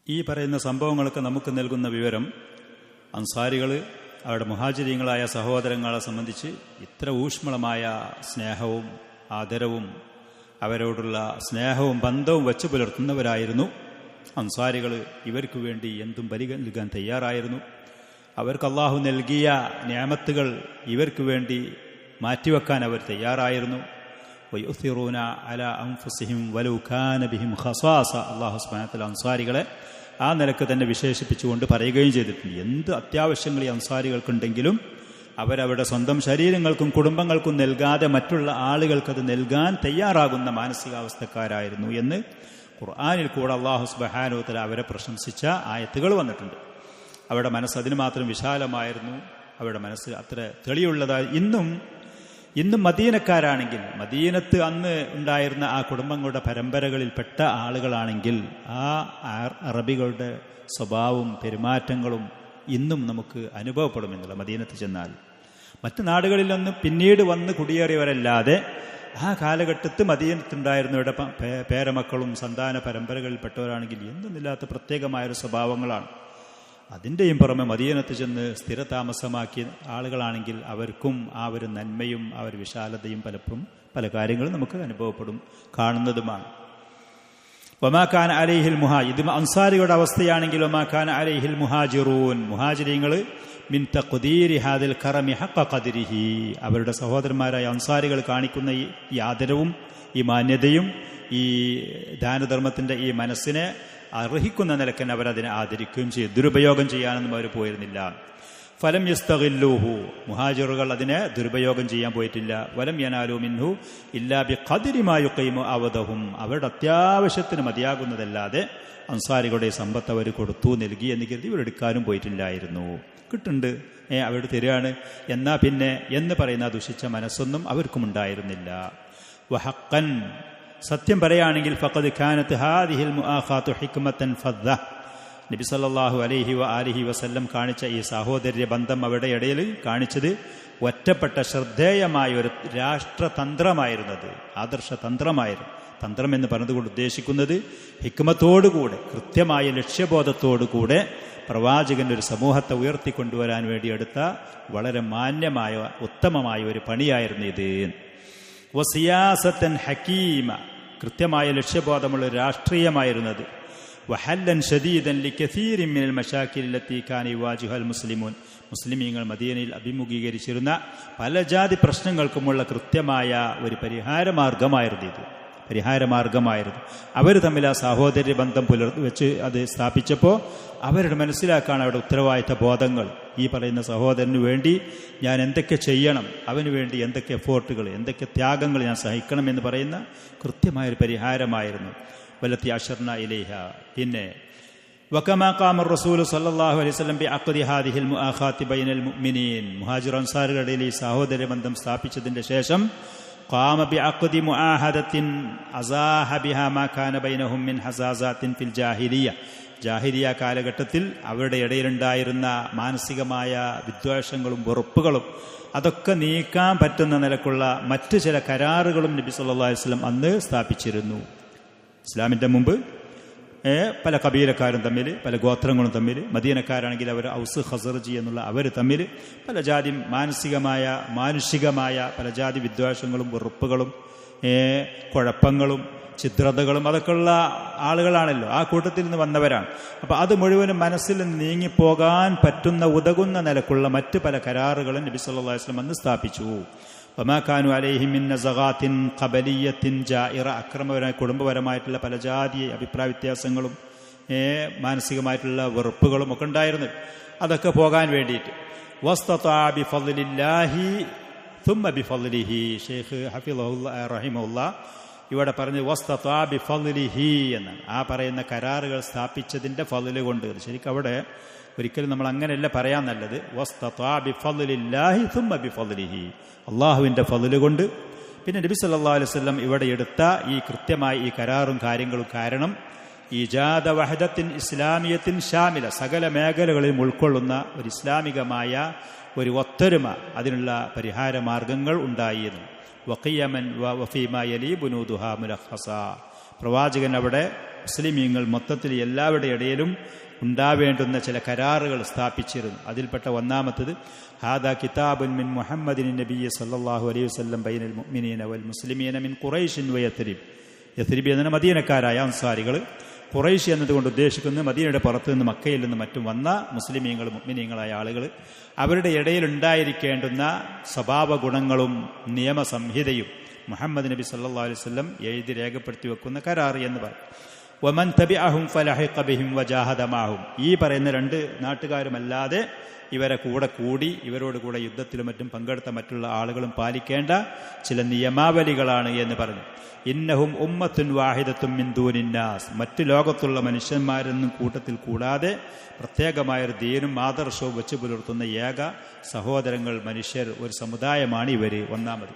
ഈ പറയുന്ന സംഭവങ്ങളൊക്കെ നമുക്ക് നൽകുന്ന വിവരം, അൻസാരികൾ അവരുടെ മുഹാജിരീങ്ങളായ സഹോദരങ്ങളെ സംബന്ധിച്ച് ഇത്ര ഊഷ്മളമായ സ്നേഹവും ആദരവും അവരോടുള്ള സ്നേഹവും ബന്ധവും വെച്ചു പുലർത്തുന്നവരായിരുന്നു അൻസാരികൾ. ഇവർക്ക് വേണ്ടി എന്തും ബലി നൽകാൻ തയ്യാറായിരുന്നു. അവർക്ക് അള്ളാഹു നൽകിയ നിഅമത്തുകൾ ഇവർക്ക് വേണ്ടി മാറ്റിവെക്കാൻ അവർ തയ്യാറായിരുന്നു. വയുസിറൂന അലാ അൻഫുസിഹിം വലൗ കാന ബിഹിം ഖസാസ, അള്ളാഹു സുബ്ഹാനഹു വ തആല അൻസാരികളെ ആ നിലക്ക് തന്നെ വിശേഷിപ്പിച്ചുകൊണ്ട് പറയുകയും ചെയ്തിട്ടുണ്ട്. എന്ത് അത്യാവശ്യങ്ങൾ ഈ അൻസാരികൾക്കുണ്ടെങ്കിലും അവരവരുടെ സ്വന്തം ശരീരങ്ങൾക്കും കുടുംബങ്ങൾക്കും നൽകാതെ മറ്റുള്ള ആളുകൾക്കത് നൽകാൻ തയ്യാറാകുന്ന മാനസികാവസ്ഥക്കാരായിരുന്നു എന്ന് ഖുർആനിൽ കൂടെ അല്ലാഹു സുബ്ഹാനഹു വ തആല അവരെ പ്രശംസിച്ച ആയത്തുകൾ വന്നിട്ടുണ്ട്. അവരുടെ മനസ്സ് അതിന് മാത്രം വിശാലമായിരുന്നു, അവരുടെ മനസ്സ് അത്ര തെളിയുള്ളതായി. ഇന്നും മദീനക്കാരാണെങ്കിൽ, മദീനത്ത് അന്ന് ഉണ്ടായിരുന്ന ആ കുടുംബങ്ങളുടെ പരമ്പരകളിൽപ്പെട്ട ആളുകളാണെങ്കിൽ ആ അറബികളുടെ സ്വഭാവവും പെരുമാറ്റങ്ങളും ഇന്നും നമുക്ക് അനുഭവപ്പെടുമെന്നുള്ള മദീനത്ത് ചെന്നാൽ. മറ്റു നാടുകളിലൊന്നും പിന്നീട് വന്ന് കുടിയേറിയവരല്ലാതെ ആ കാലഘട്ടത്ത് മദീനത്തുണ്ടായിരുന്നവരുടെ പേരമക്കളും സന്താന പരമ്പരകളിൽപ്പെട്ടവരാണെങ്കിൽ എന്തൊന്നില്ലാത്ത പ്രത്യേകമായൊരു സ്വഭാവങ്ങളാണ്. അതിൻ്റെയും പുറമെ മദീനത്ത് ചെന്ന് സ്ഥിരതാമസമാക്കിയ ആളുകളാണെങ്കിൽ അവർക്കും ആ ഒരു നന്മയും ആ ഒരു വിശാലതയും പലപ്പോഴും പല കാര്യങ്ങളും നമുക്ക് അനുഭവപ്പെടും, കാണുന്നതുമാണ്. വമാഖാൻ അലൈഹിൽ ഇത് അൻസാരികളുടെ അവസ്ഥയാണെങ്കിൽ വമാഖാൻ അലൈഹിൽ മുഹാജിറൂൻ, മുഹാജിരീങ്ങൾ മിൻ തഖ്ദീരി ഹാദിൽ കറമി ഹഖ ഖദ്രിഹി, അവരുടെ സഹോദരന്മാരായ അൻസാരികൾ കാണിക്കുന്ന ഈ ആദരവും ഈ മാന്യതയും ഈ ദാനധർമ്മത്തിൻ്റെ ഈ മനസ്സിനെ അർഹിക്കുന്ന നിലക്കൻ അവരതിനെ ആദരിക്കുകയും ചെയ്യും. ദുരുപയോഗം ചെയ്യാനൊന്നും അവർ പോയിരുന്നില്ല. ഫലം യസ്തഗില്ലൂഹു, മുഹാജിറുകൾ അതിനെ ദുരുപയോഗം ചെയ്യാൻ പോയിട്ടില്ല. വലം യനാലു മിൻഹു ഇല്ലാ ബിഖദ്രി മാ യുഖീമു അവദഹും, അവരുടെ അത്യാവശ്യത്തിന് മതിയാകുന്നതല്ലാതെ അൻസാരികളുടെ സമ്പത്ത് അവർ കൊടുത്തു നൽകി എന്ന് കരുതി ഇവരെടുക്കാനും പോയിട്ടില്ലായിരുന്നു. കിട്ടുന്നുണ്ട്, അവരുടെ തരികയാണ് എന്നാ പിന്നെ എന്ന് പറയുന്ന ദുഷിച്ച മനസ്സൊന്നും അവർക്കും ഉണ്ടായിരുന്നില്ല. വഹഖൻ, സത്യം പറയുകയാണെങ്കിൽ ഫഖദ് കാനത്ത് ഹാദിഹിൽ മുആഖാതു ഹിക്മത്തൻ ഫദ്ദ, നബി സല്ലല്ലാഹു അലൈഹി വആലിഹി വസല്ലം കാണിച്ച ഈ സാഹോദര്യ ബന്ധം അവരുടെ ഇടയിൽ കാണിച്ചത് ഒറ്റപ്പെട്ട ശ്രദ്ധേയമായ ഒരു രാഷ്ട്രതന്ത്രമായിരുന്നത്, ആദർശതന്ത്രമായിരുന്നു. തന്ത്രം എന്ന് പറഞ്ഞതുകൊണ്ട് ഉദ്ദേശിക്കുന്നത് ഹിക്മത്തോടുകൂടെ കൃത്യമായ ലക്ഷ്യബോധത്തോടുകൂടെ പ്രവാചകന്റെ ഒരു സമൂഹത്തെ ഉയർത്തിക്കൊണ്ടുവരാൻ വേണ്ടി എടുത്ത വളരെ മാന്യമായ ഉത്തമമായ ഒരു പണിയായിരുന്നു ഇത്. വസിയാസത്തൻ ഹക്കീമ, കൃത്യമായ ലക്ഷ്യബോധമുള്ള രാഷ്ട്രീയമായിരുന്നത്. വഹല്ലൻ ഷദീദൻ ലികസീരിൻ മിനൽ മശാകിൽ ലത്തി കാന യുവാജിഹുൽ മുസ്ലിമൂൻ, മുസ്ലിമീങ്ങൾ മദീനയിൽ അഭിമുഖീകരിച്ചിരുന്ന പല ജാതി പ്രശ്നങ്ങൾക്കുമുള്ള കൃത്യമായ ഒരു പരിഹാരമാർഗമായിരുന്നു. അവർ തമ്മിൽ ആ സാഹോദര്യ ബന്ധം വെച്ച് അത് സ്ഥാപിച്ചപ്പോൾ അവരുടെ മനസ്സിലാക്കാണ് അവരുടെ ഉത്തരവാദിത്ത ബോധങ്ങൾ. ഈ പറയുന്ന സഹോദരന് വേണ്ടി ഞാൻ എന്തൊക്കെ ചെയ്യണം, അവന് വേണ്ടി എന്തൊക്കെ എഫോർട്ടുകൾ, എന്തൊക്കെ ത്യാഗങ്ങൾ ഞാൻ സഹിക്കണം എന്ന് പറയുന്ന കൃത്യമായൊരു പരിഹാരമായിരുന്നു. വലത്തി അഷർന ഇലൈഹ. പിന്നെ വകമാ ഖാമ റസൂലു സല്ലല്ലാഹു അലൈഹി വസല്ലം ബിഅഖ്ദി ഹാദിഹിൽ മുആഖാതി ബൈനൽ മുഅ്മിനീൻ, മുഹാജിർ അൻസാറുകളുടെ ഇടയിൽ ഈ സാഹോദര്യ ബന്ധം സ്ഥാപിച്ചതിന്റെ ശേഷം ഖാമ ബിഅഖ്ദി മുആഹദത്തിൻ അസാഹ ബിഹാ മാ കാന ബൈനഹും മിൻ ഹസാസാത്തിൻ ഫിൽ ജാഹിലിയ കാലഘട്ടത്തിൽ അവരുടെ ഇടയിലുണ്ടായിരുന്ന മാനസികമായ വിദ്വേഷങ്ങളും വെറുപ്പുകളും അതൊക്കെ നീക്കാൻ പറ്റുന്ന നിലക്കുള്ള മറ്റു ചില കരാറുകളും നബി സല്ലല്ലാഹു അലൈഹി വസല്ലം അന്ന് സ്ഥാപിച്ചിരുന്നു. ഇസ്ലാമിൻ്റെ മുമ്പ് പല കബീലക്കാരും തമ്മിൽ, പല ഗോത്രങ്ങളും തമ്മിൽ, മദീനക്കാരാണെങ്കിൽ അവർ ഔസ് ഖസർജി എന്നുള്ള അവർ തമ്മിൽ പല ജാതി മാനുഷികമായ പല ജാതി വിദ്വേഷങ്ങളും വെറുപ്പുകളും കുഴപ്പങ്ങളും ഛിദ്രതകളും അതൊക്കെയുള്ള ആളുകളാണല്ലോ, ആ കൂട്ടത്തിൽ നിന്ന് വന്നവരാണ്. അപ്പം അത് മുഴുവനും മനസ്സിൽ നിന്ന് നീങ്ങിപ്പോകാൻ പറ്റുന്ന ഉതകുന്ന നിലക്കുള്ള മറ്റ് പല കരാറുകളും നബി സല്ലല്ലാഹു അലൈഹി വസല്ലം അന്ന് സ്ഥാപിച്ചു. വമാ കാനു അലൈഹി മിൻ നസഗാത്തിൻ ഖബലിയ്യത്തിൻ ജായിറ, അക്രമപരമായ കുടുംബപരമായിട്ടുള്ള പല ജാതി അഭിപ്രായ വ്യത്യാസങ്ങളും മാനസികമായിട്ടുള്ള വെറുപ്പുകളും ഒക്കെ ഉണ്ടായിരുന്നു. അതൊക്കെ പോകാൻ വേണ്ടിയിട്ട് വസ്തതാ ബിഫളില്ലാഹി തുമ്മ ബിഫളിഹി, ഷെയ്ഖ് ഹഫിളഹുല്ലാഹി റഹിമഹുല്ലാഹ് ഇവിടെ പറഞ്ഞ് വസ്തതാ ബിഫളിഹി എന്നാണ്. ആ പറയുന്ന കരാറുകൾ സ്ഥാപിച്ചതിൻ്റെ ഫളില് കൊണ്ട്. ശരിക്കും അവിടെ ഒരിക്കലും നമ്മൾ അങ്ങനെയല്ല പറയാൻ നല്ലത്. വസ്തതാ ബിഫളില്ലാഹി തുമ്മ ബിഫളിഹി, അള്ളാഹുവിൻ്റെ ഫളില് കൊണ്ട്. പിന്നെ നബി സല്ലല്ലാഹു അലൈഹി വസല്ലം ഇവിടെ എടുത്ത ഈ കൃത്യമായ ഈ കരാറും കാര്യങ്ങളും കാരണം ഈജാദ വഹദത്തിൻ ഇസ്ലാമിയത്തിൻ ഷാമില, സകല മേഖലകളിലും ഉൾക്കൊള്ളുന്ന ഒരു ഇസ്ലാമികമായ ഒരു ഒത്തൊരുമ, അതിനുള്ള പരിഹാര മാർഗങ്ങൾ ഉണ്ടായിരുന്നു. വഖിയമൻ വഫീമ യലി ബുനൂദുഹാ മുലഖസ, പ്രവാചകൻ അവിടെ മുസ്ലിമീങ്ങൾ മൊത്തത്തിൽ എല്ലാവരുടെ ഇടയിലും ഉണ്ടാവേണ്ടുന്ന ചില കരാറുകൾ സ്ഥാപിച്ചിരുന്നു. അതിൽപ്പെട്ട ഒന്നാമത്തത് ഹാദാ കിതാബുൻ മിൻ മുഹമ്മദിൻ നബിയ്യ സല്ലല്ലാഹു അലൈഹി വസല്ലം ബൈനൽ മുഅ്മിനീന വൽ മുസ്ലിമീന മിൻ ഖുറൈശിൻ വയത്രിബ്. യത്രിബ് എന്ന മദീനക്കാരായ അൻസാരികൾ, ഖുറൈശ് എന്നതുകൊണ്ട് ഉദ്ദേശിക്കുന്നത് മദീനയുടെ പുറത്തു നിന്ന് മക്കയിൽ നിന്ന് മറ്റും വന്ന മുസ്ലിമീങ്ങൾ മുഅ്മിനീങ്ങളായ ആളുകൾ, അവരുടെ ഇടയിൽ ഉണ്ടായിരിക്കേണ്ടുന്ന സ്വഭാവ ഗുണങ്ങളും നിയമസംഹിതയും മുഹമ്മദ് നബി സല്ലല്ലാഹു അലൈഹി വസല്ലം എഴുതി രേഖപ്പെടുത്തി വെക്കുന്ന കരാർ എന്ന് പറയും. വമൻ തബിഅഹും ഫലഹിഖ ബിഹിം വജാഹദ മാഹും, ഈ പറയുന്ന രണ്ട് നാട്ടുകാരുമല്ലാതെ ഇവരെ കൂടി ഇവരോട് കൂടെ യുദ്ധത്തിലും മറ്റും പങ്കെടുത്ത മറ്റുള്ള ആളുകളും പാലിക്കേണ്ട ചില നിയമാവലികളാണ് എന്ന് പറഞ്ഞു. ഇന്നഹും ഉമ്മത്തുൻ വാഹിദത്തും മിൻ ദൂനിന്നാസ്, മറ്റു ലോകത്തുള്ള മനുഷ്യന്മാരെന്നും കൂട്ടത്തിൽ കൂടാതെ പ്രത്യേകമായൊരു ദീനും ആദർശവും വെച്ച് പുലർത്തുന്ന ഏക സഹോദരങ്ങൾ, മനുഷ്യർ, ഒരു സമുദായമാണ് ഇവർ. ഒന്നാമത്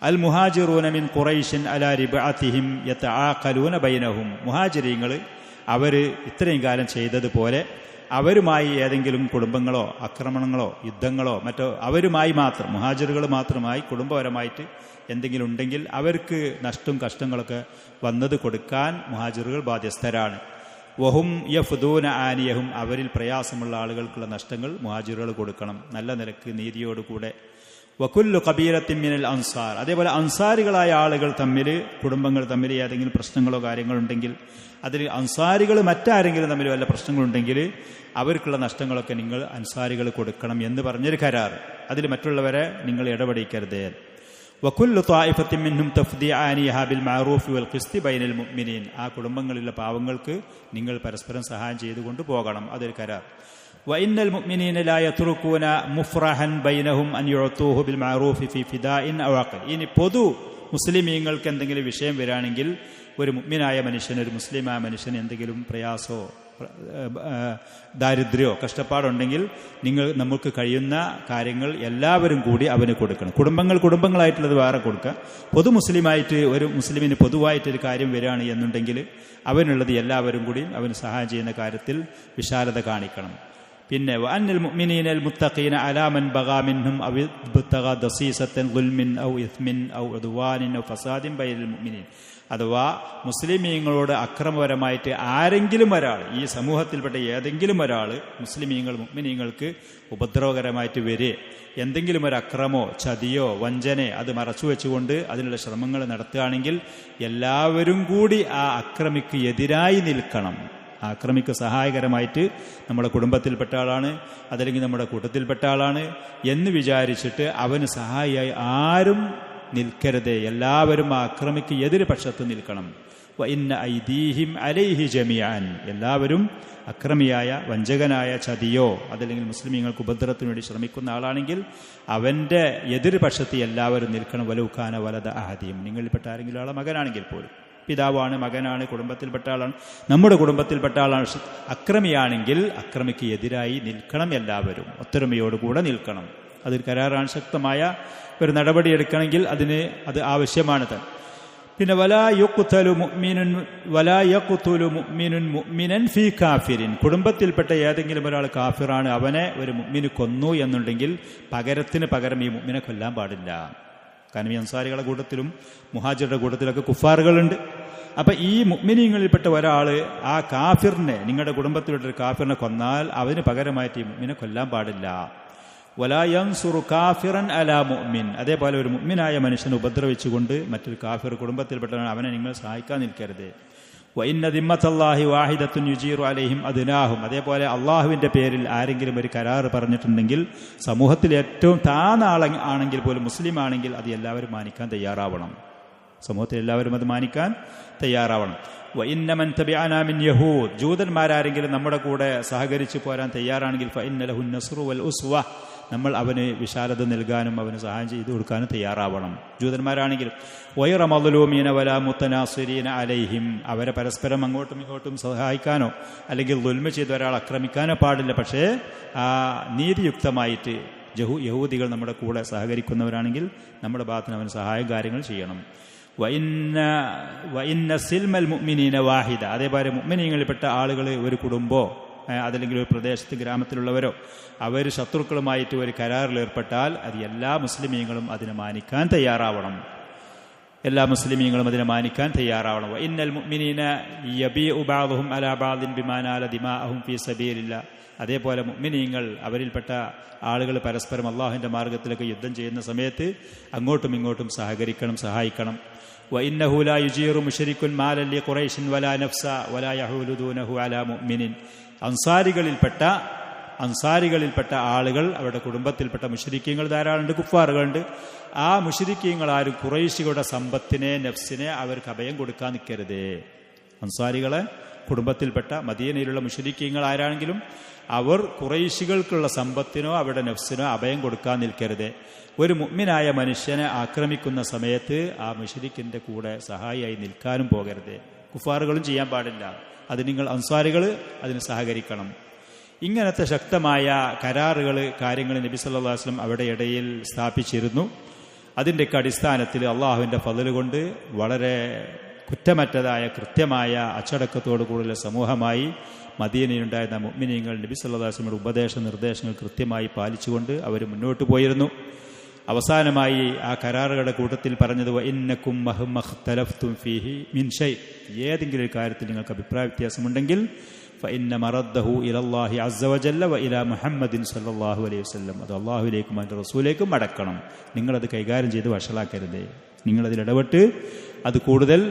അൽ മുഹാജിറൂന മിൻ ഖുറൈശിൻ അലാ റിബഅതിഹിം യതആഖലൂന ബൈനഹും, മുഹാജിരീങ്ങൾ അവർ ഇത്രയും കാലം ചെയ്തതുപോലെ അവരുമായി ഏതെങ്കിലും കുടുംബങ്ങളോ ആക്രമണങ്ങളോ യുദ്ധങ്ങളോ മറ്റോ അവരുമായി മാത്രം മുഹാജിറുകൾ മാത്രമായി കുടുംബപരമായിട്ട് എന്തെങ്കിലും ഉണ്ടെങ്കിൽ അവർക്ക് നഷ്ടവും കഷ്ടങ്ങളൊക്കെ വന്നത് കൊടുക്കാൻ മുഹാജിറുകൾ ബാധ്യസ്ഥരാണ്. വഹും യഫ്ദൂന ആനിയഹും, അവരിൽ പ്രയാസമുള്ള ആളുകൾക്കുള്ള നഷ്ടങ്ങൾ മുഹാജിറുകൾ കൊടുക്കണം നല്ല നിലക്ക് നീതിയോടുകൂടെ. വകുല്ലു ഖബീലത്തിൻ മിനൽ അൻസാർ, അതേപോലെ അൻസാരികളായ ആളുകൾ തമ്മിൽ കുടുംബങ്ങൾ തമ്മിൽ ഏതെങ്കിലും പ്രശ്നങ്ങളോ കാര്യങ്ങളുണ്ടെങ്കിൽ അതിൽ അൻസാരികൾ മറ്റാരെങ്കിലും തമ്മിൽ വല്ല പ്രശ്നങ്ങളുണ്ടെങ്കിൽ അവർക്കുള്ള നഷ്ടങ്ങളൊക്കെ നിങ്ങൾ അൻസാരികൾ കൊടുക്കണം എന്ന് പറഞ്ഞൊരു കരാർ. അതിൽ മറ്റുള്ളവരെ നിങ്ങൾ ഇടപെടിക്കരുത്. വകുല്ലു ത്വായിഫത്തിൻ മിൻഹും തഫ്ദി ആനിഹ ബിൽ മഅറൂഫി വൽ ഖിസ്തി ബൈനൽ മുഅ്മിനീൻ, ആ കുടുംബങ്ങളിലെ പാവങ്ങൾക്ക് നിങ്ങൾ പരസ്പരം സഹായം ചെയ്തുകൊണ്ട് പോകണം, അതൊരു കരാർ. വഇന്നൽ മുഅ്മിനീന ലാ യത്റുകൂന മുഫ്റഹൻ ബൈനഹും അൻ യുഅതൂഹു ബിൽ മഅറൂഫി ഫി ഫിദാഇൻ ഔ അഖൽ. ഇനി പൊതു മുസ്ലിമീങ്ങൾക്ക് എന്തെങ്കിലും വിഷയം വരാണെങ്കിൽ ഒരു മുഅ്മിനായ മനുഷ്യൻ ഒരു മുസ്ലിമായ മനുഷ്യന് എന്തെങ്കിലും പ്രയാസമോ ദാരിദ്ര്യമോ കഷ്ടപ്പാടുണ്ടെങ്കിൽ നമുക്ക് കഴിയുന്ന കാര്യങ്ങൾ എല്ലാവരും കൂടി അവന് കൊടുക്കണം. കുടുംബങ്ങളായിട്ടുള്ളത് വേറെ കൊടുക്കുക. പൊതു മുസ്ലിമായിട്ട് ഒരു മുസ്ലിമിന് പൊതുവായിട്ടൊരു കാര്യം വരികയാണ് എന്നുണ്ടെങ്കിൽ അവനുള്ളത് എല്ലാവരും കൂടി അവന് സഹായം ചെയ്യുന്ന കാര്യത്തിൽ വിശാലത കാണിക്കണം. പിന്നെ വഅന്നൽ മുഅ്മിനീനൽ മുത്തഖീന അലാ മൻ ബഗാ മിൻഹും ഔ ഇബ്തഗാ ദസീസത്തൻ ദുൽമിൻ ഔ ഇസ്മിൻ ഔ ഉദ്വാനിൻ ഔ ഫസാദിൻ ബൈനൽ മുഅ്മിനീൻ, അഥവാ മുസ്ലിമീങ്ങളോട് അക്രമപരമായിട്ട് ആരെങ്കിലും ഒരാൾ, ഈ സമൂഹത്തിൽപ്പെട്ട ഏതെങ്കിലും ഒരാൾ മുഅ്മിനീങ്ങൾക്ക് ഉപദ്രവകരമായിട്ട് വരെ എന്തെങ്കിലും ഒരു അക്രമോ ചതിയോ വഞ്ചനയോ അത് മറച്ചു വെച്ചുകൊണ്ട് അതിനുള്ള ശ്രമങ്ങൾ നടത്തുകയാണെങ്കിൽ എല്ലാവരും കൂടി ആ അക്രമിക്ക് എതിരായി നിൽക്കണം. ആ അക്രമിക്ക് സഹായകരമായിട്ട് നമ്മുടെ കുടുംബത്തിൽപ്പെട്ട ആളാണ്, അതല്ലെങ്കിൽ നമ്മുടെ കൂട്ടത്തിൽപ്പെട്ട ആളാണ് എന്ന് വിചാരിച്ചിട്ട് അവന് സഹായിയായി ആരും നിൽക്കരുത്. എല്ലാവരും ആ അക്രമിക്ക് എതിര് പക്ഷത്ത് നിൽക്കണം. വഇന്ന ഐദീഹിം അലൈഹി ജമീഅൻ, എല്ലാവരും അക്രമിയായ വഞ്ചകനായ ചതിയോ അതല്ലെങ്കിൽ മുസ്ലിമീങ്ങൾക്ക് ഉപദ്രവത്തിന് വേണ്ടി ശ്രമിക്കുന്ന ആളാണെങ്കിൽ അവൻ്റെ എതിര് പക്ഷത്ത് എല്ലാവരും നിൽക്കണം. വലൗകാന വലദ അഹദിയും, നിങ്ങളിൽപ്പെട്ട ആരെങ്കിലും ആളെ മകനാണെങ്കിൽ പോലും, പിതാവാണ് മകനാണ് കുടുംബത്തിൽപ്പെട്ട ആളാണ് നമ്മുടെ കുടുംബത്തിൽപ്പെട്ട ആളാണ്, അക്രമിയാണെങ്കിൽ അക്രമിക്ക് എതിരായി നിൽക്കണം. എല്ലാവരും ഒത്തൊരുമയോടുകൂടെ നിൽക്കണം. അതൊരു കരാറാണ്. ശക്തമായ ഒരു നടപടി എടുക്കണമെങ്കിൽ അത് ആവശ്യമാണ് തന്നെ. പിന്നെ വലാ യഖ്തുലു മുഅ്മിനുൻ മുഅ്മിനൻ ഫീ കാഫിരിൻ, കുടുംബത്തിൽപ്പെട്ട ഏതെങ്കിലും ഒരാൾ കാഫിറാണ്, അവനെ ഒരു മുഅ്മിന് കൊന്നു എന്നുണ്ടെങ്കിൽ പകരത്തിന് പകരം ഈ മുഅ്മിനെ കൊല്ലാൻ പാടില്ല. കാരണം ഈ അൻസാരികളുടെ കൂട്ടത്തിലും മുഹാജിറുടെ കൂട്ടത്തിലൊക്കെ കുഫാറുകളുണ്ട്. അപ്പം ഈ മുഅ്മിനീങ്ങളിൽപ്പെട്ട ഒരാൾ ആ കാഫിറിനെ, നിങ്ങളുടെ കുടുംബത്തിൽപ്പെട്ട ഒരു കാഫിറിനെ കൊന്നാൽ അതിന് പകരമായിട്ട് ഈ മുഅ്മിനെ കൊല്ലാൻ പാടില്ല. വലാ യൻസുറു കാഫിറൻ അലാ മുഅ്മിൻ, അതേപോലെ ഒരു മുഅ്മിനായ മനുഷ്യനെ ഉപദ്രവിച്ചുകൊണ്ട് മറ്റൊരു കാഫിർ കുടുംബത്തിൽപ്പെട്ടവൻ അവനെ നിങ്ങൾ സഹായിക്കാൻ നിൽക്കരുത്. വഇന്ന ദിമ്മത്തല്ലാഹി വാഹിദത്തുൻ യുജീറു അലൈഹിം അദ്നാഹും, അതേപോലെ അള്ളാഹുവിൻ്റെ പേരിൽ ആരെങ്കിലും ഒരു കരാറ് പറഞ്ഞിട്ടുണ്ടെങ്കിൽ സമൂഹത്തിൽ ഏറ്റവും താഴ്ന്ന ആണെങ്കിൽ പോലും മുസ്ലിം ആണെങ്കിൽ അത് എല്ലാവരും മാനിക്കാൻ തയ്യാറാവണം. സമൂഹത്തിൽ എല്ലാവരും അത് മാനിക്കാൻ തയ്യാറാവണം. വഇന്ന മൻ തബിഅനാ മിൻ യഹൂദ്, ജൂതന്മാരാരെങ്കിലും നമ്മുടെ കൂടെ സഹകരിച്ചു പോരാൻ തയ്യാറാണെങ്കിൽ ഫഇന്ന ലഹു നസ്റു വൽ ഉസ്വ, നമ്മൾ അവന് വിശാലത നൽകാനും അവന് സഹായം ചെയ്തു കൊടുക്കാനും തയ്യാറാവണം. ജൂതന്മാരാണെങ്കിലും വൈറ മദ്ലൂമീന വലാ മുത്തനാസിരീന അലൈഹിം, അവരെ പരസ്പരം അങ്ങോട്ടും ഇങ്ങോട്ടും സഹായിക്കാനോ അല്ലെങ്കിൽ ദുൽമ ചെയ്ത് ഒരാൾ ആക്രമിക്കാനോ പാടില്ല. പക്ഷേ ആ നീതിയുക്തമായിട്ട് യഹൂദികൾ നമ്മുടെ കൂടെ സഹകരിക്കുന്നവരാണെങ്കിൽ നമ്മുടെ ഭാഗത്തിന് അവന് സഹായം കാര്യങ്ങൾ ചെയ്യണം. വഇന്ന സിൽമൽ മുഅ്മിനീന വാഹിദ, അതേപോലെ മുഅ്മിനീങ്ങളിൽപ്പെട്ട ആളുകൾ ഒരു കുടുംബോ അതല്ലെങ്കിൽ ഒരു പ്രദേശത്ത് ഗ്രാമത്തിലുള്ളവരോ അവർ ശത്രുക്കളുമായിട്ട് ഒരു കരാറിൽ ഏർപ്പെട്ടാൽ അത് എല്ലാ മുസ്ലിമീങ്ങളും അതിനെ മാനിക്കാൻ തയ്യാറാവണം. വഇന്നൽ മുഅ്മിനീന യബീഉ ബഅദുഹും അലാ ബഅദിൻ ബിമാ നാല ദിമാഅഹും ഫീ സബീലില്ലാഹ്, അതേപോലെ മുഅ്മിനീങ്ങൾ അവരിൽപ്പെട്ട ആളുകൾ പരസ്പരം അള്ളാഹുവിൻ്റെ മാർഗത്തിലൊക്കെ യുദ്ധം ചെയ്യുന്ന സമയത്ത് അങ്ങോട്ടും ഇങ്ങോട്ടും സഹായിക്കണം. വഇന്നഹു ലാ യുജീറു മുശ്രിക്കുൻ മാലൻ ലി ഖുറൈശിൻ വലാ നഫ്സ വലാ യഹൂലു ദൂനഹു അലാ മുഅ്മിനിൻ, അൻസാരികളിൽപ്പെട്ട ആളുകൾ അവരുടെ കുടുംബത്തിൽപ്പെട്ട മുശ്രിക്കീങ്ങൾ ധാരാളമുണ്ട്, കുഫാറുകളുണ്ട്. ആ മുശ്രിക്കീങ്ങൾ ആരും ഖുറൈശികളുടെ സമ്പത്തിനെ നഫ്സിനെ അവർക്ക് അഭയം കൊടുക്കാൻ നിൽക്കരുത്. അൻസാരികളെ കുടുംബത്തിൽപ്പെട്ട മദീനയിലുള്ള മുശ്രിക്കീങ്ങൾ ആരാണെങ്കിലും അവർ ഖുറൈശികൾക്കുള്ള സമ്പത്തിനോ അവരുടെ നഫ്സിനോ അഭയം കൊടുക്കാൻ നിൽക്കരുത്. ഒരു മുഅ്മിനായ മനുഷ്യനെ ആക്രമിക്കുന്ന സമയത്ത് ആ മുശ്രിക്കിൻ്റെ കൂടെ സഹായിയായി നിൽക്കാനും പോകരുത്. കുഫാറുകളും ചെയ്യാൻ പാടില്ല. അത് നിങ്ങൾ അൻസാരികൾ അതിന് സഹകരിക്കണം. ഇങ്ങനത്തെ ശക്തമായ കരാറുകൾ കാര്യങ്ങൾ നബി സല്ലല്ലാഹു അലൈഹി വസല്ലം അവിടെ ഇടയിൽ സ്ഥാപിച്ചിരുന്നു. അതിൻ്റെയൊക്കെ അടിസ്ഥാനത്തിൽ അള്ളാഹുവിൻ്റെ ഫള് കൊണ്ട് വളരെ കുറ്റമറ്റതായ കൃത്യമായ അച്ചടക്കത്തോടു കൂടിയുള്ള സമൂഹമായി മദീനയിലുണ്ടായിരുന്ന മുഅ്മിനീങ്ങൾ നബി സല്ലല്ലാഹു അലൈഹി വസല്ലമയുടെ ഉപദേശ നിർദ്ദേശങ്ങൾ കൃത്യമായി പാലിച്ചുകൊണ്ട് അവർ മുന്നോട്ട് പോയിരുന്നു. അവസാനമായി ആ കരാറുകളുടെ കൂട്ടത്തിൽ പറഞ്ഞത് വഇന്നകും മഖ്തലഫ്തും ഫീഹി മിൻ ഷൈ, ഏതെങ്കിലും ഒരു കാര്യത്തിൽ നിങ്ങൾക്ക് അഭിപ്രായ വ്യത്യാസമുണ്ടെങ്കിൽ ഫഇന്ന മറദ്ദഹു ഇലല്ലാഹി അസ്സ വജല്ല വഇലാ മുഹമ്മദിൻ സല്ലല്ലാഹു അലൈഹി വസല്ലം, അത് അല്ലാഹുവിലേക്കും അതിൻ്റെ റസൂലിലേക്കും മടക്കണം. നിങ്ങളത് കൈകാര്യം ചെയ്ത് വഷളാക്കരുത്, നിങ്ങളതിൽ ഇടപെട്ട് അത് കൂടുതൽ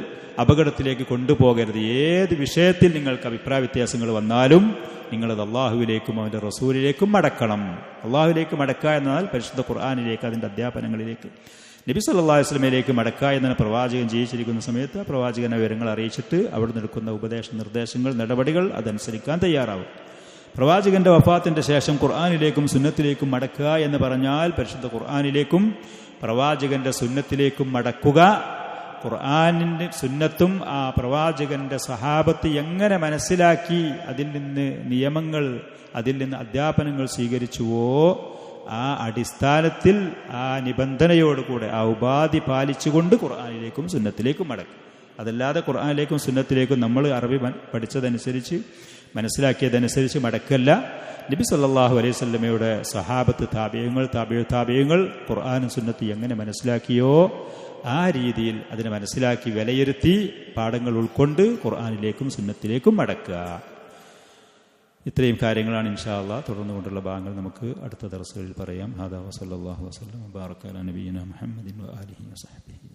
അപകടത്തിലേക്ക് കൊണ്ടുപോകരുത്. ഏത് വിഷയത്തിൽ നിങ്ങൾക്ക് അഭിപ്രായ വ്യത്യാസങ്ങൾ വന്നാലും നിങ്ങളത് അള്ളാഹുവിലേക്കും അവൻ്റെ റസൂലിലേക്കും മടക്കണം. അള്ളാഹുവിലേക്ക് മടക്കുക എന്നാൽ പരിശുദ്ധ ഖുർആനിലേക്ക്, അതിൻ്റെ അധ്യാപനങ്ങളിലേക്ക്, നബി സല്ലല്ലാഹു അലൈഹി വസല്ലമയിലേക്ക് മടക്കുക എന്നതിന് പ്രവാചകൻ ജീവിച്ചിരിക്കുന്ന സമയത്ത് പ്രവാചകനെ വിവരങ്ങൾ അറിയിച്ചിട്ട് അവിടെ നിൽക്കുന്ന ഉപദേശ നിർദ്ദേശങ്ങൾ, നടപടികൾ അതനുസരിക്കാൻ തയ്യാറാവും. പ്രവാചകന്റെ വഫാത്തിന്റെ ശേഷം ഖുർആനിലേക്കും സുന്നത്തിലേക്കും മടക്കുക എന്ന് പറഞ്ഞാൽ പരിശുദ്ധ ഖുർആനിലേക്കും പ്രവാചകന്റെ സുന്നത്തിലേക്കും മടക്കുക. ഖുർആനിന്റെ സുന്നത്തും ആ പ്രവാചകന്റെ സഹാബത്ത് എങ്ങനെ മനസ്സിലാക്കി അതിൽ നിന്ന് നിയമങ്ങൾ, അതിൽ നിന്ന് അധ്യാപനങ്ങൾ സ്വീകരിച്ചുവോ ആ അടിസ്ഥാനത്തിൽ ആ നിബന്ധനയോടുകൂടെ ആ ഉപാധി പാലിച്ചുകൊണ്ട് ഖുർആനിലേക്കും സുന്നത്തിലേക്കും മടക്കും. അതല്ലാതെ ഖുർആനിലേക്കും സുന്നത്തിലേക്കും നമ്മൾ അറബി പഠിച്ചതനുസരിച്ച് മനസ്സിലാക്കിയതനുസരിച്ച് മടക്കല്ല. നബി സല്ലല്ലാഹു അലൈഹി വസല്ലമയുടെ സഹാബത്ത്, താബിഈങ്ങൾ ഖുർആനും സുന്നത്ത് എങ്ങനെ മനസ്സിലാക്കിയോ ആ രീതിയിൽ അതിനെ മനസ്സിലാക്കി വിലയിരുത്തി പാഠങ്ങൾ ഉൾക്കൊണ്ട് ഖുർആനിലേക്കും സുന്നത്തിലേക്കും മടക്കുക. ഇത്രയും കാര്യങ്ങളാണ് ഇൻഷാ അല്ലാഹ് തുടർന്നുകൊണ്ടുള്ള ഭാഗങ്ങൾ നമുക്ക് അടുത്ത ദർസുകളിൽ പറയാം. ഹാദാ വസല്ലല്ലാഹു വസല്ലം വബാറക അലാ നബിയിനാ മുഹമ്മദിൻ വആലിഹി വസഹ്ബിഹി.